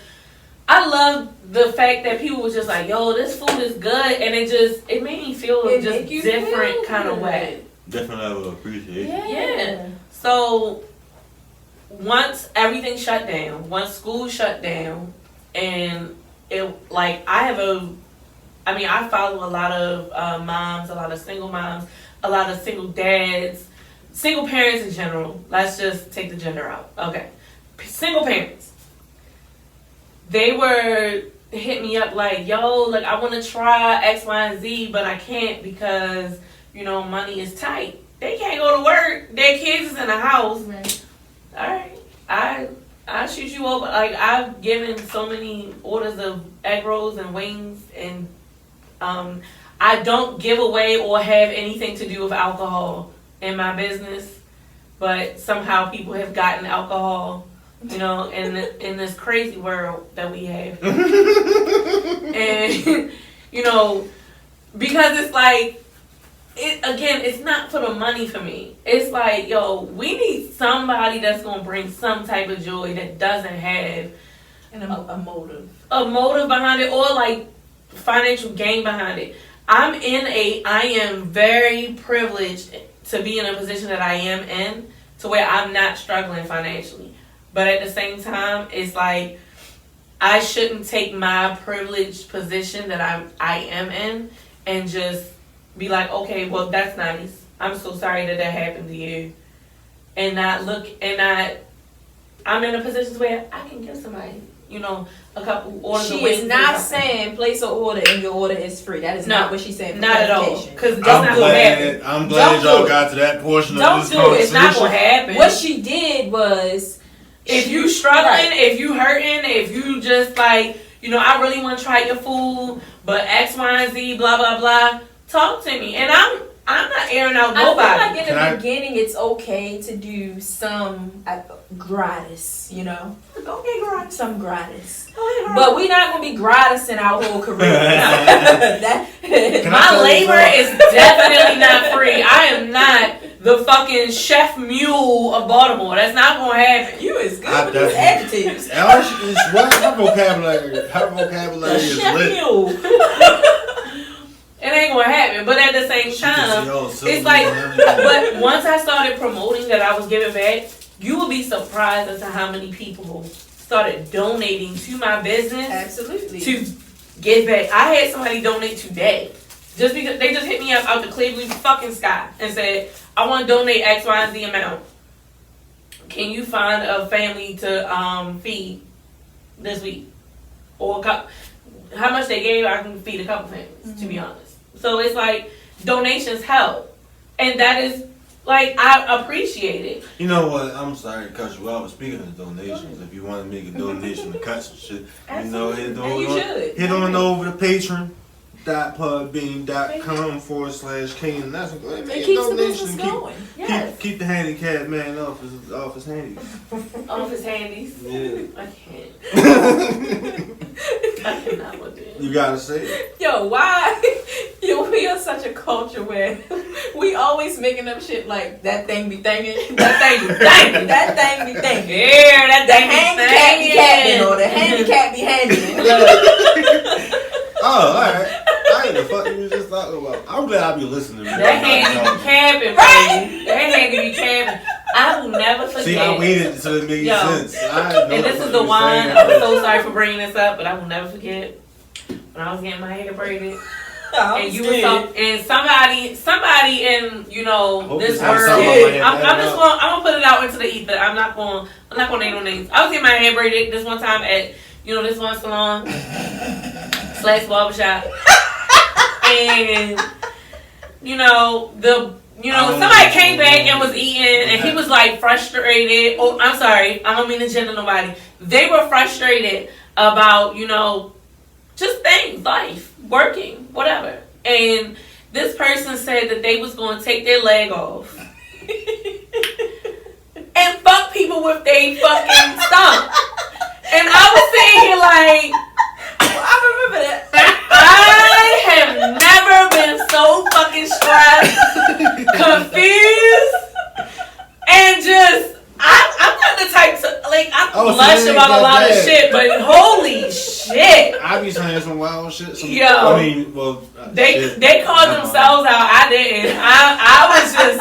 the fact that people was just like, yo, this food is good, and it made me feel It just make you different feel kind of good. way. Different level of appreciation. Yeah. So once everything shut down, once school shut down, and it like I follow a lot of moms, a lot of single moms, a lot of single dads, single parents in general. Let's just take the gender out. Okay. Single parents. They were hit me up like, yo, like I want to try X, Y, and Z, but I can't because, you know, money is tight. They can't go to work. Their kids is in the house. Right. All right. I shoot you over. Like I've given so many orders of egg rolls and wings, and I don't give away or have anything to do with alcohol in my business, but somehow people have gotten alcohol, you know, in this crazy world that we have, and you know, because it's like. It's not for the money for me. It's like, yo, we need somebody that's gonna bring some type of joy that doesn't have And a motive. a motive behind it or like financial gain behind it. I am very privileged to be in a position that I am in to where I'm not struggling financially. But at the same time, it's like I shouldn't take my privileged position that I am in and just be like, okay, well, that's nice. I'm so sorry that happened to you. And I'm in a position where I can give somebody, you know, a couple orders of She wings is or not something. saying place an order and your order is free. That is No, not what she's saying. For not at all. clarification. Because that's I'm not gonna happen. glad. I'm glad Don't y'all do it. got to that portion of Don't this do it. conversation. It's not gonna happen. What she did was, If you struggling, Right. if you hurting, if you just like, you know, I really want to try your food, but X, Y, and Z, blah blah blah. Talk to me, and I'm not airing out I nobody. feel like in Can the I- beginning it's okay to do some gratis, you know? Okay, gratis. Some gratis. Okay, gratis. But we're not going to be gratis in our whole career. Can I My tell you labor something? is definitely not free. I am not the fucking chef mule of Baltimore. That's not gonna happen. You is good I with these definitely- adjectives. Her vocabulary is Chef lit. mule. It ain't gonna happen. But at the same time, it's like, but once I started promoting that I was giving back, you will be surprised as to how many people started donating to my business Absolutely. to give back. I had somebody donate today. Just because they just hit me up out the clear blue fucking sky and said, I want to donate X, Y, and Z amount. Can you find a family to feed this week? Or how much they gave, I can feed a couple families, to be honest. So it's like donations help. And that is like, I appreciate it. You know what? I'm sorry to cut you off. Speaking of donations, if you want to make a donation to cut some shit, you know, Absolutely. hit And you should. on over the Patreon. www.podbean.com/Kane. That's what It keeps the business going. Yes. Keep the handicapped man off his handies. Office handies. Yeah. I can't. I cannot with it. You gotta say it. Yo, why? Yo, we are such a culture where we always making up shit like that thing be thinking, that thing be thinking, that thing be thinking. Yeah, that The thing be handicap be capping or the handicap be handing. Oh, alright. I ain't the fuck you was just talking about. I'm glad I be listening to you. That handy be camping, baby. That handy be camping. I will never forget. See, I waited until it made sense. And this is the one. I'm so sorry for bringing this up, but I will never forget when I was getting my hair braided. And you was talking, and somebody in this word. I'm gonna put it out into the ether. I'm not gonna name no names. I was getting my hair braided this one time at this one salon / barbershop, and somebody came back and was eating, and he was like frustrated. Oh, I'm sorry, I don't mean to gender nobody. They were frustrated about just things, life, working, whatever. And this person said that they was going to take their leg off and fuck people with their fucking stump. And I was sitting here like, I remember that. I have never been so fucking stressed, confused, and just I'm not the type to I blush about a lot of shit, but holy shit. I be saying some wild shit. They called themselves out. I didn't. I was just,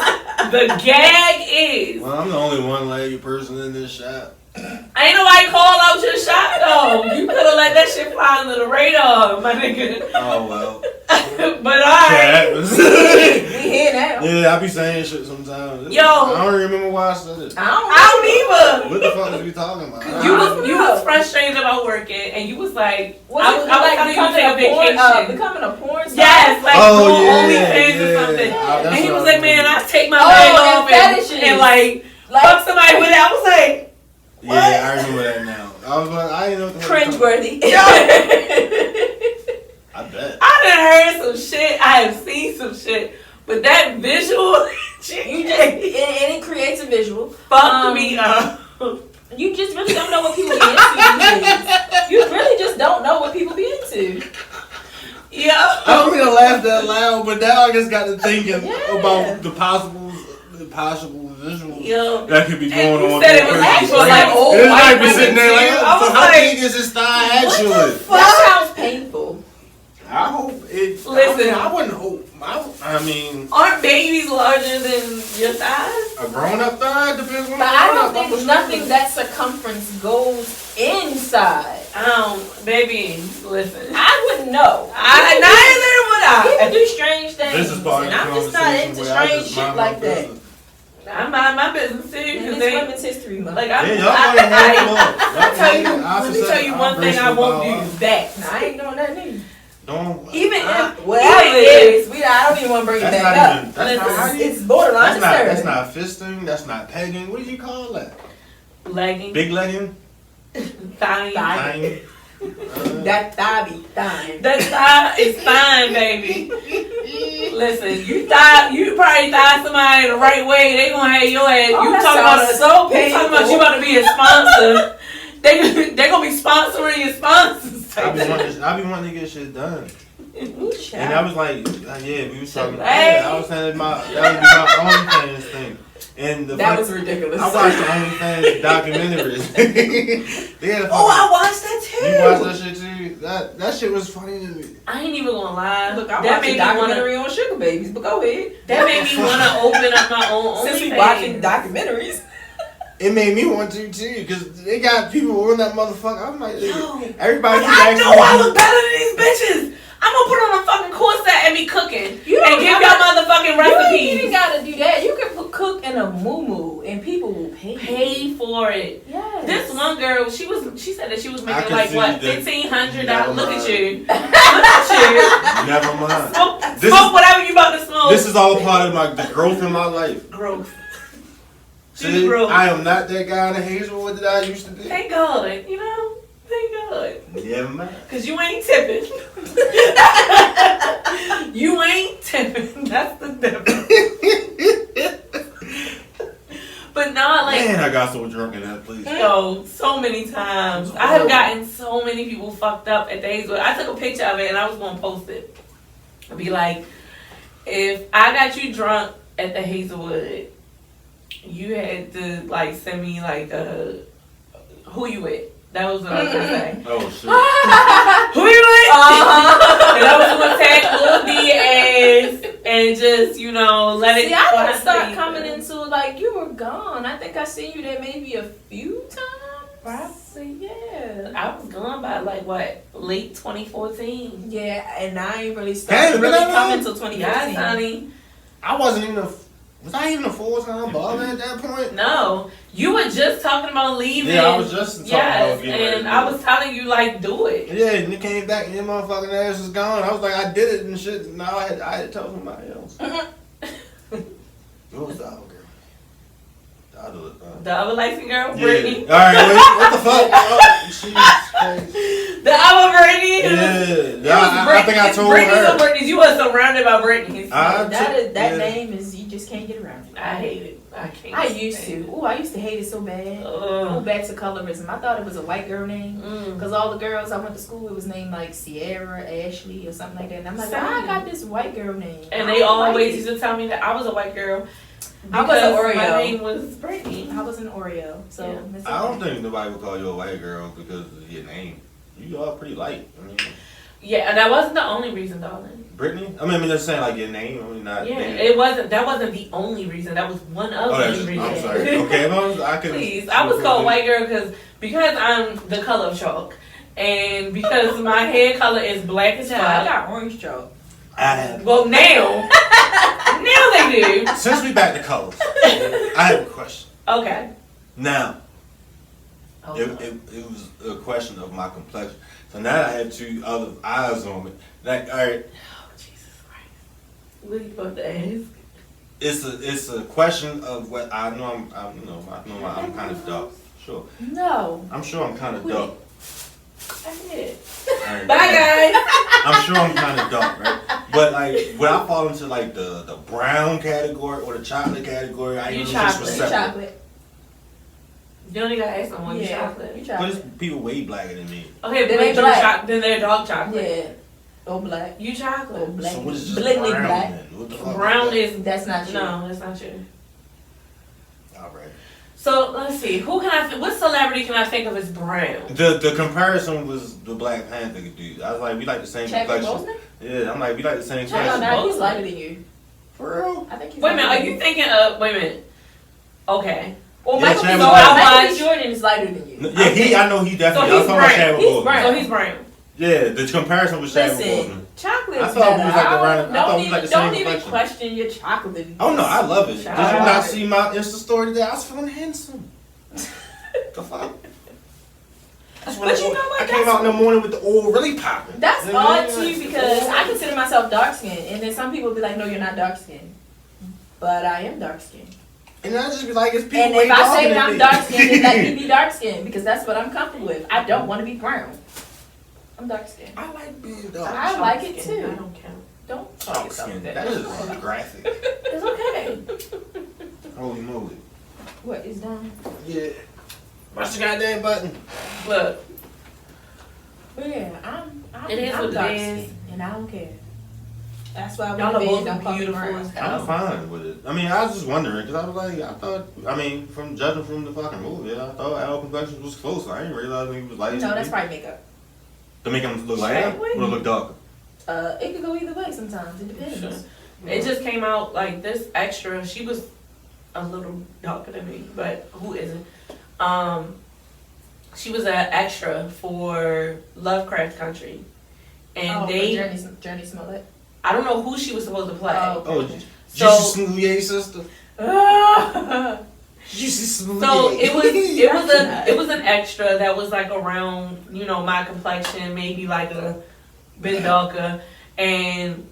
the gag is. Well, I'm the only one-legged person in this shop. Ain't nobody call out your shot though. You could have let that shit fly under the radar, my nigga. Oh well. But alright. We hear now. Yeah, I be saying shit sometimes. Yo. I don't remember why I said it. I don't either. What the fuck is we talking about? You was frustrated about working, and you was like, I was telling you to take a vacation. Becoming a porn star. Yes, like OnlyFans or something. And he was like, man, I take my leg off and like fuck somebody with it. I was like, what? Yeah, I remember that now. I was like, I didn't know what the cringeworthy. I bet. I done heard some shit. I have seen some shit. But that visual, it creates a visual. Fucked me up. You just really don't know what people be into these days. You really just don't know what people be into. Yeah. I don't mean to laugh that loud, but now I just got to thinking about the possible visuals that could be going on. Said it was actual, like old it white might be sitting there like, I was how like, big is this thigh actually? That sounds painful. I hope it. Listen, I wouldn't hope. I mean, aren't babies larger than your thighs? a grown-up thigh depends on. But I don't think nothing that circumference goes inside. Baby, listen. I wouldn't know. Neither would I. People do strange things. This is part of and the I'm just not conversation into where I strange just shit mind like my that. business. I mind my business too. And Because it's Women's History Month. like Let me tell you one thing I won't do. That. I ain't doing that neither. Don't. Even Whatever it is, I don't even want to bring it back up. It's borderline disturbing. That's not fisting. That's not pegging. What do you call that? legging, Big legging. thigh. Thigh. That thigh be thigh. That thigh is fine, baby. Listen, you probably thigh somebody the right way, they gonna have your ass. Oh, You that talking about sounds so you talking about you about to be a sponsor. They gonna be sponsoring your sponsors. I be wanting to get shit done. Ooh, And I was like, yeah, we was talking. Hey. Yeah, I was saying that was my OnlyFans thing. And that was ridiculous. I watched the OnlyFans documentaries. I watched that too. You watched that shit too? That shit was funny to me. I ain't even gonna lie. Look, I that watched made a me documentary on sugar babies, but go ahead. That made me wanna open up my own OnlyFans. Since we watching documentaries. It made me want to too, because they got people on that motherfucker. I'm like, Yo, everybody. I know I look better than these bitches. I'm gonna put on a fucking corset and be cooking and give y'all motherfucking recipes. You ain't gotta do that. You can cook in a moo and people will pay for it. Yes. This one girl, she said that she was making can like see what, that. $1,500. Look at you. Look at Never mind. you. Smoke whatever you about to smoke. This is all part of the growth in my life. Growth. See, I am not that guy in the Hazelwood that I used to be. Thank God, you know. Thank God. Yeah, man. Cause you ain't tipping. You ain't tipping. That's the difference. But not like. Man, I got so drunk in that place. Yo, so many times. I have gotten so many people fucked up at the Hazelwood. I took a picture of it and I was gonna post it. I'd be like, if I got you drunk at the Hazelwood, you had to like send me like who you with? That was what I was gonna say. Oh shit. Who you with? And I was gonna tag Lil D ass and just, you know, let it. See, I didn't start coming into like you were gone. I think I seen you there maybe a few times. Probably, yeah. I was gone by like what, late 2014. Yeah, and I ain't really Damn, started been really that long? coming till 2015. Yes, honey. I wasn't even was I even a full-time baller at that point? No, you were just talking about leaving. Yeah, I was just talking about getting ready and to I leave. was telling you like do it. Yeah, and it came back and your motherfucking ass was gone. I was like, I did it and shit. Now I had to tell somebody else. What was the other girl? The other light-skinned girl, Yeah. Brittany. All right, wait, what the fuck? Oh, Jesus Christ. The other Brittany. Yeah, I think I It's told Brittany's her. or Brittany's. You were surrounded by Brittany's. That Yeah. name is you just can't get around it. I hate it. I can't. I used stand to. Ooh, I used to hate it so bad. Go Ugh. back to colorism. I thought it was a white girl name. Mm. Because all the girls I went to school with was named like Sierra, Ashley, or something like that. And I'm like, Same. why I got this white girl name? And I they don't like always it. used to tell me that I was a white girl. I was an because Oreo. My name was Brittany. I was an Oreo. So Yeah. it's I don't okay. think nobody would call you a white girl because of your name. You are pretty light. I mean, Yeah, and that wasn't the only reason, darling. Brittany? I mean, just saying like your name. I mean, not. Yeah, name. it wasn't. That wasn't the only reason. That was one of Oh, that's the just, reasons. I'm sorry. Okay, well, I can. Please, I was called white girl because I'm the color of chalk, and because my hair color is black as Nah, I fuck. got orange chalk. I have. Well, now they do. Since we back to colors, I have a question. Okay. Now, Oh, it was a question of my complexion. So now I have two other eyes on me. Like, all right, Oh, Jesus Christ. What are you about to ask? it's a question of what I know. I'm kind of dark. Sure, No. I'm sure I'm kind of dark. I did. All right. Bye, guys. I'm sure I'm kind of dark, right? But like, when I fall into like the brown category or the chocolate category, I You even chocolate. just You separate. chocolate. You don't even gotta ask someone. You Yeah, chocolate. you But it's chocolate. people way blacker than me. Okay, Then but they you black. then they're dark chocolate. Yeah. Or black. You Or chocolate. black. So what is just Blinkly brown black. then? What the fuck Brown that? is That's not you. no, that's not you. All right. So let's see. Who can I? What celebrity can I think of as brown? The comparison was the Black Panther dude. I was like, we like the same Chadwick complexion. Boseman? Yeah, I'm like, we like the same No, complexion. no, he's Boseman. lighter than you. For real? I think he's Wait a minute. lighter Are than you thinking of? Wait a minute. Okay. Well, Yeah, Michael B. Chadwick Jordan, Boseman. Michael B. Jordan is lighter than you. Yeah, I know he definitely. So I he's was talking about brown. Chadwick He's Boseman. brown. So he's brown. Yeah, the comparison was Chadwick Listen, Boseman. chocolate I is thought we better. was like around- I thought we was like the same Don't even complexion. question your chocolate. Oh no, I love it. Did you Chocolate. not see my Insta story today? I was feeling handsome. The fuck? That's when But you know what? I came out in the morning with the oil really popping. That's You know what I odd mean? to you because I consider myself dark skinned, and then some people be like, "No, you're not dark skinned," but I am dark skinned. And I just be like, it's people And way if I darker say than that I'm me. dark skinned, then let me be dark skinned because that's what I'm comfortable with. I don't want to be brown. I'm dark skinned. I like being dark. I like it Skin, too. I don't count. Don't call Dark yourself skin. that. That is graphic. It's okay. Holy moly. What is done? Yeah. Press the goddamn button. Look, But yeah, I'm It is what it dark is. skinned, and I don't care. That's why y'all we are bed both don't call me beautiful brown. as I'm hell. fine with it. I mean, I was just wondering because I was like, from judging from the fucking movie, I thought Al complexion was close. I didn't realize he was light. No, that's probably makeup. To make him look like him Chadwick? or look darker. It could go either way sometimes. It depends. Sure. It just came out like this extra. She was a little darker than me, but who isn't? She was an extra for Lovecraft Country, and they. Journey Smollett. I don't know who she was supposed to play. Oh, So- Juicy Smouye sister. Juicy Smouye. So it was an extra that was like around, you know, my complexion, maybe like a bit darker, and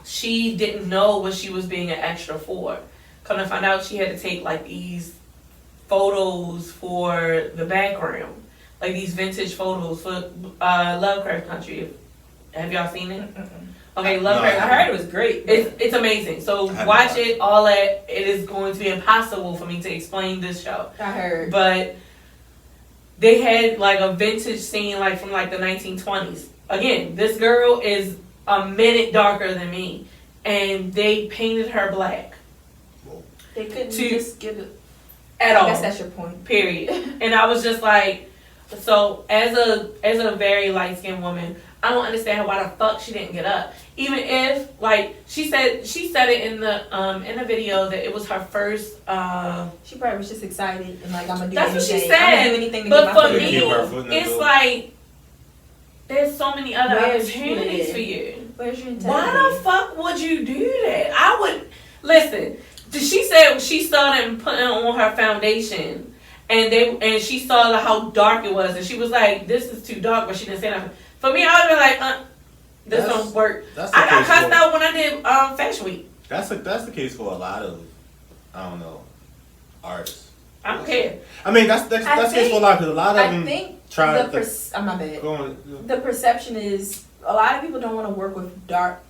she didn't know what she was being an extra for. Come to find out, she had to take like these photos for the background, like these vintage photos for Lovecraft Country. Have y'all seen it? Okay, Lovecraft. No, I heard it was great. It's amazing. So watch it. All that. It is going to be impossible for me to explain this show. I heard. But they had like a vintage scene like from like the 1920s. Again, this girl is a minute darker than me, and they painted her black They couldn't To- just get it. at I all. guess that's your point. Period. And I was just like, so as a very light skinned woman, I don't understand why the fuck she didn't get up. Even if like she said it in the video that it was her first. She probably was just excited and like I'm gonna do That's what anything. she I'm gonna said. do anything to But get my for foot me, in. Keep her foot in the it's door. like there's so many other Where's opportunities you? for you. Where's your Why integrity? the fuck would you do that? I would listen. She said she started putting on her foundation, and she saw how dark it was, and she was like, "This is too dark," but she didn't say nothing. For me, I would have been like, "This That's- don't work." That's the I got case cussed for- out when I did Fashion Week. That's the case for a lot of, I don't know, artists. I don't care. I mean, that's the case for a lot, because a lot of I them think try the to my bad. go on. The perception is a lot of people don't want to work with dark,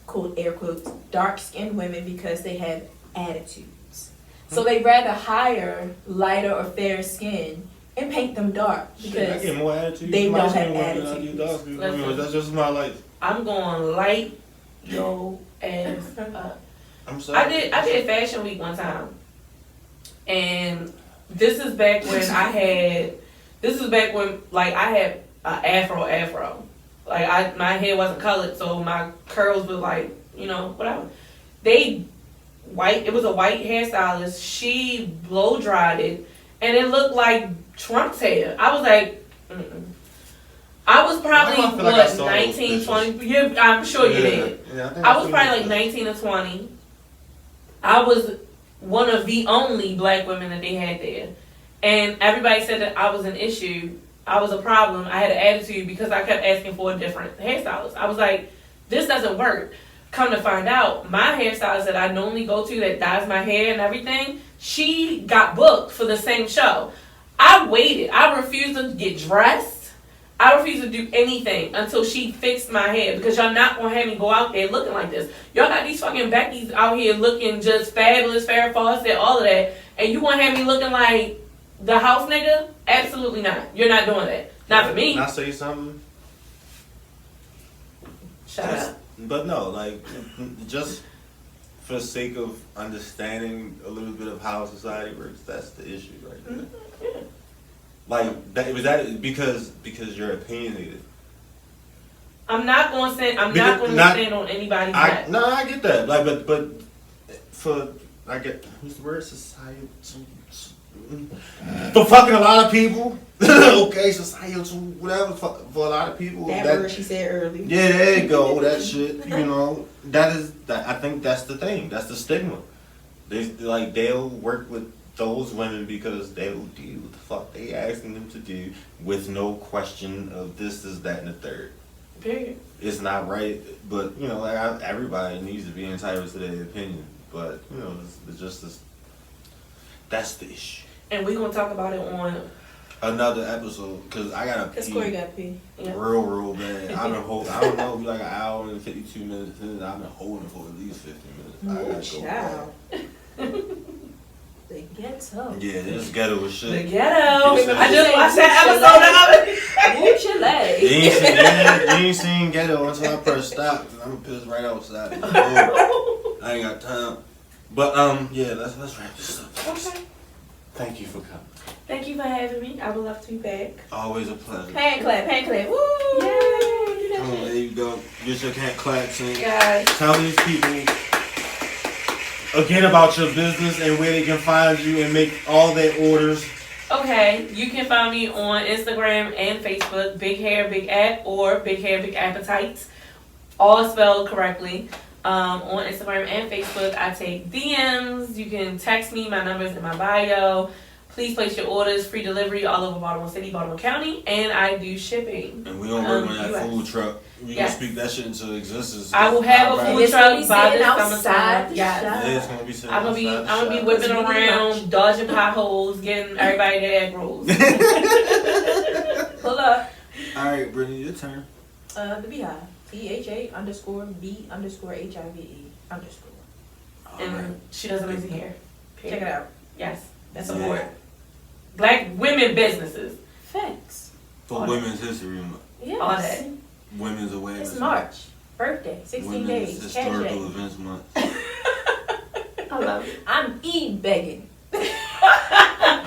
quote air quotes, dark skinned women because they have attitudes. So they rather hire lighter or fair skin and paint them dark Shit, I because get more attitude. they from don't light-skinned have women than I do attitudes. dark-skinned women. Listen. That's just my life. I'm going light yo ass up. I'm sorry. I did Fashion Week one time, and this is back when like I had an afro. Like my hair wasn't colored, so my curls were like, you know, whatever. It was a white hairstylist. She blow dried it, and it looked like Trump's hair. I was like, mm-mm. I was probably Why do I feel like I saw those 19, pictures? 20. Yeah, I'm sure you did. Yeah, think I was I've probably seen like those. 19 or 20. I was one of the only black women that they had there. And everybody said that I was an issue. I was a problem. I had an attitude because I kept asking for a different hairstylist. I was like, this doesn't work. Come to find out, my hairstylist that I normally go to that dyes my hair and everything, she got booked for the same show. I waited. I refused to get dressed. I refused to do anything until she fixed my hair, because y'all not gonna have me go out there looking like this. Y'all got these fucking Beckys out here looking just fabulous, Farrah Fawcett, all of that, and you wanna have me looking like the house nigga? Absolutely not. You're not doing that. Not for me. Can I say something? Shut up. But no, like, just for the sake of understanding a little bit of how society works, that's the issue right there. Yeah. Like, that because you're opinionated. I'm not gonna stand on anybody's back. No, I get that. Like, but for I get who's the word? Society. For fucking a lot of people, okay, societal, whatever. For a lot of people, that word she said earlier. yeah, there you go. That shit, you know, that. I think that's the thing. That's the stigma. They'll work with those women because they'll do what the fuck they asking them to do with no question of this, that, and the third. Period. It's not right, but you know, like everybody needs to be entitled to their opinion. But you know, it's just this. That's the issue. And we're gonna talk about it on Another episode, because I gotta Cause pee Corey got pee. yeah. real bad. I've been holding. I don't know, like an hour and 52 minutes in. I've been holding for at least 50 minutes. I gotta go. Child. The ghetto. Yeah, this ghetto was The shit. ghetto. Yes, I just sir. watched that episode of it. Woo Chile. You ain't seen ghetto until I press stop. And I'm gonna piss right outside. I ain't got time. But yeah, let's wrap this up. Okay. Thank you for coming. Thank you for having me. I would love to be back. Always a pleasure. Hand clap, hand clap. Woo! Yay! Come on, there you go. Get your hand claps in. Guys. Tell these people again about your business and where they can find you and make all their orders. Okay, you can find me on Instagram and Facebook, Big Hair, Big App, or Big Hair, Big Appetites, all spelled correctly. On Instagram and Facebook, I take DMs. You can text me. My number's in my bio. Please place your orders. Free delivery all over Baltimore City, Baltimore County, and I do shipping. And we don't work on that US. food truck. You Yes. can speak that shit into existence. I will have a And food it's gonna truck be by sitting this outside summertime. the Yes. shop. Yeah, it's gonna be sitting I'm gonna be outside the whipping Cause we need lunch. around, dodging potholes, getting everybody their egg rolls. Pull up. All right, Brittany, your turn. The Beehive. THA_B_HIV_E_. All And right. she does amazing hair. Check it out. Yes, that's Yeah. support. Black women businesses. Thanks. For Women's History Month, Yes. All that. Women's Awareness It's Month, March. Birthday. 16 Women's days. Cash Historical day. Events Month. I love it. I'm begging. I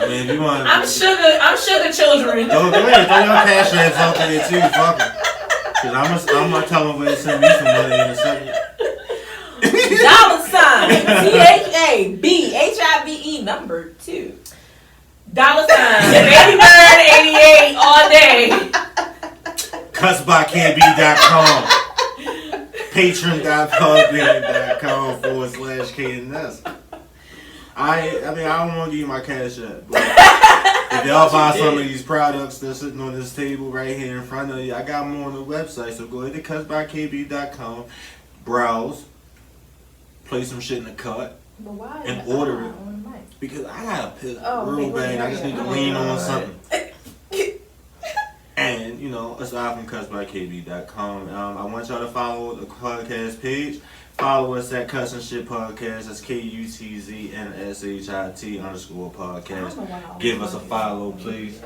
mean, if you want, I'm sugar children. Go ahead, throw your cash apps out there too, fuck it. Cause I'm gonna tell them where to send me some money in a second. $THABHIVE2. $, Baby Bird 88 all day. Cutsbycanby.com patreon.com/KNS. I mean, I don't want to give you my cash app, but if y'all buy some of these products that's sitting on this table right here in front of you, I got them on the website, so go ahead to cutsbykb.com, browse, play some shit in the cart, But why? and order it. On the mic. Because I gotta piss Oh, real okay, bad. I just need to oh lean my on God. something. And, you know, aside from cutsbykb.com, I want y'all to follow the podcast page. Follow us at Cuss and Shit Podcast. That's KUTZNSHIT_podcast. Give us a follow, please.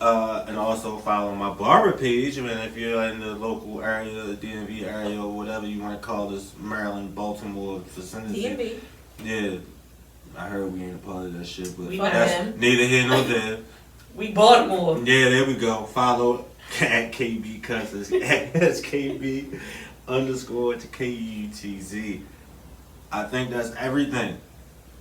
And also follow my barber page. I mean, if you're in the local area, the DMV area, or whatever you want to call this, Maryland, Baltimore vicinity. DMV. Yeah, I heard we ain't a part of that shit, but We that's them. neither here nor there. We Baltimore. Yeah, there we go. Follow at KB Cusses. That's KB_KUTZ. I think that's everything.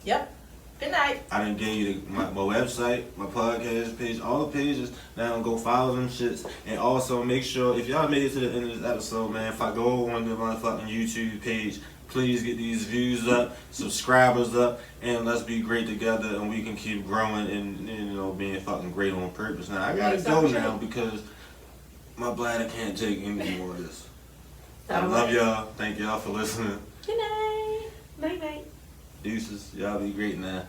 Yep. Good night. I done gave you my website, my podcast page, all the pages. Now go follow them shits. And also make sure, if y'all made it to the end of this episode, man, if I go on the motherfucking YouTube page, please get these views up, subscribers up, and let's be great together, and we can keep growing and, you know, being fucking great on purpose. Now, I gotta go now because my bladder can't take any more of this. I love y'all. Thank y'all for listening. Good night. Night night. Deuces. Y'all be great now.